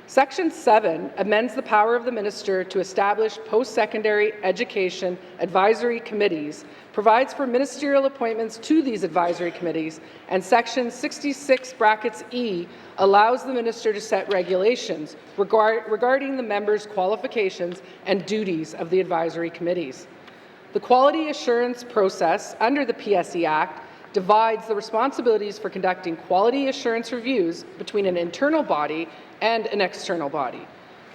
Section 7 amends the power of the minister to establish post-secondary education advisory committees, provides for ministerial appointments to these advisory committees, and Section 66 brackets E allows the minister to set regulations regarding the members' qualifications and duties of the advisory committees. The quality assurance process under the PSE Act divides the responsibilities for conducting quality assurance reviews between an internal body and an external body.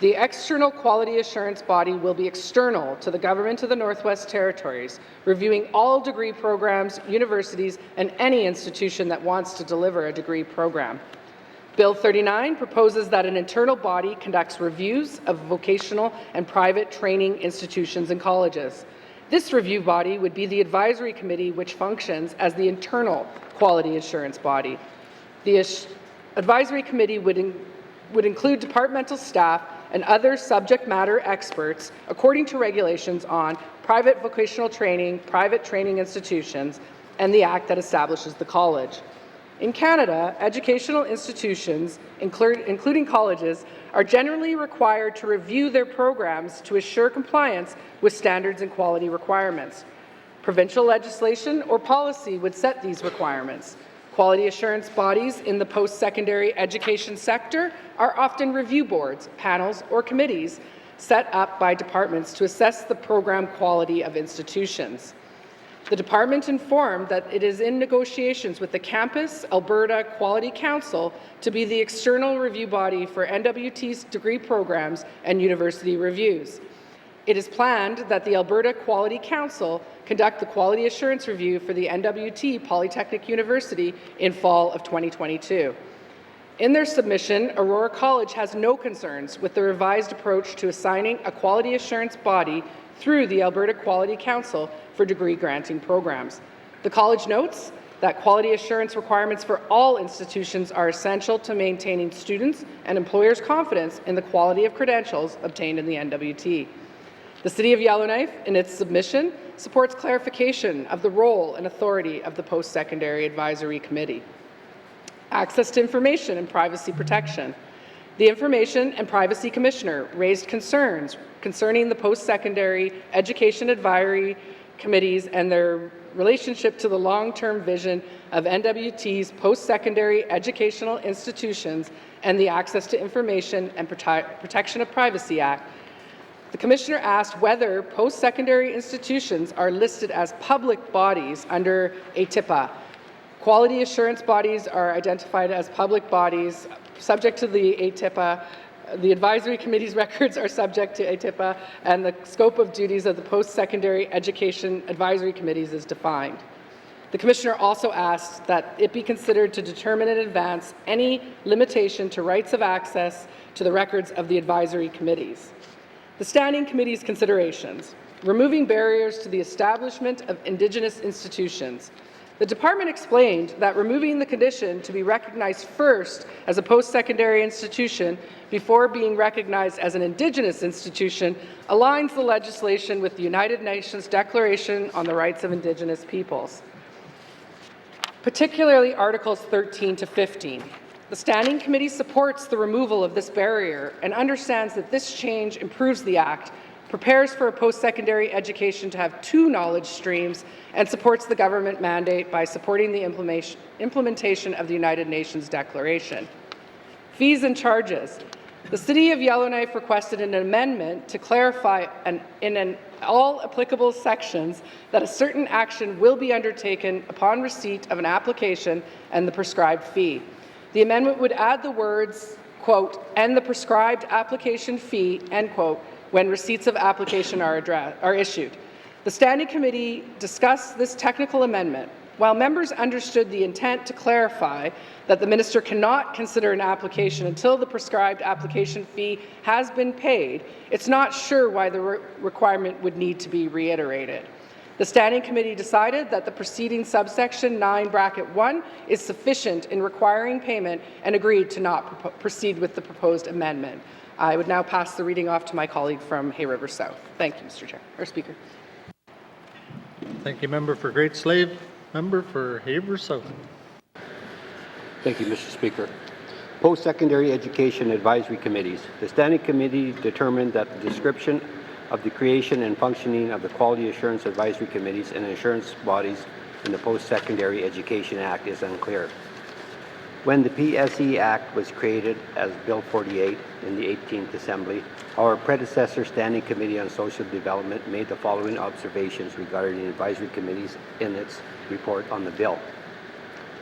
The external quality assurance body will be external to the Government of the Northwest Territories, reviewing all degree programs, universities, and any institution that wants to deliver a degree program. Bill 39 proposes that an internal body conducts reviews of vocational and private training institutions and colleges. This review body would be the advisory committee, which functions as the internal quality assurance body. The advisory committee would include departmental staff and other subject matter experts according to regulations on private vocational training, private training institutions, and the Act that establishes the college. In Canada, educational institutions, including colleges, are generally required to review their programs to assure compliance with standards and quality requirements. Provincial legislation or policy would set these requirements. Quality assurance bodies in the post-secondary education sector are often review boards, panels, or committees set up by departments to assess the program quality of institutions. The department informed that it is in negotiations with the Campus Alberta Quality Council to be the external review body for NWT's degree programs and university reviews. It is planned that the Alberta Quality Council conduct the quality assurance review for the NWT Polytechnic University in fall of 2022. In their submission, Aurora College has no concerns with the revised approach to assigning a quality assurance body through the Alberta Quality Council for degree-granting programs. The college notes that quality assurance requirements for all institutions are essential to maintaining students' and employers' confidence in the quality of credentials obtained in the NWT. The City of Yellowknife, in its submission, supports clarification of the role and authority of the Post-Secondary Advisory Committee. Access to information and privacy protection. The Information and Privacy Commissioner raised concerns concerning the post-secondary education advisory committees and their relationship to the long-term vision of NWT's post-secondary educational institutions and the Access to Information and Protection of Privacy Act. The Commissioner asked whether post-secondary institutions are listed as public bodies under ATIPA. Quality assurance bodies are identified as public bodies subject to the ATIPA. The advisory committee's records are subject to ATIPA, and the scope of duties of the post-secondary education advisory committees is defined. The Commissioner also asked that it be considered to determine in advance any limitation to rights of access to the records of the advisory committees. The Standing Committee's considerations: removing barriers to the establishment of Indigenous institutions. The Department explained that removing the condition to be recognized first as a post-secondary institution before being recognized as an Indigenous institution aligns the legislation with the United Nations Declaration on the Rights of Indigenous Peoples, particularly Articles 13 to 15. The Standing Committee supports the removal of this barrier and understands that this change improves the Act, prepares for a post-secondary education to have two knowledge streams, and supports the government mandate by supporting the implementation of the United Nations Declaration. Fees and charges. The City of Yellowknife requested an amendment to clarify in all applicable sections that a certain action will be undertaken upon receipt of an application and the prescribed fee. The amendment would add the words, quote, and the prescribed application fee, end quote, when receipts of application are issued. The Standing Committee discussed this technical amendment. While members understood the intent to clarify that the minister cannot consider an application until the prescribed application fee has been paid, it's not sure why the requirement would need to be reiterated. The Standing Committee decided that the preceding subsection 9 bracket 1 is sufficient in requiring payment and agreed to not proceed with the proposed amendment. I would now pass the reading off to my colleague from Hay River South. Thank you, Mr. Chair, or Speaker. Thank you, member for Great Slave. Member for Hay River South. Thank you, Mr. Speaker. Post-secondary education advisory committees. The Standing Committee determined that the description of the creation and functioning of the Quality Assurance Advisory Committees and assurance bodies in the Post-Secondary Education Act is unclear. When the PSE Act was created as Bill 48 in the 18th Assembly, our predecessor Standing Committee on Social Development made the following observations regarding advisory committees in its report on the bill.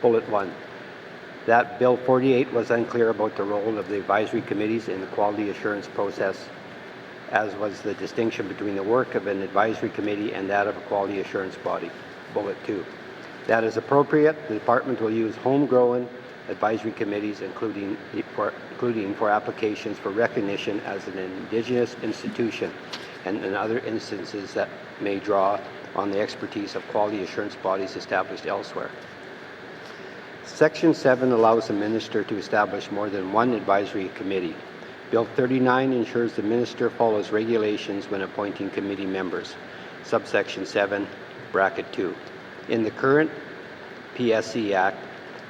Bullet 1. That Bill 48 was unclear about the role of the advisory committees in the quality assurance process, as was the distinction between the work of an advisory committee and that of a quality assurance body. Bullet 2. That is appropriate, the department will use homegrown advisory committees, including for applications for recognition as an Indigenous institution and in other instances that may draw on the expertise of quality assurance bodies established elsewhere. Section 7 allows the minister to establish more than one advisory committee. Bill 39 ensures the minister follows regulations when appointing committee members. Subsection 7, bracket 2. In the current PSE Act,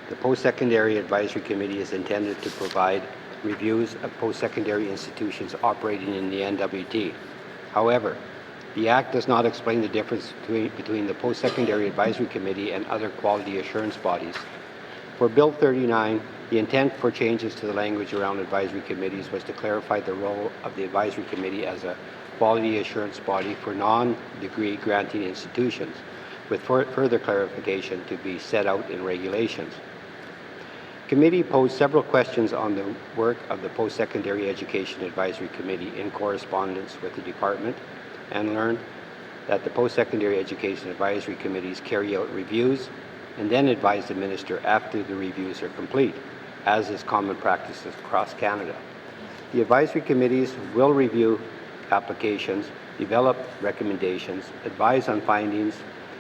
the Post-Secondary Advisory Committee is intended to provide reviews of post-secondary institutions operating in the NWT. However, the Act does not explain the difference between the Post-Secondary Advisory Committee and other quality assurance bodies. For Bill 39, the intent for changes to the language around advisory committees was to clarify the role of the advisory committee as a quality assurance body for non-degree granting institutions, with further clarification to be set out in regulations. Committee posed several questions on the work of the Post-Secondary Education Advisory Committee in correspondence with the department, and learned that the Post-Secondary Education Advisory Committees carry out reviews and then advise the minister after the reviews are complete, as is common practice across Canada. The advisory committees will review applications, develop recommendations, advise on findings,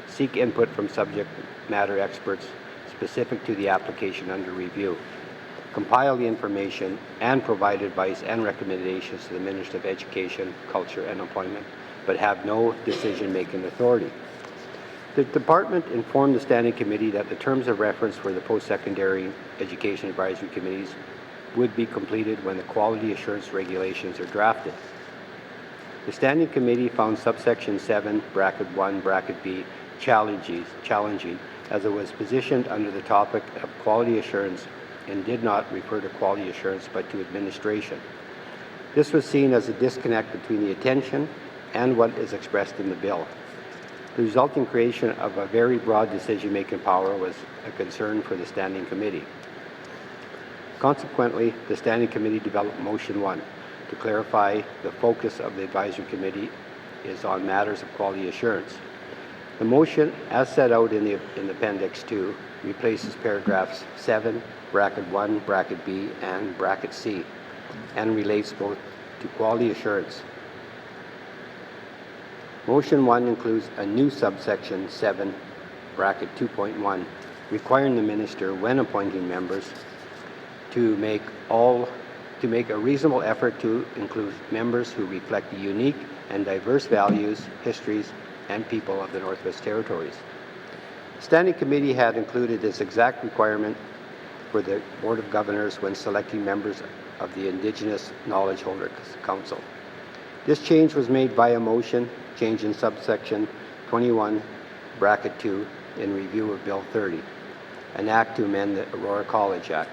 seek input from subject matter experts specific to the application under review, compile the information, and provide advice and recommendations to the Minister of Education, Culture, and Employment, but have no decision-making authority. The department informed the Standing Committee that the terms of reference for the post-secondary education advisory committees would be completed when the quality assurance regulations are drafted. The Standing Committee found subsection 7, bracket 1, bracket B, challenging, as it was positioned under the topic of quality assurance and did not refer to quality assurance but to administration. This was seen as a disconnect between the attention and what is expressed in the bill. The resulting creation of a very broad decision-making power was a concern for the Standing Committee. Consequently, the Standing Committee developed Motion 1 to clarify the focus of the Advisory Committee is on matters of quality assurance. The motion, as set out in Appendix 2, replaces paragraphs 7, bracket 1, bracket B, and bracket C, and relates both to quality assurance. Motion 1 includes a new subsection 7, bracket 2.1, requiring the minister, when appointing members, to make a reasonable effort to include members who reflect the unique and diverse values, histories, and people of the Northwest Territories. The Standing Committee had included this exact requirement for the Board of Governors when selecting members of the Indigenous Knowledge Holder Council. This change was made by a motion, change in subsection 21, bracket 2, in review of Bill 30, an act to amend the Aurora College Act.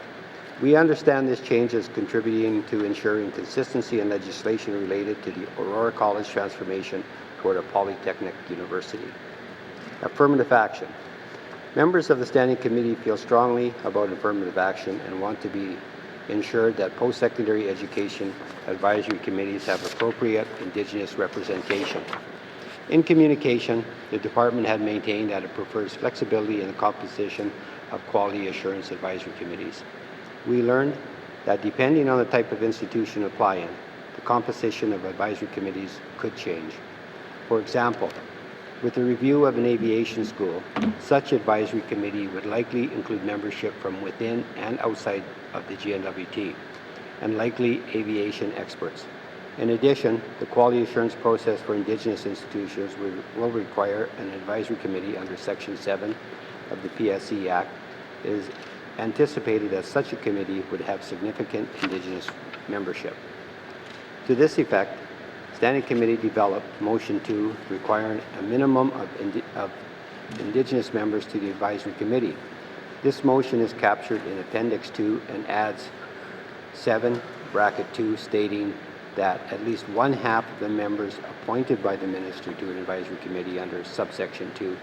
We understand this change is contributing to ensuring consistency in legislation related to the Aurora College transformation toward a polytechnic university. Affirmative action. Members of the Standing Committee feel strongly about affirmative action and want to be ensure that post-secondary education advisory committees have appropriate Indigenous representation. In communication, the department had maintained that it prefers flexibility in the composition of quality assurance advisory committees. We learned that depending on the type of institution applying, the composition of advisory committees could change. For example, with the review of an aviation school, such advisory committee would likely include membership from within and outside of the GNWT, and likely aviation experts. In addition, the quality assurance process for Indigenous institutions will require an advisory committee under Section 7 of the PSC Act. It is anticipated that such a committee would have significant Indigenous membership. To this effect, Standing Committee developed Motion 2 requiring a minimum of Indigenous members to the Advisory Committee. This motion is captured in Appendix 2 and adds 7(2) stating that at least 1/2 of the members appointed by the Minister to an Advisory Committee under subsection 2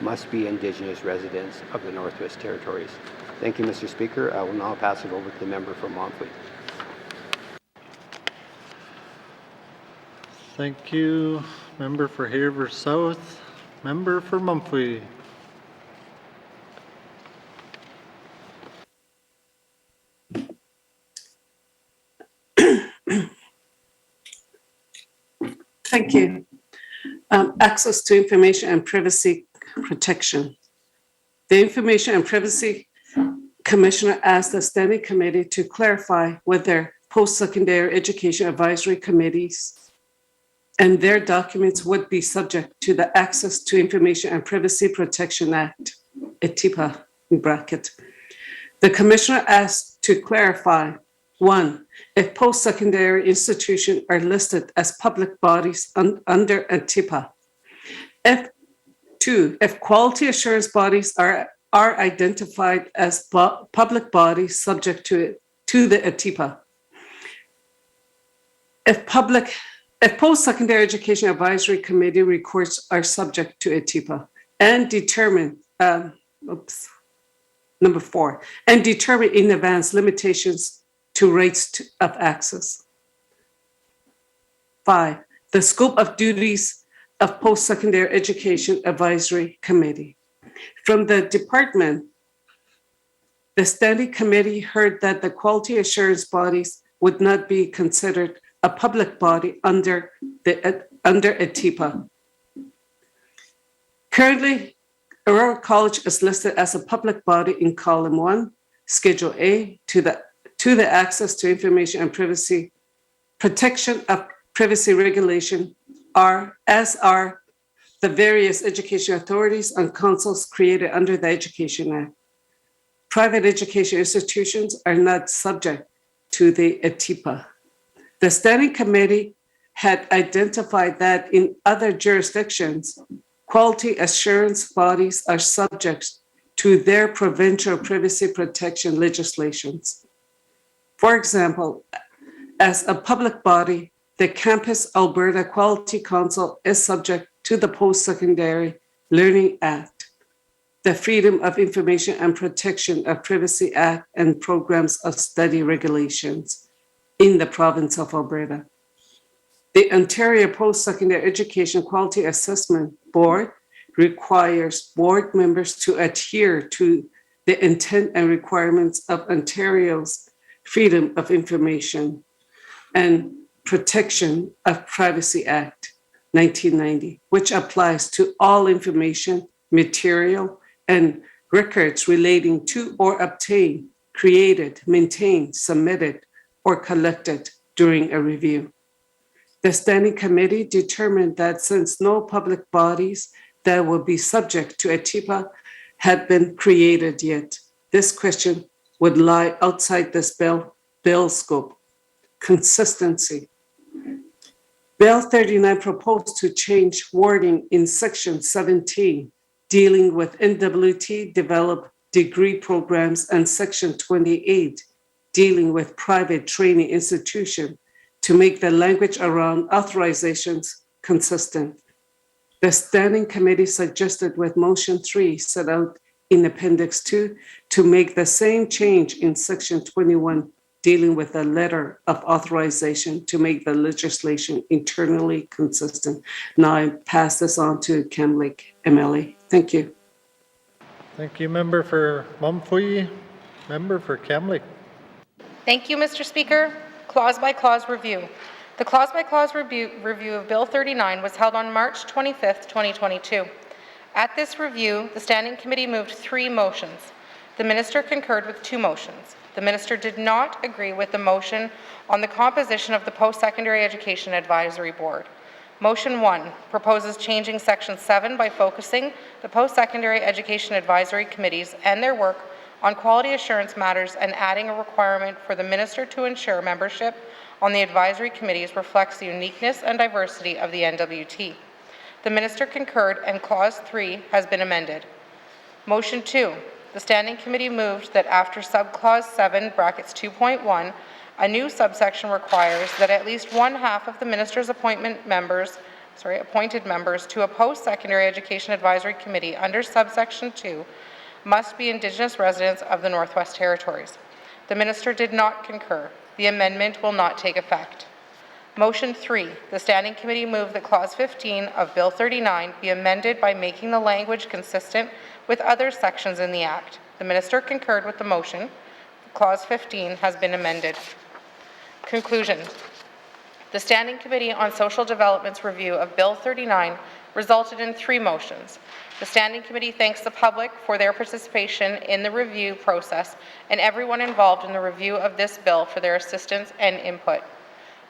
must be Indigenous residents of the Northwest Territories. Thank you, Mr. Speaker. I will now pass it over to the member from Montfleet. Thank you. Member for Haver South. Member for Mumphrey. Thank you. Access to information and privacy protection. The Information and Privacy Commissioner asked the Standing Committee to clarify whether post-secondary education advisory committees and their documents would be subject to the Access to Information and Privacy Protection Act, ATIPA in bracket. The Commissioner asked to clarify, 1, if post-secondary institutions are listed as public bodies under ATIPA. Two, if quality assurance bodies are identified as public bodies subject to the ATIPA. If post-secondary education advisory committee reports are subject to ATIPA and determine, number 4, and determine in advance limitations to rights of access. 5, the scope of duties of post-secondary education advisory committee. From the department, the Standing Committee heard that the quality assurance bodies would not be considered a public body under ATIPA. Currently, Aurora College is listed as a public body in column 1, Schedule A, to the Access to Information and Privacy Protection of Privacy Regulation, as are the various education authorities and councils created under the Education Act. Private education institutions are not subject to the ATIPA. The Standing Committee had identified that in other jurisdictions, quality assurance bodies are subject to their provincial privacy protection legislations. For example, as a public body, the Campus Alberta Quality Council is subject to the Post-Secondary Learning Act, the Freedom of Information and Protection of Privacy Act, and Programs of Study regulations in the province of Alberta. The Ontario Post-Secondary Education Quality Assessment Board requires board members to adhere to the intent and requirements of Ontario's Freedom of Information and Protection of Privacy Act, 1990, which applies to all information, material, and records relating to or obtained, created, maintained, submitted, or collected during a review. The Standing Committee determined that since no public bodies that will be subject to ATIPA had been created yet, this question would lie outside this bill scope. Consistency. Bill 39 proposed to change wording in Section 17, dealing with NWT developed degree programs, and Section 28, dealing with private training institutions, to make the language around authorizations consistent. The Standing Committee suggested with Motion 3 set out in Appendix 2 to make the same change in Section 21 dealing with a letter of authorization to make the legislation internally consistent. Now I pass this on to Cam Lake MLA. Thank you. Thank you, member for Mumfui. Member for Kamlik. Thank you, Mr. Speaker. Clause by clause review. The clause by clause review of Bill 39 was held on March 25th, 2022. At this review, the Standing Committee moved 3 motions. The Minister concurred with 2 motions. The Minister did not agree with the motion on the composition of the Post-Secondary Education Advisory Board. Motion 1 proposes changing Section 7 by focusing the Post-Secondary Education Advisory Committees and their work on quality assurance matters and adding a requirement for the Minister to ensure membership on the advisory committees reflects the uniqueness and diversity of the NWT. The Minister concurred and Clause 3 has been amended. Motion 2. The Standing Committee moved that after subclause 7 brackets 2.1, a new subsection requires that at least 1/2 of the Minister's appointed members to a post-secondary education advisory committee under subsection 2 must be Indigenous residents of the Northwest Territories. The Minister did not concur. The amendment will not take effect. Motion 3. The Standing Committee moved that Clause 15 of Bill 39 be amended by making the language consistent with other sections in the Act. The Minister concurred with the motion. Clause 15 has been amended. Conclusion. The Standing Committee on Social Development's review of Bill 39 resulted in 3 motions. The Standing Committee thanks the public for their participation in the review process and everyone involved in the review of this bill for their assistance and input.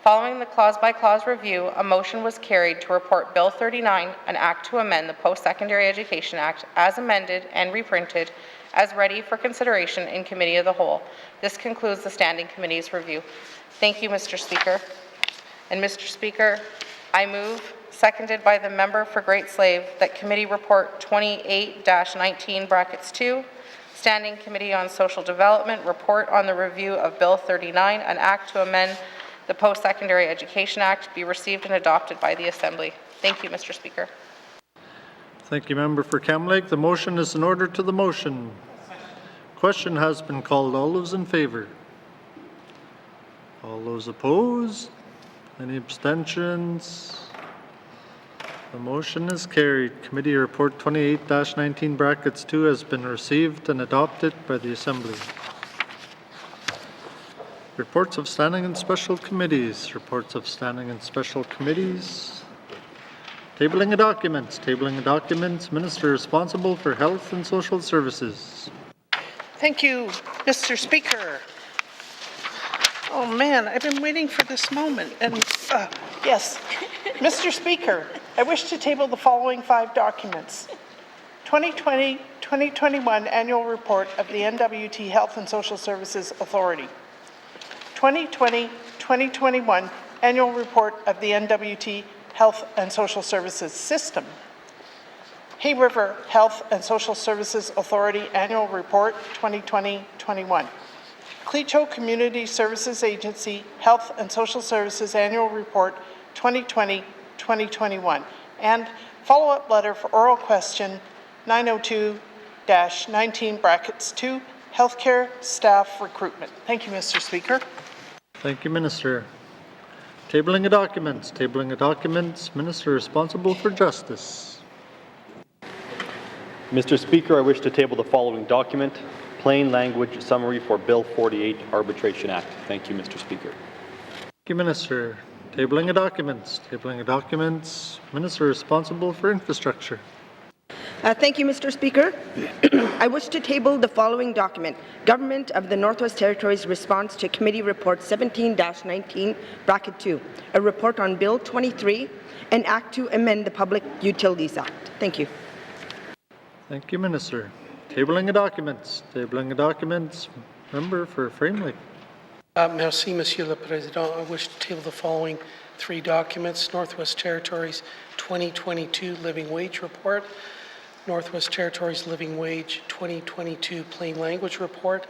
Following the clause-by-clause review, a motion was carried to report Bill 39, an act to amend the Post-Secondary Education Act, as amended and reprinted, as ready for consideration in Committee of the Whole. This concludes the Standing Committee's review. Thank you, Mr. Speaker. And Mr. Speaker, I move, seconded by the member for Great Slave, that Committee Report 28-19 brackets 2, Standing Committee on Social Development report on the review of Bill 39, an act to amend the Post-Secondary Education Act, be received and adopted by the Assembly. Thank you, Mr. Speaker. Thank you, member for Kamlik. The motion is in order to the motion. Question has been called. All those in favour? All those opposed? Any abstentions? The motion is carried. Committee Report 28-19 brackets 2 has been received and adopted by the Assembly. Reports of standing and special committees. Reports of standing and special committees. Tabling of documents. Tabling of documents. Minister responsible for Health and Social Services. Thank you, Mr. Speaker. Oh man, I've been waiting for this moment. And yes, Mr. Speaker, I wish to table the following 5 documents. 2020-2021 Annual Report of the NWT Health and Social Services Authority. 2020-2021 Annual Report of the NWT Health and Social Services System. Hay River Health and Social Services Authority Annual Report 2020-21. Clecho Community Services Agency Health and Social Services Annual Report 2020-2021. And follow-up letter for oral question 902-19 brackets 2, healthcare staff recruitment. Thank you, Mr. Speaker. Thank you, Minister. Tabling of documents. Tabling of documents. Minister responsible for Justice. Mr. Speaker, I wish to table the following document, plain language summary for Bill 48, Arbitration Act. Thank you, Mr. Speaker. Thank you, Minister. Tabling of documents. Tabling of documents. Minister responsible for Infrastructure. Thank you, Mr. Speaker. I wish to table the following document, Government of the Northwest Territories Response to Committee Report 17-19, bracket 2, a report on Bill 23, an act to amend the Public Utilities Act. Thank you. Thank you, Minister. Tabling of documents. Tabling of documents. Member for Framley. Merci, Monsieur le Président. I wish to table the following 3 documents, Northwest Territories 2022 Living Wage Report, Northwest Territories Living Wage 2022 Plain Language Report,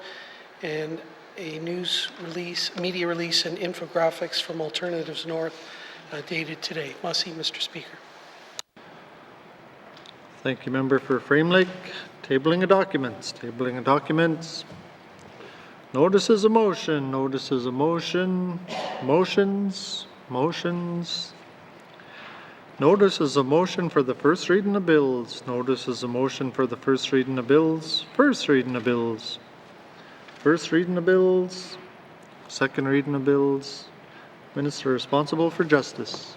and a news release, media release and infographics from Alternatives North dated today. Merci, Mr. Speaker. Thank you, member for Frame Lake. Tabling of documents. Tabling of documents. Notice is a motion. Notice is a motion. Motions. Motions. Notice is a motion for the first reading of bills. Notice is a motion for the first reading of bills. First reading of bills. First reading of bills. Second reading of bills. Minister responsible for justice.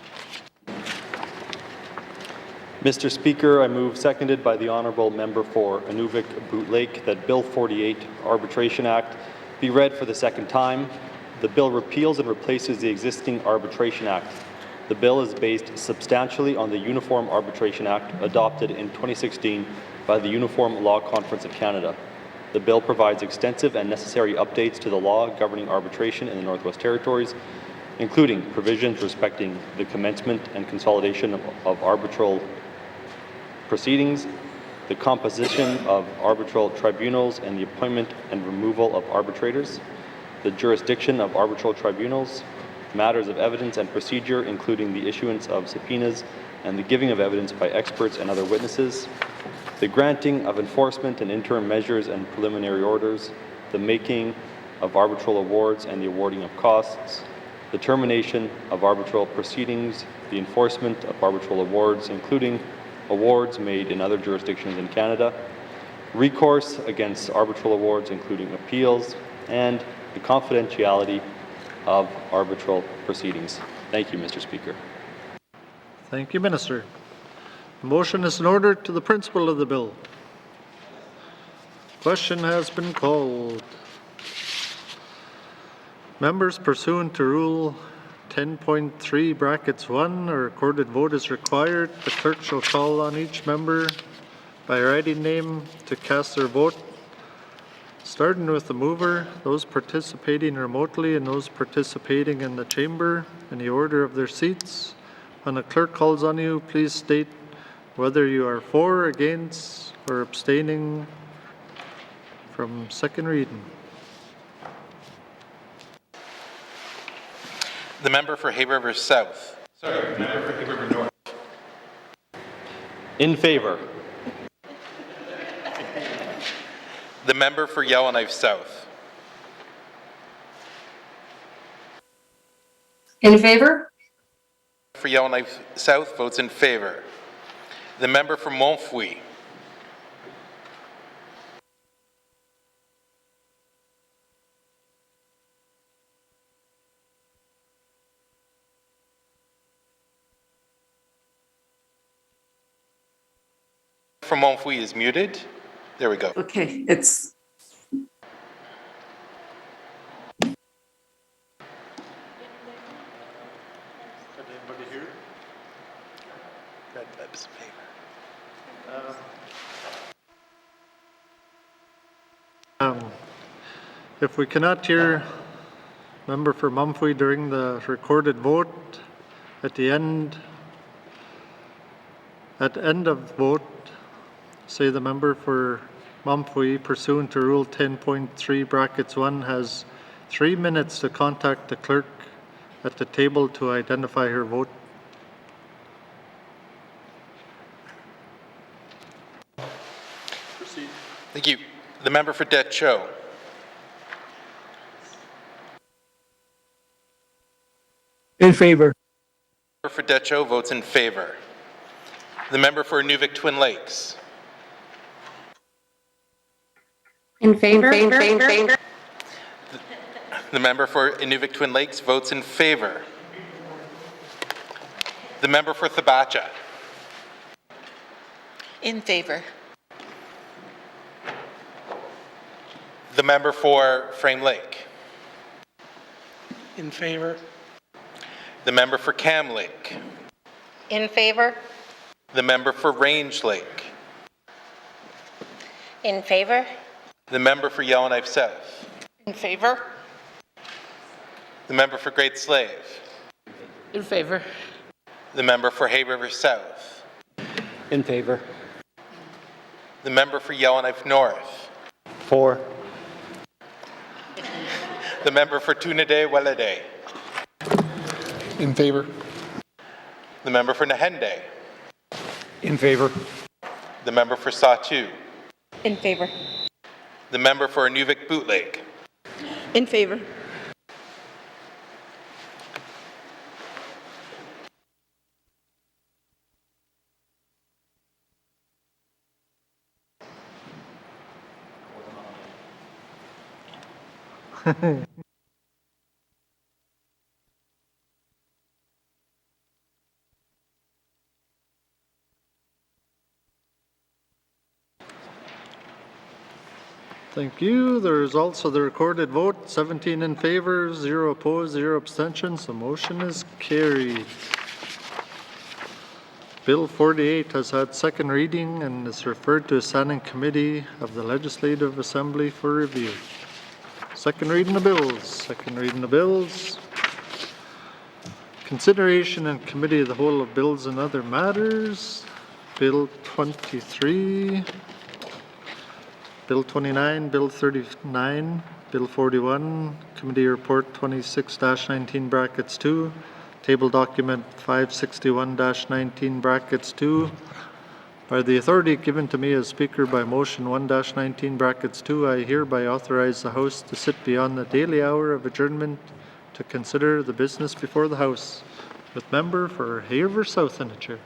Mr. Speaker, I move, seconded by the Honourable Member for Inuvik Boot Lake, that Bill 48, Arbitration Act, be read for the second time. The bill repeals and replaces the existing Arbitration Act. The bill is based substantially on the Uniform Arbitration Act adopted in 2016 by the Uniform Law Conference of Canada. The bill provides extensive and necessary updates to the law governing arbitration in the Northwest Territories, including provisions respecting the commencement and consolidation of arbitral proceedings, the composition of arbitral tribunals and the appointment and removal of arbitrators, the jurisdiction of arbitral tribunals, matters of evidence and procedure, including the issuance of subpoenas and the giving of evidence by experts and other witnesses, the granting of enforcement and interim measures and preliminary orders, the making of arbitral awards and the awarding of costs, the termination of arbitral proceedings, the enforcement of arbitral awards, including awards made in other jurisdictions in Canada, recourse against arbitral awards, including appeals, and the confidentiality of arbitral proceedings. Thank you, Mr. Speaker. Thank you, Minister. The motion is in order to the principle of the bill. Question has been called. Members, pursuant to Rule 10.3 brackets 1, a recorded vote is required. The clerk shall call on each member by writing name to cast their vote, starting with the mover, those participating remotely and those participating in the chamber in the order of their seats. When the clerk calls on you, please state whether you are for, against, or abstaining from second reading. The member for Hay River South. Sorry, member for Hay River North. In favor. The member for Yellowknife South. In favor? For Yellowknife South votes in favor. The member for Montfouille. For Montfouille is muted. There we go. Okay, it's Anybody here? Red lips favor. If we cannot hear member for Mumfree during the recorded vote, at the end of vote, say the member for Mumfree pursuant to Rule 10.3 brackets 1 has 3 minutes to contact the clerk at the table to identify her vote. Proceed. Thank you. The member for Decho. In favor. The member for Decho votes in favor. The member for Inuvik Twin Lakes. In favor? The member for Inuvik Twin Lakes votes in favor. The member for Thabacha. In favor. The member for Frame Lake. In favor. The member for Cam Lake. In favor? The member for Range Lake. In favor? The member for Yellowknife South. In favor? The member for Great Slave. In favor. The member for Hay River South. In favor. The member for Yellowknife North. For. The member for Tunaday Welladay. In favor. The member for Nahende. In favor. The member for Sawtoo. In favor. The member for Inuvik Boot Lake. In favor. Thank you. There is also the recorded vote, 17 in favor, 0 opposed, 0 abstentions. The motion is carried. Bill 48 has had second reading and is referred to a standing committee of the Legislative Assembly for review. Second reading of bills. Second reading of bills. Consideration and committee of the whole of bills and other matters. Bill 23. Bill 29, Bill 39, Bill 41, Committee Report 26-19 brackets 2, Table Document 561-19 brackets 2. By the authority given to me as Speaker by Motion 1-19 brackets 2, I hereby authorize the House to sit beyond the daily hour of adjournment to consider the business before the House. With member for Hay River South in the chair.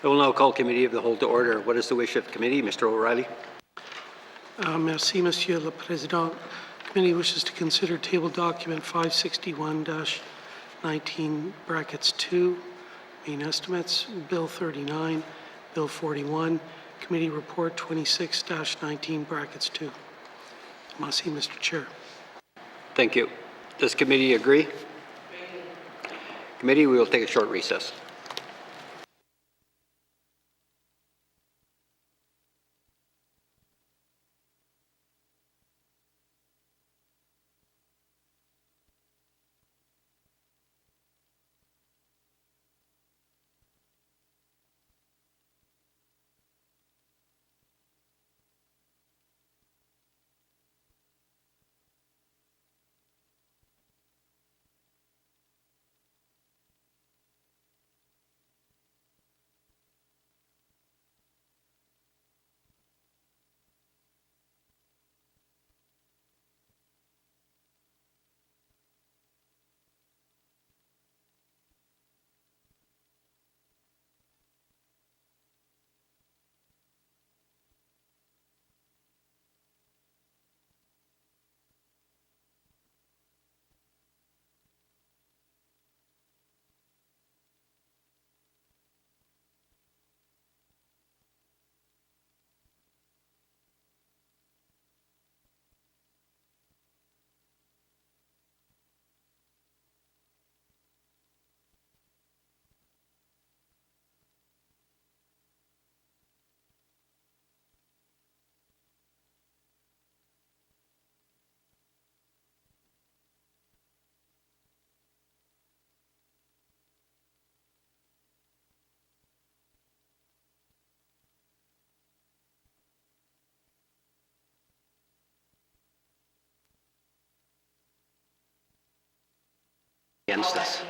I will now call Committee of the Whole to order. What is the wish of the committee? Mr. O'Reilly. Merci, Monsieur le Président. Committee wishes to consider table document 561-19 brackets 2, main estimates, Bill 39, Bill 41, Committee Report 26-19 brackets 2. Merci, Mr. Chair. Thank you. Does committee agree? Committee, we will take a short recess. Against us.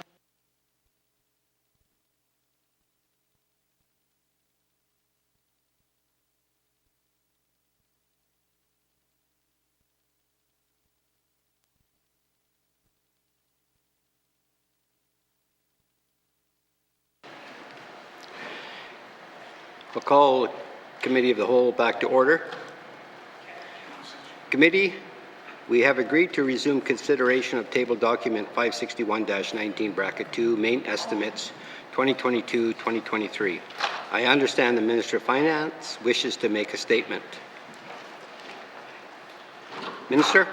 I'll call Committee of the Whole back to order. Committee, we have agreed to resume consideration of table document 561-19 bracket 2, main estimates 2022-2023. I understand the Minister of Finance wishes to make a statement. Minister?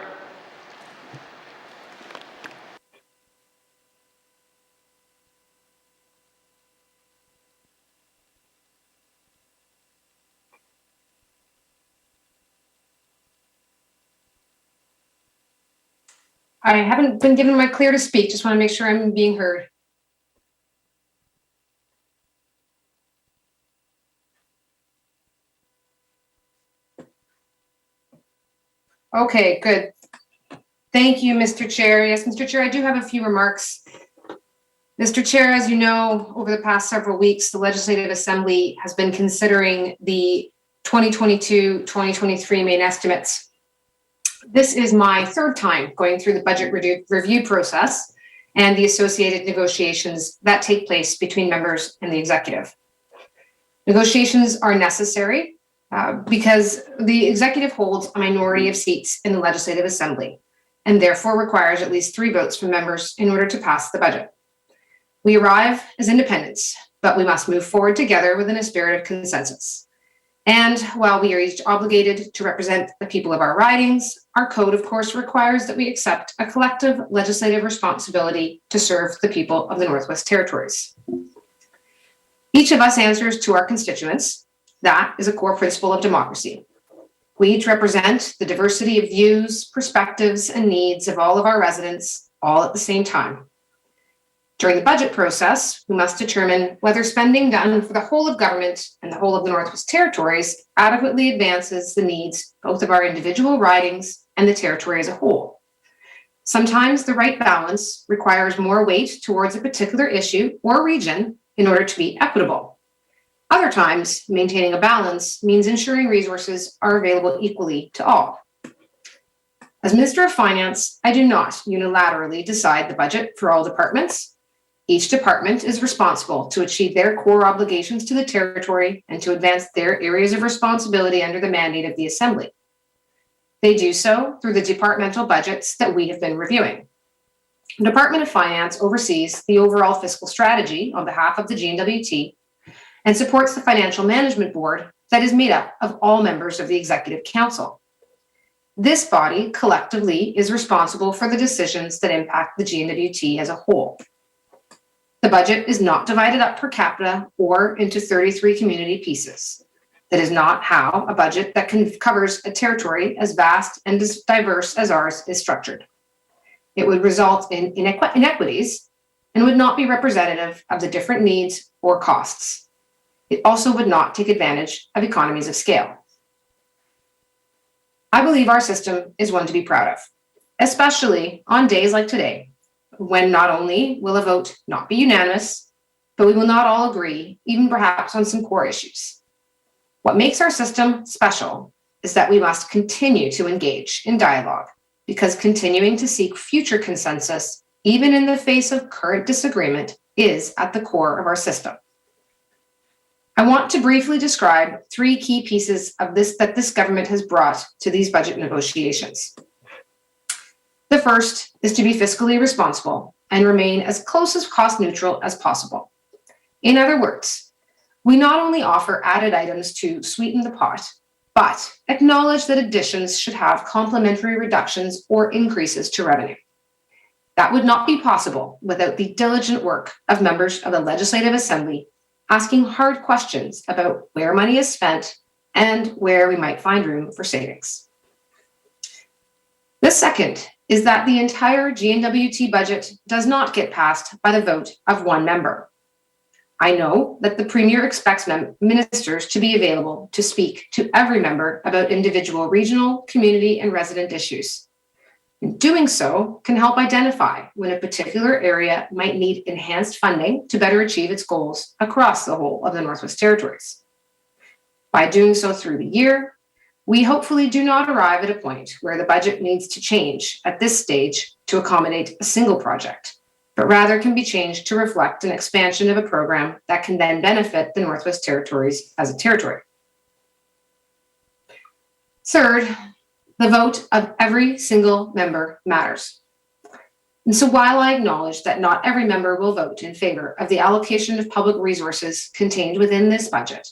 I haven't been given my clear to speak. Just want to make sure I'm being heard. Okay, good. Thank you, Mr. Chair. Yes, Mr. Chair, I do have a few remarks. Mr. Chair, as you know, over the past several weeks, the Legislative Assembly has been considering the 2022-2023 main estimates. This is my third time going through the budget review process and the associated negotiations that take place between members and the executive. Negotiations are necessary because the executive holds a minority of seats in the Legislative Assembly and therefore requires at least 3 votes from members in order to pass the budget. We arrive as independents, but we must move forward together within a spirit of consensus. And while we are each obligated to represent the people of our ridings, our code, of course, requires that we accept a collective legislative responsibility to serve the people of the Northwest Territories. Each of us answers to our constituents. That is a core principle of democracy. We each represent the diversity of views, perspectives, and needs of all of our residents, all at the same time. During the budget process, we must determine whether spending done for the whole of government and the whole of the Northwest Territories adequately advances the needs both of our individual ridings and the territory as a whole. Sometimes the right balance requires more weight towards a particular issue or region in order to be equitable. Other times, maintaining a balance means ensuring resources are available equally to all. As Minister of Finance, I do not unilaterally decide the budget for all departments. Each department is responsible to achieve their core obligations to the territory and to advance their areas of responsibility under the mandate of the Assembly. They do so through the departmental budgets that we have been reviewing. The Department of Finance oversees the overall fiscal strategy on behalf of the GNWT and supports the Financial Management Board that is made up of all members of the Executive Council. This body collectively is responsible for the decisions that impact the GNWT as a whole. The budget is not divided up per capita or into 33 community pieces. That is not how a budget that covers a territory as vast and as diverse as ours is structured. It would result in inequities and would not be representative of the different needs or costs. It also would not take advantage of economies of scale. I believe our system is one to be proud of, especially on days like today, when not only will a vote not be unanimous, but we will not all agree, even perhaps on some core issues. What makes our system special is that we must continue to engage in dialogue, because continuing to seek future consensus, even in the face of current disagreement, is at the core of our system. I want to briefly describe 3 key pieces of this that this government has brought to these budget negotiations. The first is to be fiscally responsible and remain as close as cost neutral as possible. In other words, we not only offer added items to sweeten the pot, but acknowledge that additions should have complementary reductions or increases to revenue. That would not be possible without the diligent work of members of the Legislative Assembly asking hard questions about where money is spent and where we might find room for savings. The second is that the entire GNWT budget does not get passed by the vote of one member. I know that the Premier expects ministers to be available to speak to every member about individual regional, community, and resident issues. And doing so can help identify when a particular area might need enhanced funding to better achieve its goals across the whole of the Northwest Territories. By doing so through the year, we hopefully do not arrive at a point where the budget needs to change at this stage to accommodate a single project, but rather can be changed to reflect an expansion of a program that can then benefit the Northwest Territories as a territory. Third, the vote of every single member matters. And so while I acknowledge that not every member will vote in favor of the allocation of public resources contained within this budget,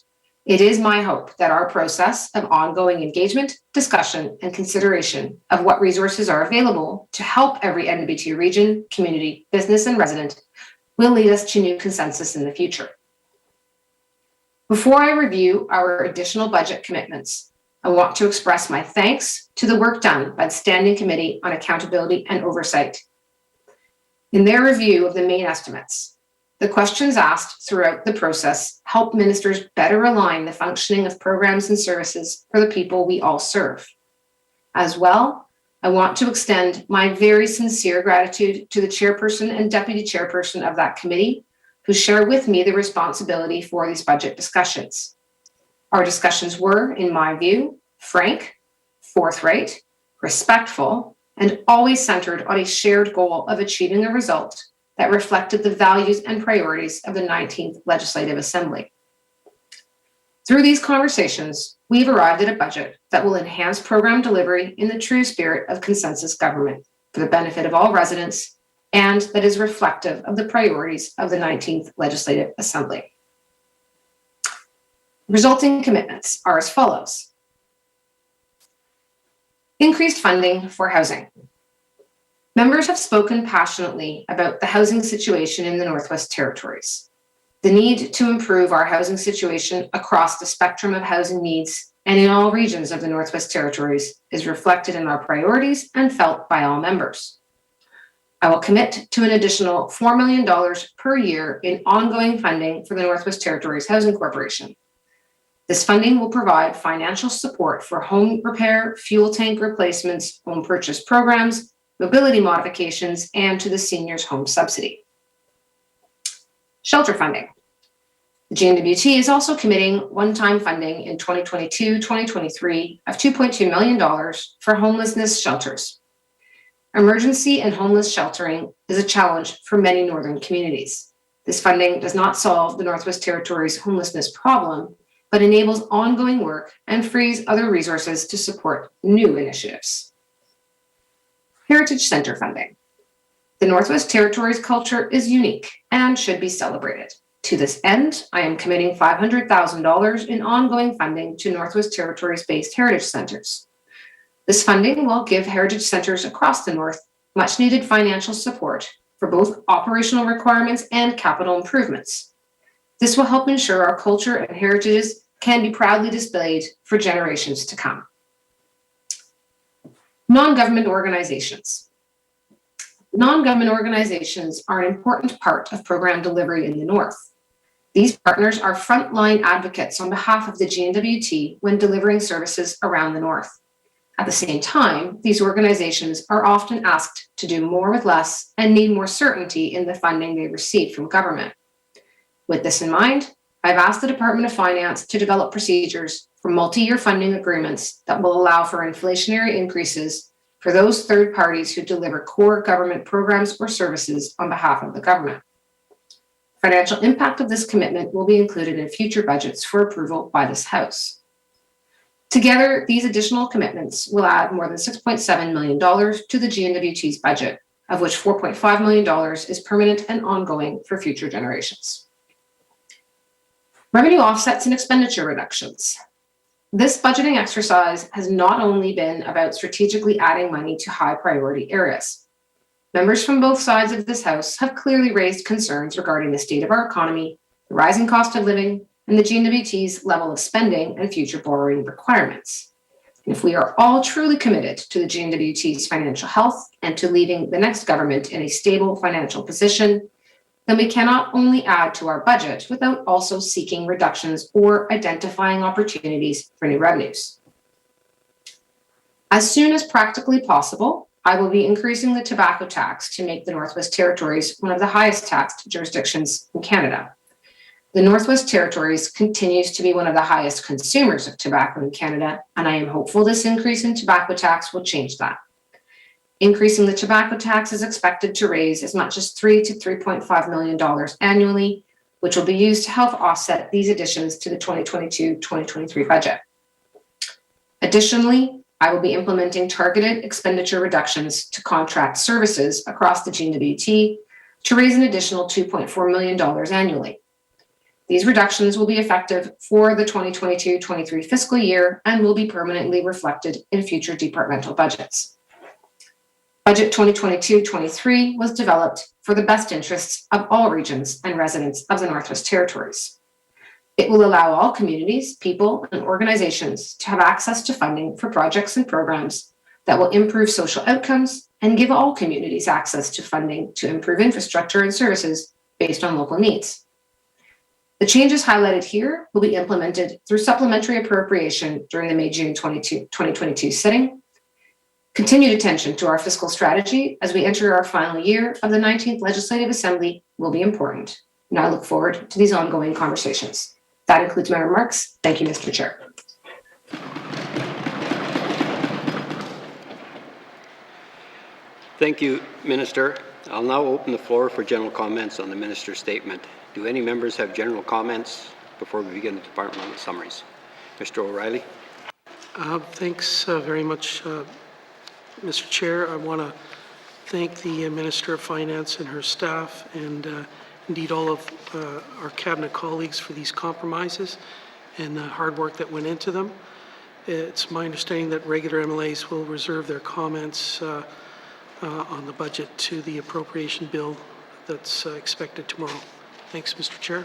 it is my hope that our process of ongoing engagement, discussion, and consideration of what resources are available to help every NWT region, community, business, and resident will lead us to new consensus in the future. Before I review our additional budget commitments, I want to express my thanks to the work done by the Standing Committee on Accountability and Oversight. In their review of the main estimates, the questions asked throughout the process help ministers better align the functioning of programs and services for the people we all serve. As well, I want to extend my very sincere gratitude to the chairperson and deputy chairperson of that committee who share with me the responsibility for these budget discussions. Our discussions were, in my view, frank, forthright, respectful, and always centered on a shared goal of achieving a result that reflected the values and priorities of the 19th Legislative Assembly. Through these conversations, we've arrived at a budget that will enhance program delivery in the true spirit of consensus government for the benefit of all residents and that is reflective of the priorities of the 19th Legislative Assembly. Resulting commitments are as follows. Increased funding for housing. Members have spoken passionately about the housing situation in the Northwest Territories. The need to improve our housing situation across the spectrum of housing needs and in all regions of the Northwest Territories is reflected in our priorities and felt by all members. I will commit to an additional $4 million per year in ongoing funding for the Northwest Territories Housing Corporation. This funding will provide financial support for home repair, fuel tank replacements, home purchase programs, mobility modifications, and to the seniors' home subsidy. Shelter funding. The GNWT is also committing one-time funding in 2022-2023 of $2.2 million for homelessness shelters. Emergency and homeless sheltering is a challenge for many northern communities. This funding does not solve the Northwest Territories homelessness problem, but enables ongoing work and frees other resources to support new initiatives. Heritage Center funding. The Northwest Territories culture is unique and should be celebrated. To this end, I am committing $500,000 in ongoing funding to Northwest Territories-based heritage centers. This funding will give heritage centers across the North much needed financial support for both operational requirements and capital improvements. This will help ensure our culture and heritages can be proudly displayed for generations to come. Non-government organizations. Non-government organizations are an important part of program delivery in the North. These partners are frontline advocates on behalf of the GNWT when delivering services around the North. At the same time, these organizations are often asked to do more with less and need more certainty in the funding they receive from government. With this in mind, I've asked the Department of Finance to develop procedures for multi-year funding agreements that will allow for inflationary increases for those third parties who deliver core government programs or services on behalf of the government. Financial impact of this commitment will be included in future budgets for approval by this House. Together, these additional commitments will add more than $6.7 million to the GNWT's budget, of which $4.5 million is permanent and ongoing for future generations. Revenue offsets and expenditure reductions. This budgeting exercise has not only been about strategically adding money to high priority areas. Members from both sides of this House have clearly raised concerns regarding the state of our economy, the rising cost of living, and the GNWT's level of spending and future borrowing requirements. And if we are all truly committed to the GNWT's financial health and to leaving the next government in a stable financial position, then we cannot only add to our budget without also seeking reductions or identifying opportunities for new revenues. As soon as practically possible, I will be increasing the tobacco tax to make the Northwest Territories one of the highest taxed jurisdictions in Canada. The Northwest Territories continues to be one of the highest consumers of tobacco in Canada, and I am hopeful this increase in tobacco tax will change that. Increasing the tobacco tax is expected to raise as much as $3 to $3.5 million annually, which will be used to help offset these additions to the 2022-2023 budget. Additionally, I will be implementing targeted expenditure reductions to contract services across the GNWT to raise an additional $2.4 million annually. These reductions will be effective for the 2022-23 fiscal year and will be permanently reflected in future departmental budgets. Budget 2022-23 was developed for the best interests of all regions and residents of the Northwest Territories. It will allow all communities, people, and organizations to have access to funding for projects and programs that will improve social outcomes and give all communities access to funding to improve infrastructure and services based on local needs. The changes highlighted here will be implemented through supplementary appropriation during the May-June 2022 sitting. Continued attention to our fiscal strategy as we enter our final year of the 19th Legislative Assembly will be important, and I look forward to these ongoing conversations. That includes my remarks. Thank you, Mr. Chair. Thank you, Minister. I'll now open the floor for general comments on the Minister's statement. Do any members have general comments before we begin the departmental summaries? Mr. O'Reilly. Thanks very much, Mr. Chair. I want to thank the Minister of Finance and her staff and indeed all of our cabinet colleagues for these compromises and the hard work that went into them. It's my understanding that regular MLAs will reserve their comments on the budget to the appropriation bill that's expected tomorrow. Thanks, Mr. Chair.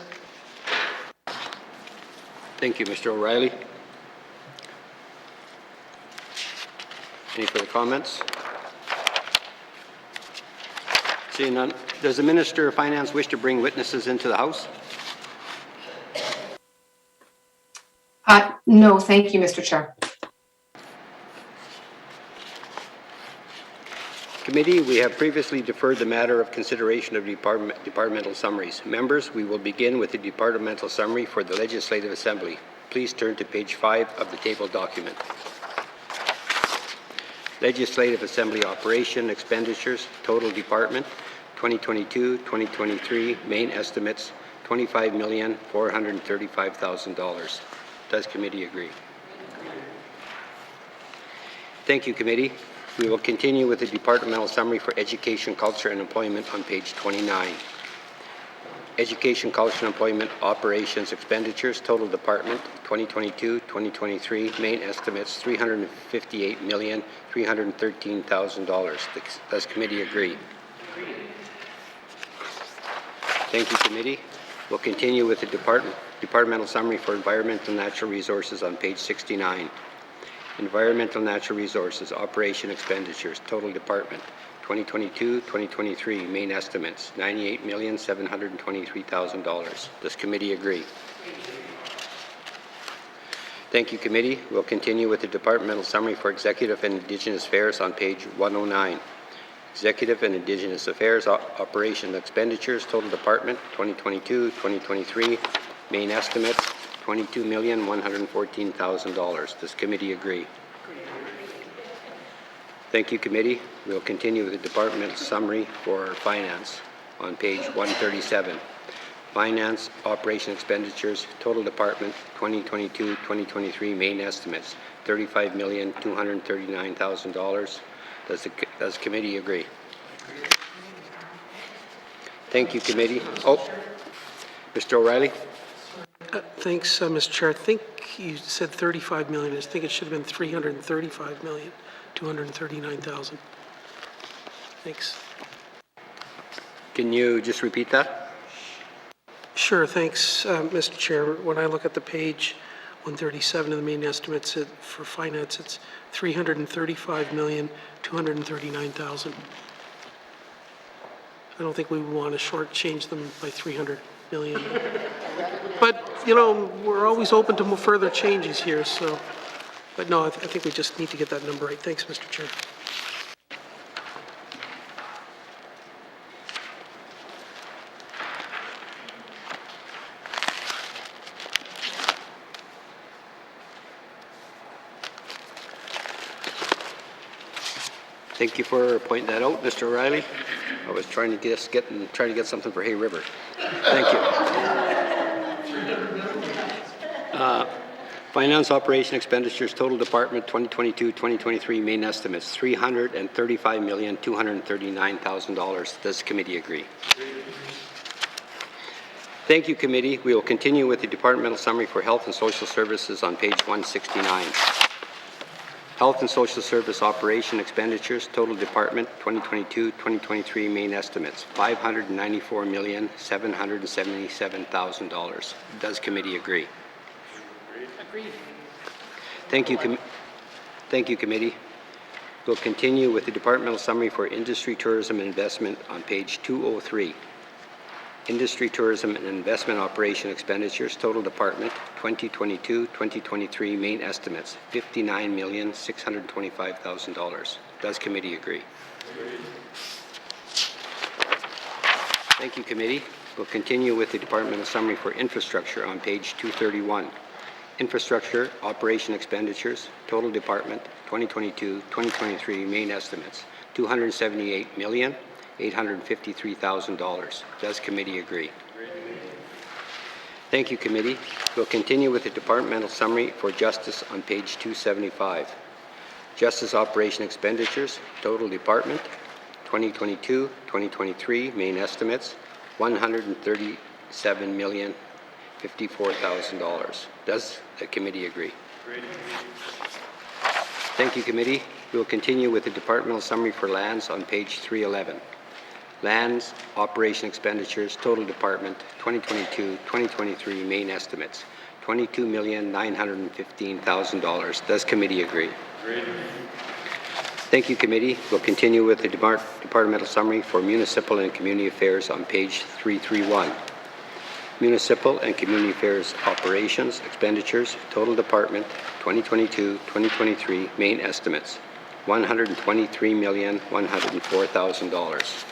Thank you, Mr. O'Reilly. Any further comments? Seeing none, does the Minister of Finance wish to bring witnesses into the House? No, thank you, Mr. Chair. Committee, we have previously deferred the matter of consideration of departmental summaries. Members, we will begin with the departmental summary for the Legislative Assembly. Please turn to page 5 of the table document. Legislative Assembly Operation Expenditures, Total Department, 2022-2023, Main Estimates, $25,435,000. Does committee agree? Thank you, committee. We will continue with the departmental summary for Education, Culture, and Employment on page 29. Education, Culture, and Employment Operations Expenditures, Total Department, 2022-2023, Main Estimates, $358,313,000. Does committee agree? Thank you, committee. We'll continue with the departmental summary for Environmental and Natural Resources on page 69. Environmental Natural Resources Operation Expenditures, Total Department, 2022-2023, Main Estimates, $98,723,000. Does committee agree? Thank you, committee. We'll continue with the departmental summary for Executive and Indigenous Affairs on page 109. Executive and Indigenous Affairs Operation Expenditures, Total Department, 2022-2023, Main Estimates, $22,114,000. Does committee agree? Thank you, committee. We'll continue with the departmental summary for Finance on page 137. Finance Operation Expenditures, Total Department, 2022-2023, Main Estimates, $35,239,000. Does committee agree? Thank you, committee. Oh, Mr. O'Reilly. Thanks, Mr. Chair. I think you said 35 million. I think it should have been 335,239,000. Thanks. Can you just repeat that? Sure, thanks, Mr. Chair. When I look at the page 137 of the main estimates for finance, it's 335,239,000. I don't think we want to shortchange them by 300 million. But, you know, we're always open to further changes here, so. But no, I think we just need to get that number right. Thanks, Mr. Chair. Thank you for pointing that out, Mr. O'Reilly. I was trying to get something for Hay River. Thank you. Finance Operation Expenditures, Total Department, 2022-2023, Main Estimates, $335,239,000. Does the committee agree? Thank you, committee. We will continue with the departmental summary for Health and Social Services on page 169. Health and Social Service Operation Expenditures, Total Department, 2022-2023, Main Estimates, $594,777,000. Does committee agree? Agreed. Thank you, committee. We'll continue with the departmental summary for industry, tourism, and investment on page 203. Industry, tourism, and investment operation expenditures, total department, 2022-2023 main estimates, $59,625,000. Does committee agree? Thank you, committee. We'll continue with the departmental summary for infrastructure on page 231. Infrastructure operation expenditures, total department, 2022-2023 main estimates, $278,853,000. Does committee agree? Thank you, committee. We'll continue with the departmental summary for justice on page 275. Justice operation expenditures, total department, 2022-2023 main estimates, $137,054,000. Does the committee agree? Thank you, committee. We will continue with the departmental summary for lands on page 311. Lands operation expenditures, total department, 2022-2023 main estimates, $22,915,000. Does committee agree? Thank you, committee. We'll continue with the departmental summary for municipal and community affairs on page 331. Municipal and community affairs operations expenditures, total department, 2022-2023 main estimates, $123,104,000.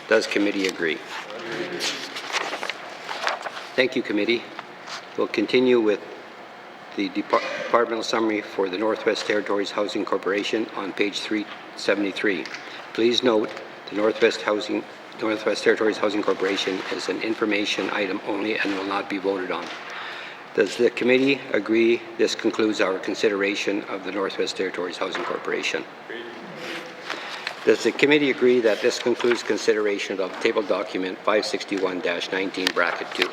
Does committee agree? Thank you, committee. We'll continue with the departmental summary for the Northwest Territories Housing Corporation on page 373. Please note the Northwest Territories Housing Corporation is an information item only and will not be voted on. Does the committee agree this concludes our consideration of the Northwest Territories Housing Corporation? Does the committee agree that this concludes consideration of table document 561-19 bracket 2?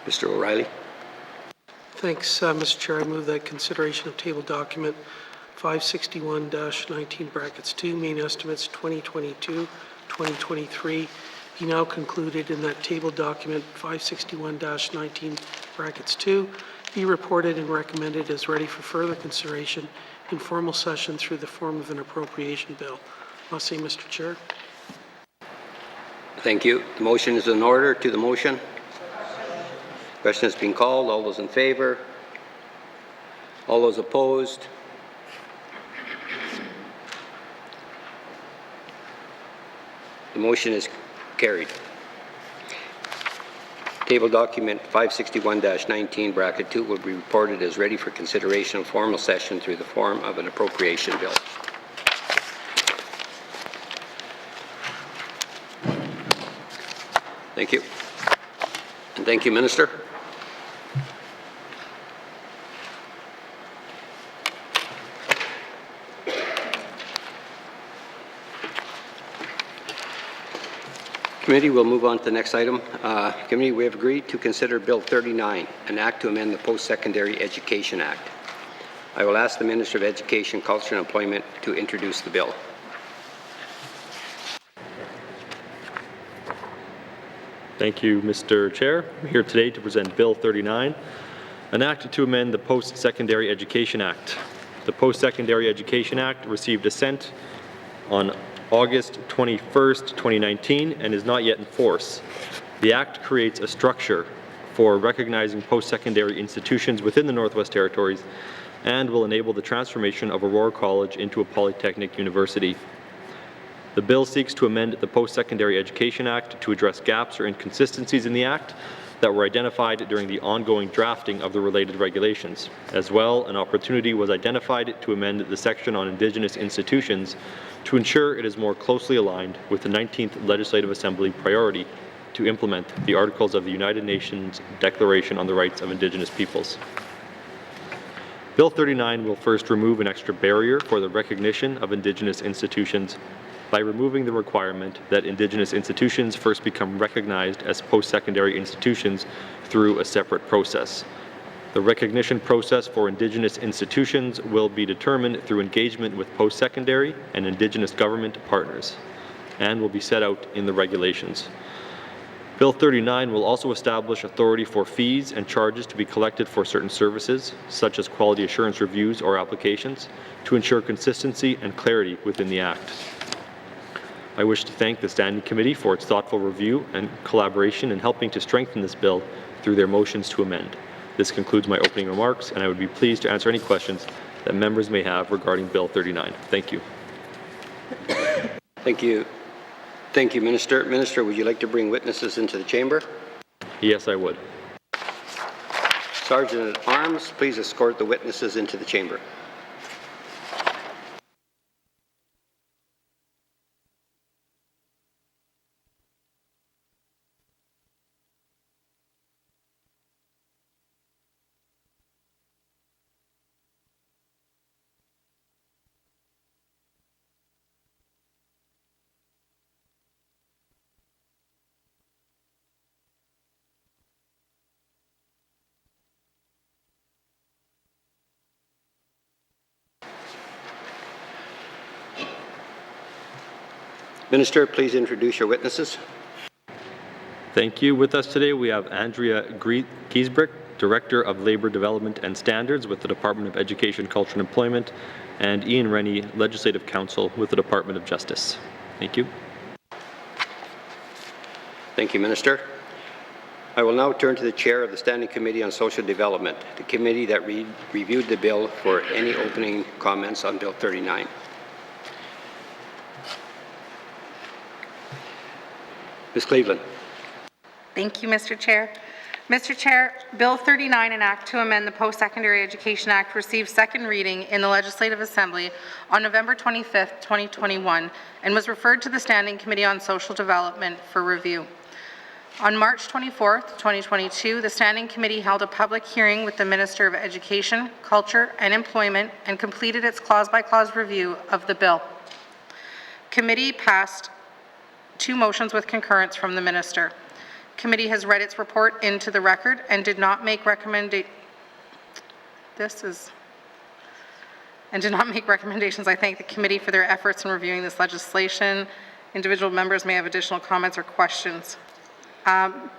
Mr. O'Reilly. Thanks, Mr. Chair. I move that consideration of table document 561-19 brackets 2 main estimates 2022-2023 be now concluded in that table document 561-19 brackets 2 be reported and recommended as ready for further consideration in formal session through the form of an appropriation bill. I'll say, Mr. Chair. Thank you. The motion is in order. To the motion. Question has been called. All those in favor? All those opposed? The motion is carried. Table document 561-19 bracket 2 will be reported as ready for consideration in formal session through the form of an appropriation bill. Thank you. And thank you, Minister. Committee, we'll move on to the next item. Committee, we have agreed to consider Bill 39, an act to amend the Post-Secondary Education Act. I will ask the Minister of Education, Culture and Employment to introduce the bill. Thank you, Mr. Chair. I'm here today to present Bill 39, an act to amend the Post-Secondary Education Act. The Post-Secondary Education Act received assent on August 21st, 2019, and is not yet in force. The Act creates a structure for recognizing post-secondary institutions within the Northwest Territories and will enable the transformation of Aurora College into a polytechnic university. The bill seeks to amend the Post-Secondary Education Act to address gaps or inconsistencies in the Act that were identified during the ongoing drafting of the related regulations. As well, an opportunity was identified to amend the section on Indigenous institutions to ensure it is more closely aligned with the 19th Legislative Assembly priority to implement the Articles of the United Nations Declaration on the Rights of Indigenous Peoples. Bill 39 will first remove an extra barrier for the recognition of Indigenous institutions by removing the requirement that Indigenous institutions first become recognized as post-secondary institutions through a separate process. The recognition process for Indigenous institutions will be determined through engagement with post-secondary and Indigenous government partners and will be set out in the regulations. Bill 39 will also establish authority for fees and charges to be collected for certain services, such as quality assurance reviews or applications, to ensure consistency and clarity within the Act. I wish to thank the Standing Committee for its thoughtful review and collaboration in helping to strengthen this bill through their motions to amend. This concludes my opening remarks, and I would be pleased to answer any questions that members may have regarding Bill 39. Thank you. Thank you. Thank you, Minister. Minister, would you like to bring witnesses into the chamber? Yes, I would. Sergeant at Arms, please escort the witnesses into the chamber. Minister, please introduce your witnesses. Thank you. With us today, we have Andrea Giesbrick, Director of Labor Development and Standards with the Department of Education, Culture and Employment, and Ian Rennie, Legislative Counsel with the Department of Justice. Thank you. Thank you, Minister. I will now turn to the Chair of the Standing Committee on Social Development, the committee that reviewed the bill, for any opening comments on Bill 39. Ms. Cleveland. Thank you, Mr. Chair. Mr. Chair, Bill 39, an act to amend the Post-Secondary Education Act, received second reading in the Legislative Assembly on November 25, 2021, and was referred to the Standing Committee on Social Development for review. On March 24, 2022, the Standing Committee held a public hearing with the Minister of Education, Culture and Employment and completed its clause-by-clause review of the bill. Committee passed 2 motions with concurrence from the Minister. Committee has read its report into the record and did not make recommendations. I thank the committee for their efforts in reviewing this legislation. Individual members may have additional comments or questions. I'm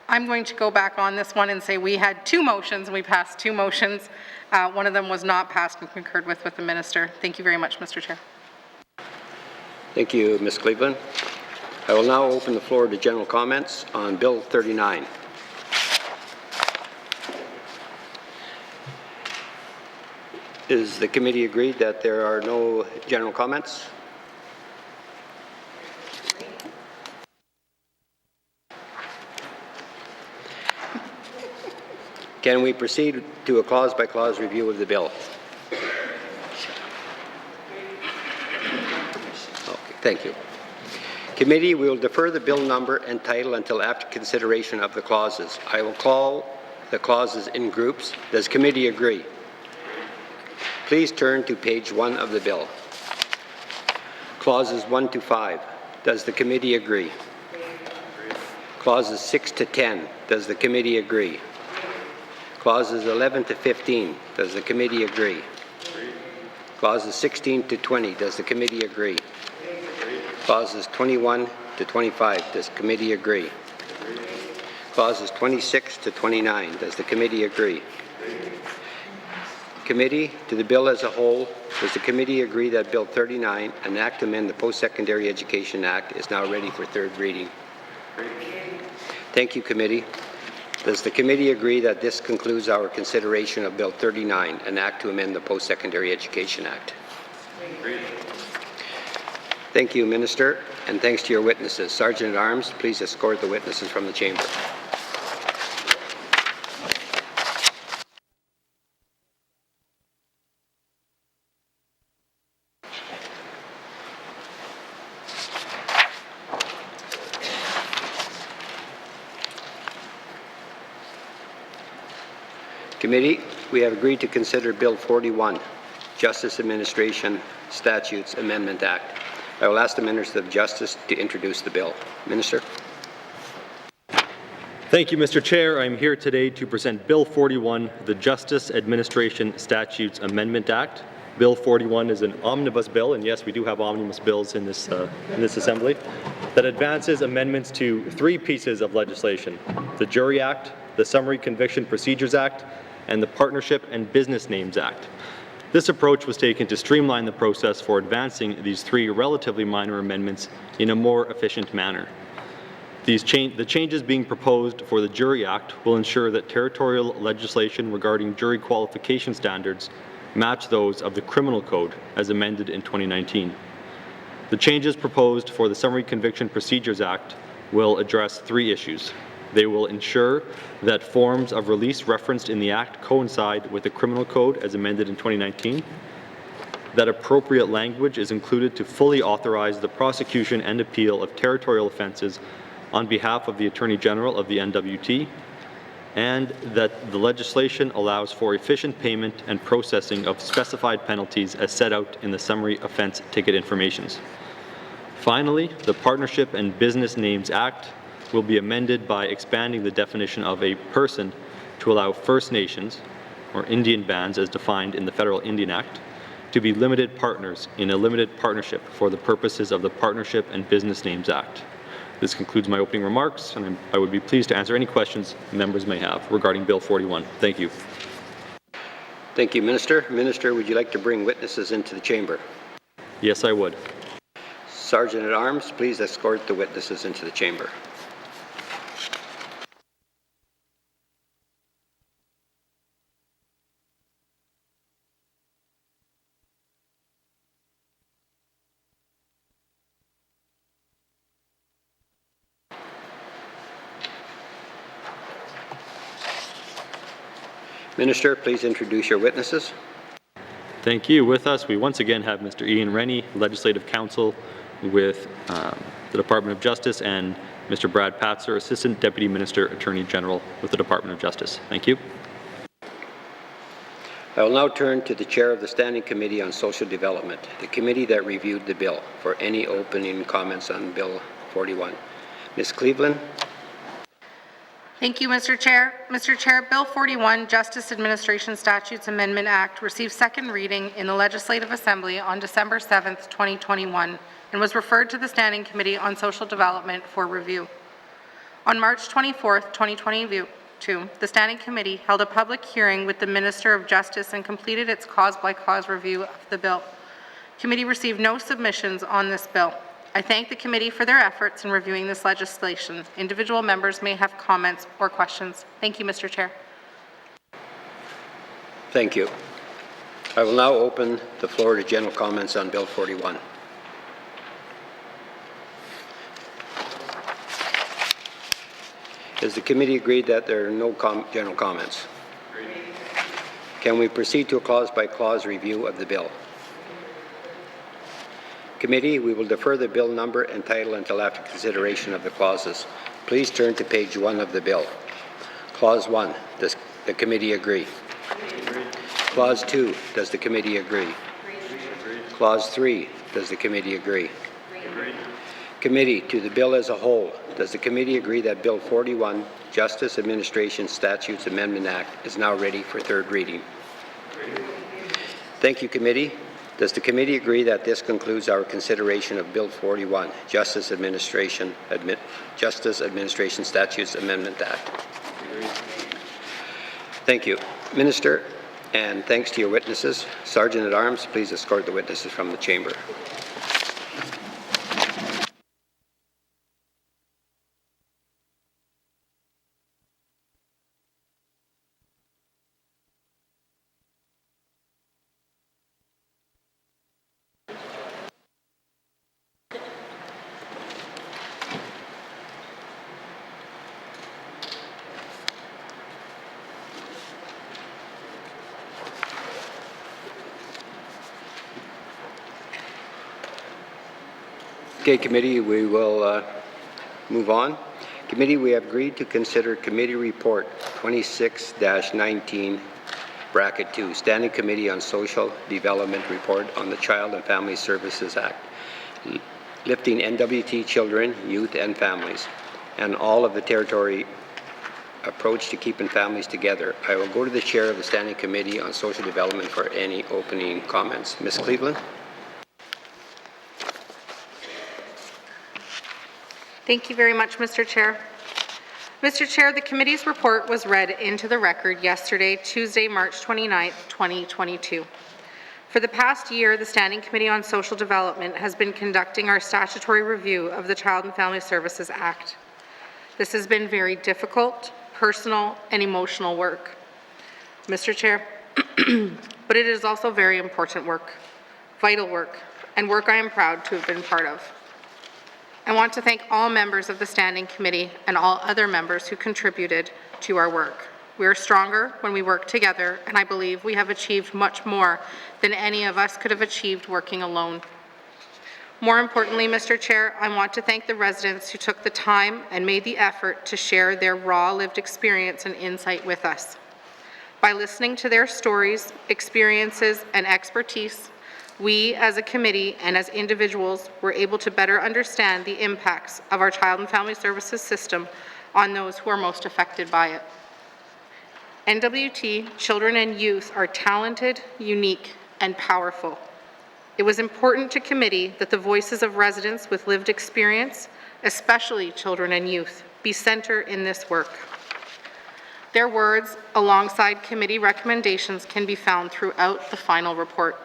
going to go back on this one and say we had 2 motions and we passed 2 motions. One of them was not passed and concurred with the Minister. Thank you very much, Mr. Chair. Thank you, Ms. Cleveland. I will now open the floor to general comments on Bill 39. Is the committee agreed that there are no general comments? Can we proceed to a clause-by-clause review of the bill? Okay, thank you. Committee, we will defer the bill number and title until after consideration of the clauses. I will call the clauses in groups. Does committee agree? Please turn to page 1 of the bill. Clauses 1 to 5. Does the committee agree? Clauses 6 to 10. Does the committee agree? Clauses 11 to 15. Does the committee agree? Clauses 16 to 20. Does the committee agree? Clauses 21 to 25. Does the committee agree? Clauses 26 to 29. Does the committee agree? Committee, to the bill as a whole, does the committee agree that Bill 39, an act to amend the Post-Secondary Education Act, is now ready for third reading? Thank you, committee. Does the committee agree that this concludes our consideration of Bill 39, an act to amend the Post-Secondary Education Act? Agreed. Thank you, Minister, and thanks to your witnesses. Sergeant at Arms, please escort the witnesses from the chamber. Committee, we have agreed to consider Bill 41, Justice Administration Statutes Amendment Act. I will ask the Minister of Justice to introduce the bill. Minister. Thank you, Mr. Chair. I'm here today to present Bill 41, the Justice Administration Statutes Amendment Act. Bill 41 is an omnibus bill, and yes, we do have omnibus bills in this assembly, that advances amendments to 3 pieces of legislation: the Jury Act, the Summary Conviction Procedures Act, and the Partnership and Business Names Act. This approach was taken to streamline the process for advancing these 3 relatively minor amendments in a more efficient manner. The changes being proposed for the Jury Act will ensure that territorial legislation regarding jury qualification standards match those of the Criminal Code as amended in 2019. The changes proposed for the Summary Conviction Procedures Act will address 3 issues. They will ensure that forms of release referenced in the Act coincide with the Criminal Code as amended in 2019, that appropriate language is included to fully authorize the prosecution and appeal of territorial offences on behalf of the Attorney General of the NWT, and that the legislation allows for efficient payment and processing of specified penalties as set out in the Summary Offence Ticket Informations. Finally, the Partnership and Business Names Act will be amended by expanding the definition of a person to allow First Nations, or Indian bands as defined in the Federal Indian Act, to be limited partners in a limited partnership for the purposes of the Partnership and Business Names Act. This concludes my opening remarks, and I would be pleased to answer any questions members may have regarding Bill 41. Thank you. Thank you, Minister. Minister, would you like to bring witnesses into the chamber? Yes, I would. Sergeant at Arms, please escort the witnesses into the chamber. Minister, please introduce your witnesses. Thank you. With us, we once again have Mr. Ian Rennie, Legislative Counsel with the Department of Justice, and Mr. Brad Patzer, Assistant Deputy Minister, Attorney General with the Department of Justice. Thank you. I will now turn to the Chair of the Standing Committee on Social Development, the committee that reviewed the bill, for any opening comments on Bill 41. Ms. Cleveland. Thank you, Mr. Chair. Mr. Chair, Bill 41, Justice Administration Statutes Amendment Act, received second reading in the Legislative Assembly on December 7th, 2021, and was referred to the Standing Committee on Social Development for review. On March 24th, 2022, the Standing Committee held a public hearing with the Minister of Justice and completed its cause-by-cause review of the bill. The committee received no submissions on this bill. I thank the committee for their efforts in reviewing this legislation. Individual members may have comments or questions. Thank you, Mr. Chair. Thank you. I will now open the floor to general comments on Bill 41. Is the committee agreed that there are no general comments? Agreed. Can we proceed to a clause-by-clause review of the bill? Committee, we will defer the bill number and title until after consideration of the clauses. Please turn to page 1 of the bill. Clause 1, does the committee agree? Agreed. Clause 2, does the committee agree? Agreed. Clause 3, does the committee agree? Agreed. Committee, to the bill as a whole, does the committee agree that Bill 41, Justice Administration Statutes Amendment Act, is now ready for third reading? Agreed. Thank you, committee. Does the committee agree that this concludes our consideration of Bill 41, Justice Administration Statutes Amendment Act? Agreed. Thank you. Minister, and thanks to your witnesses. Sergeant at Arms, please escort the witnesses from the chamber. Okay, committee, we will move on. Committee, we have agreed to consider Committee Report 26-19, Bracket 2, Standing Committee on Social Development Report on the Child and Family Services Act, lifting NWT children, youth, and families, and all of the territory approach to keeping families together. I will go to the chair of the Standing Committee on Social Development for any opening comments. Ms. Cleveland. Thank you very much, Mr. Chair. Mr. Chair, the committee's report was read into the record yesterday, Tuesday, March 29th, 2022. For the past year, the Standing Committee on Social Development has been conducting our statutory review of the Child and Family Services Act. This has been very difficult, personal, and emotional work, Mr. Chair, but it is also very important work, vital work, and work I am proud to have been part of. I want to thank all members of the Standing Committee and all other members who contributed to our work. We are stronger when we work together, and I believe we have achieved much more than any of us could have achieved working alone. More importantly, Mr. Chair, I want to thank the residents who took the time and made the effort to share their raw lived experience and insight with us. By listening to their stories, experiences, and expertise, we as a committee and as individuals were able to better understand the impacts of our child and family services system on those who are most affected by it. NWT children and youth are talented, unique, and powerful. It was important to committee that the voices of residents with lived experience, especially children and youth, be center in this work. Their words, alongside committee recommendations, can be found throughout the final report.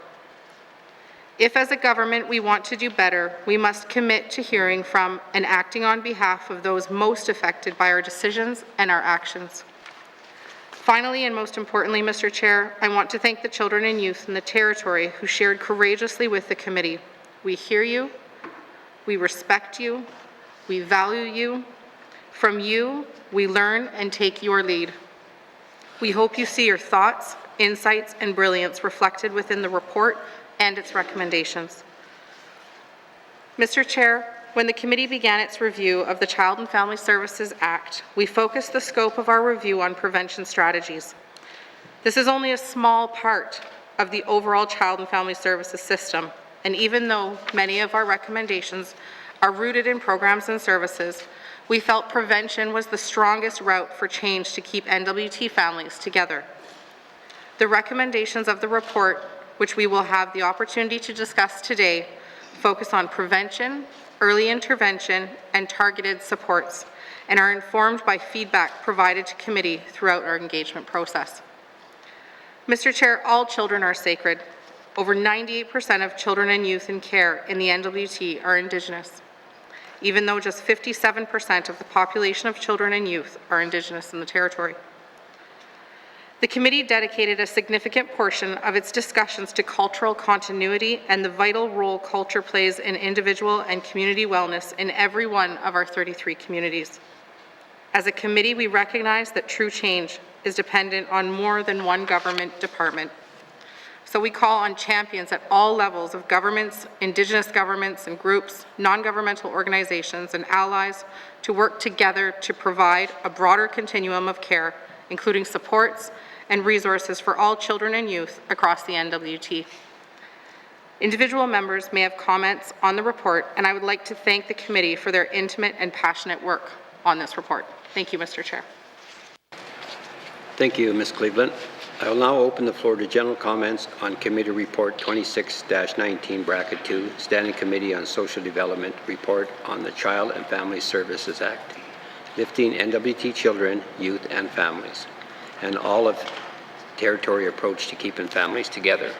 If as a government we want to do better, we must commit to hearing from and acting on behalf of those most affected by our decisions and our actions. Finally, and most importantly, Mr. Chair, I want to thank the children and youth in the territory who shared courageously with the committee. We hear you, we respect you, we value you. From you, we learn and take your lead. We hope you see your thoughts, insights, and brilliance reflected within the report and its recommendations. Mr. Chair, when the committee began its review of the Child and Family Services Act, we focused the scope of our review on prevention strategies. This is only a small part of the overall child and family services system, and even though many of our recommendations are rooted in programs and services, we felt prevention was the strongest route for change to keep NWT families together. The recommendations of the report, which we will have the opportunity to discuss today, focus on prevention, early intervention, and targeted supports, and are informed by feedback provided to committee throughout our engagement process. Mr. Chair, all children are sacred. Over 98% of children and youth in care in the NWT are Indigenous, even though just 57% of the population of children and youth are Indigenous in the territory. The committee dedicated a significant portion of its discussions to cultural continuity and the vital role culture plays in individual and community wellness in every one of our 33 communities. As a committee, we recognize that true change is dependent on more than one government department. So we call on champions at all levels of governments, Indigenous governments and groups, non-governmental organizations, and allies to work together to provide a broader continuum of care, including supports and resources for all children and youth across the NWT. Individual members may have comments on the report, and I would like to thank the committee for their intimate and passionate work on this report. Thank you, Mr. Chair. Thank you, Ms. Cleveland. I will now open the floor to general comments on Committee Report 26-19(2), Standing Committee on Social Development Report on the Child and Family Services Act, lifting NWT children, youth, and families, and all of territory approach to keeping families together.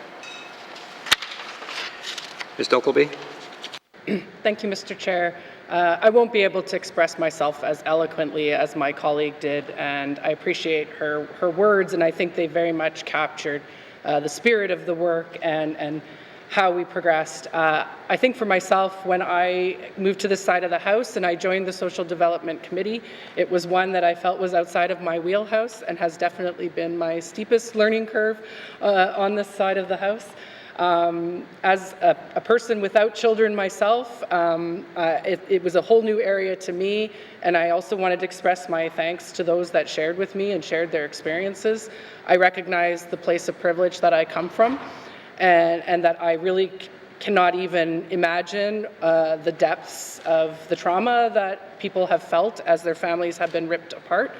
Ms. Dockelby. Thank you, Mr. Chair. I won't be able to express myself as eloquently as my colleague did, and I appreciate her words, and I think they very much captured the spirit of the work and how we progressed. I think for myself, when I moved to this side of the House and I joined the Social Development Committee, it was one that I felt was outside of my wheelhouse and has definitely been my steepest learning curve on this side of the House. As a person without children myself, it was a whole new area to me, and I also wanted to express my thanks to those that shared with me and shared their experiences. I recognize the place of privilege that I come from, and that I really cannot even imagine the depths of the trauma that people have felt as their families have been ripped apart.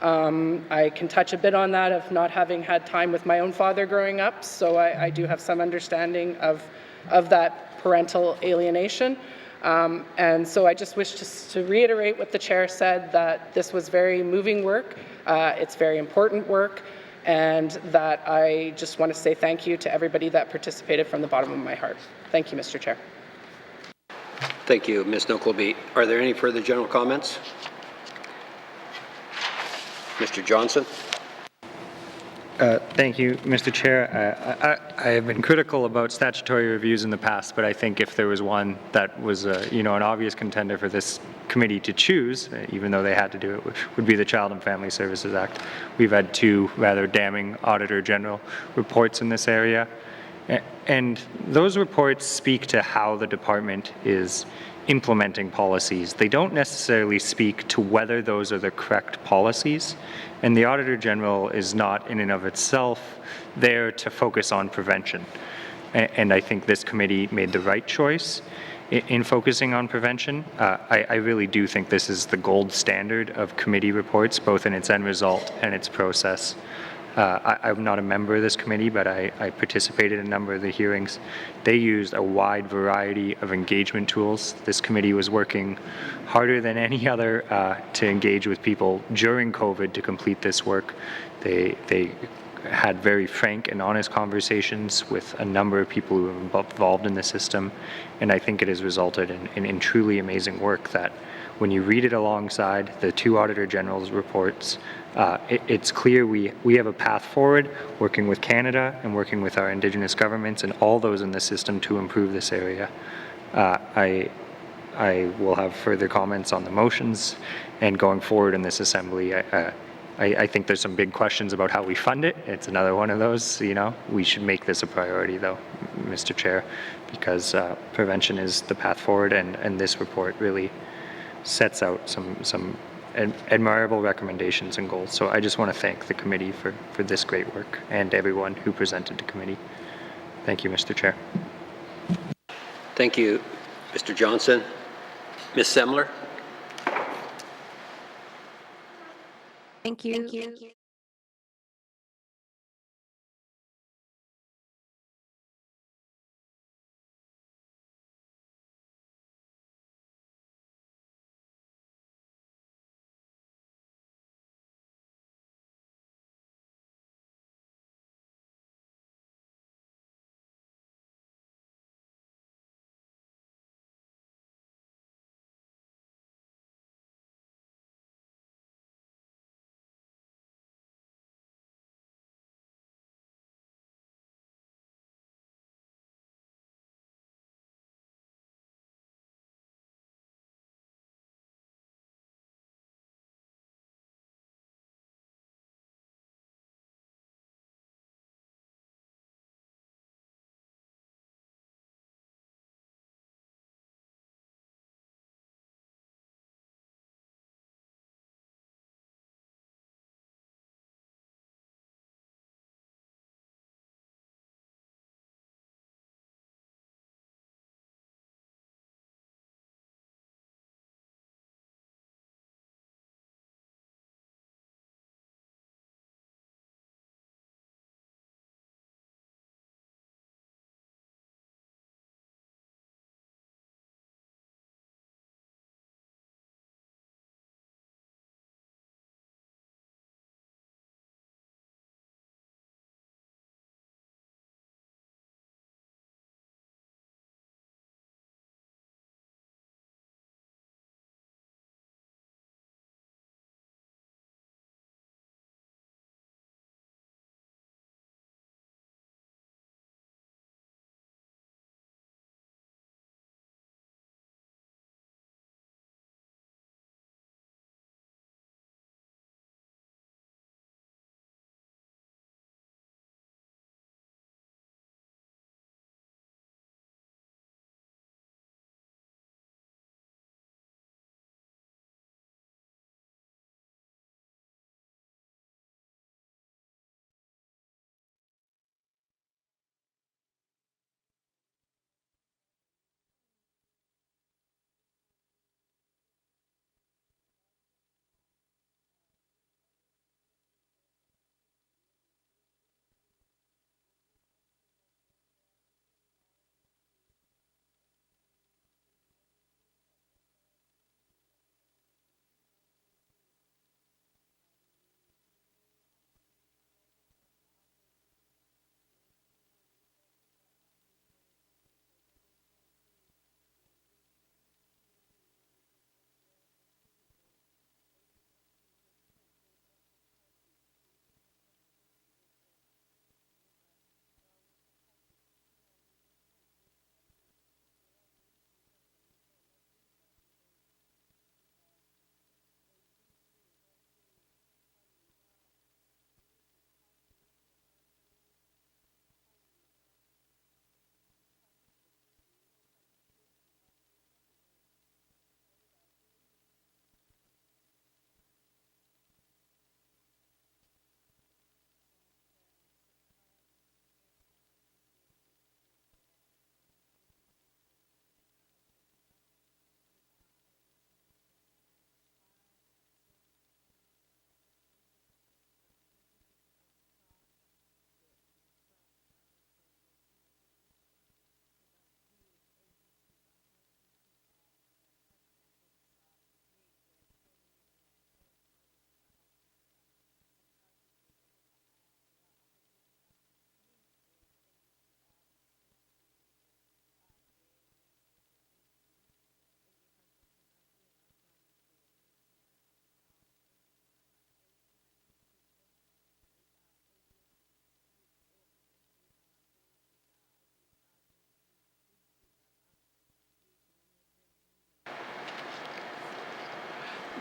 I can touch a bit on that of not having had time with my own father growing up, so I do have some understanding of that parental alienation. And so I just wish to reiterate what the chair said, that this was very moving work, it's very important work, and that I just want to say thank you to everybody that participated from the bottom of my heart. Thank you, Mr. Chair. Thank you, Ms. Nickleby. Are there any further general comments? Mr. Johnson. Thank you, Mr. Chair. I have been critical about statutory reviews in the past, but I think if there was one that was, an obvious contender for this committee to choose, even though they had to do it, which would be the Child and Family Services Act. We've had two rather damning Auditor General reports in this area, and those reports speak to how the department is implementing policies. They don't necessarily speak to whether those are the correct policies, and the Auditor General is not in and of itself there to focus on prevention. And I think this committee made the right choice in focusing on prevention. I really do think this is the gold standard of committee reports, both in its end result and its process. I'm not a member of this committee, but I participated in a number of the hearings. They used a wide variety of engagement tools. This committee was working harder than any other to engage with people during COVID to complete this work. They had very frank and honest conversations with a number of people who are involved in the system, and I think it has resulted in truly amazing work that when you read it alongside the two Auditor General's reports, it's clear we have a path forward working with Canada and working with our Indigenous governments and all those in the system to improve this area. I will have further comments on the motions, and going forward in this assembly, I think there's some big questions about how we fund it. It's another one of those, we should make this a priority though, Mr. Chair, because prevention is the path forward, and this report really sets out some admirable recommendations and goals. So I just want to thank the committee for this great work and everyone who presented to committee. Thank you, Mr. Chair. Thank you, Mr. Johnson. Ms. Semler. Thank you.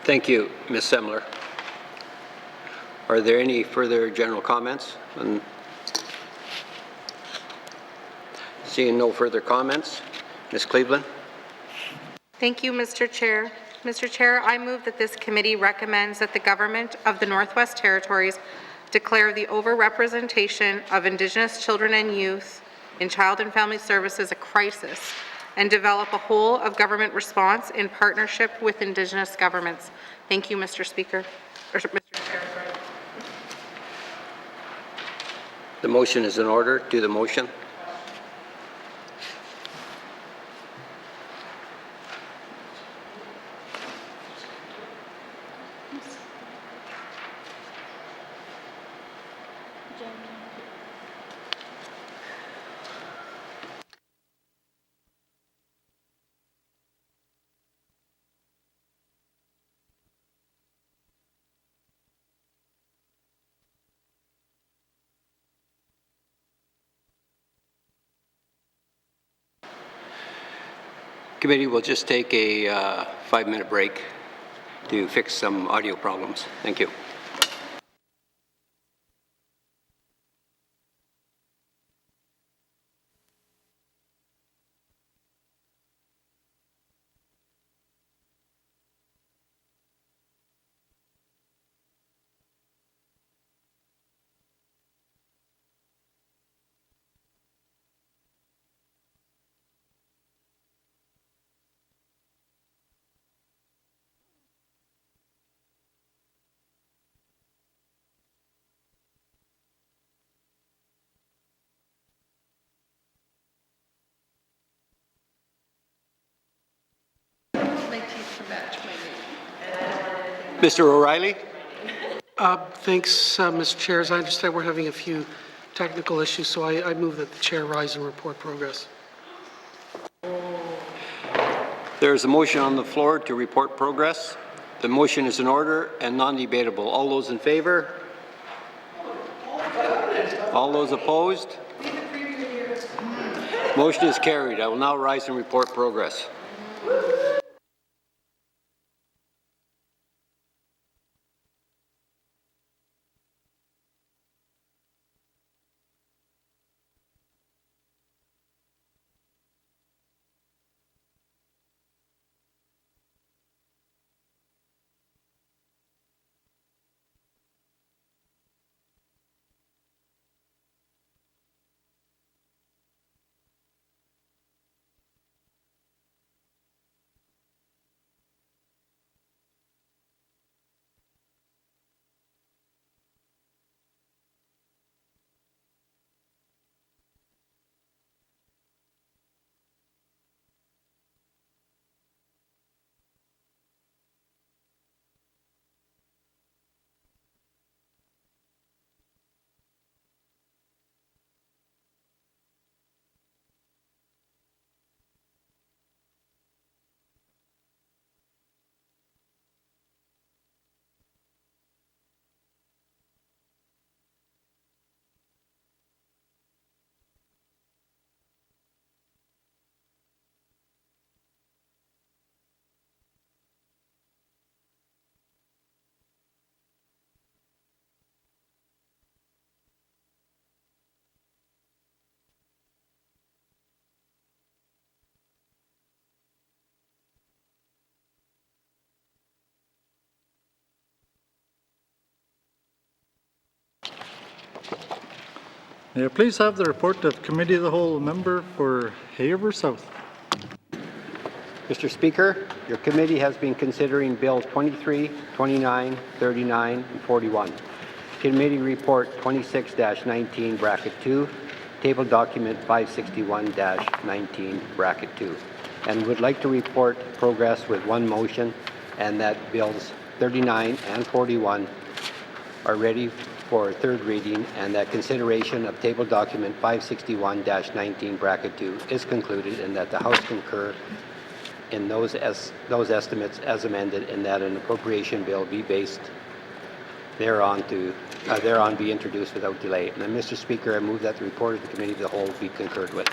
Thank you, Ms. Semler. Are there any further general comments? Seeing no further comments, Ms. Cleveland? Thank you, Mr. Chair. Mr. Chair, I move that this committee recommends that the Government of the Northwest Territories declare the overrepresentation of Indigenous children and youth in Child and Family Services a crisis and develop a whole of government response in partnership with Indigenous governments. Thank you, Mr. Speaker. Or, Mr. Chair, sorry. The motion is in order. Do the motion. Committee will just take a 5-minute break to fix some audio problems. Thank you. Mr. O'Reilly? Thanks, Mr. Chair. As I understand, we're having a few technical issues, so I move that the chair rise and report progress. There is a motion on the floor to report progress. The motion is in order and non-debatable. All those in favor? All those opposed? Motion is carried. I will now rise and report progress. May I please have the report of Committee of the Whole member for Hay River South? Mr. Speaker, your committee has been considering Bills 23, 29, 39, and 41. Committee Report 26-19, Bracket 2, Table Document 561-19, Bracket 2, and would like to report progress with one motion, and that Bills 39 and 41 are ready for third reading, and that consideration of Table Document 561-19, Bracket 2 is concluded, and that the House concur in those estimates as amended, and that an appropriation bill be based thereon be introduced without delay. And then, Mr. Speaker, I move that the report of the Committee of the Whole be concurred with.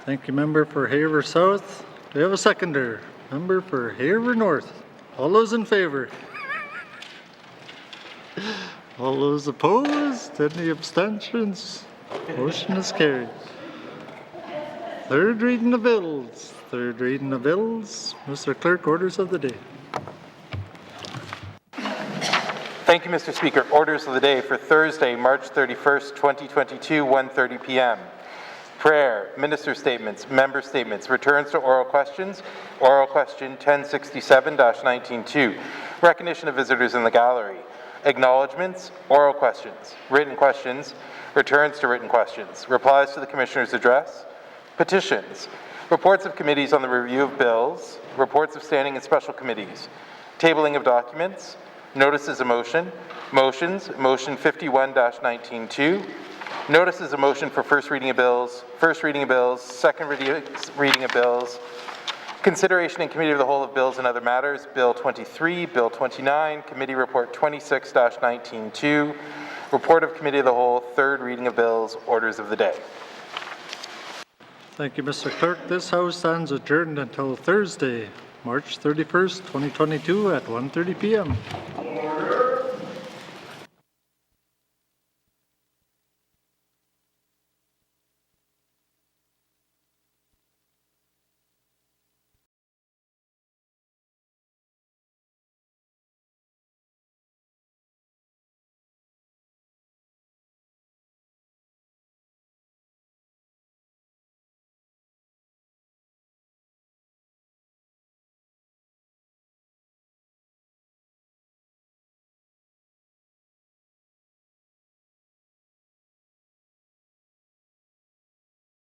Thank you, member for Hay River South. Do we have a seconder? Member for Hay River North. All those in favor? All those opposed? Any abstentions? Motion is carried. Third reading of bills. Third reading of bills. Mr. Clerk, orders of the day. Thank you, Mr. Speaker. Orders of the day for Thursday, March 31st, 2022, 1:30 p.m. Prayer, minister statements, member statements, returns to oral questions, oral question 1067-19-2, recognition of visitors in the gallery, acknowledgements, oral questions, written questions, returns to written questions, replies to the Commissioner's address, petitions, reports of committees on the review of bills, reports of standing and special committees, tabling of documents, notices of motion, motions, motion 51-19-2, notices of motion for first reading of bills, second reading of bills, consideration in committee of the whole of bills and other matters, Bill 23, Bill 29, Committee Report 26-19-2, report of committee of the whole, third reading of bills, orders of the day. Thank you, Mr. Clerk. This House stands adjourned until Thursday, March 31st, 2022 at 1:30 p.m.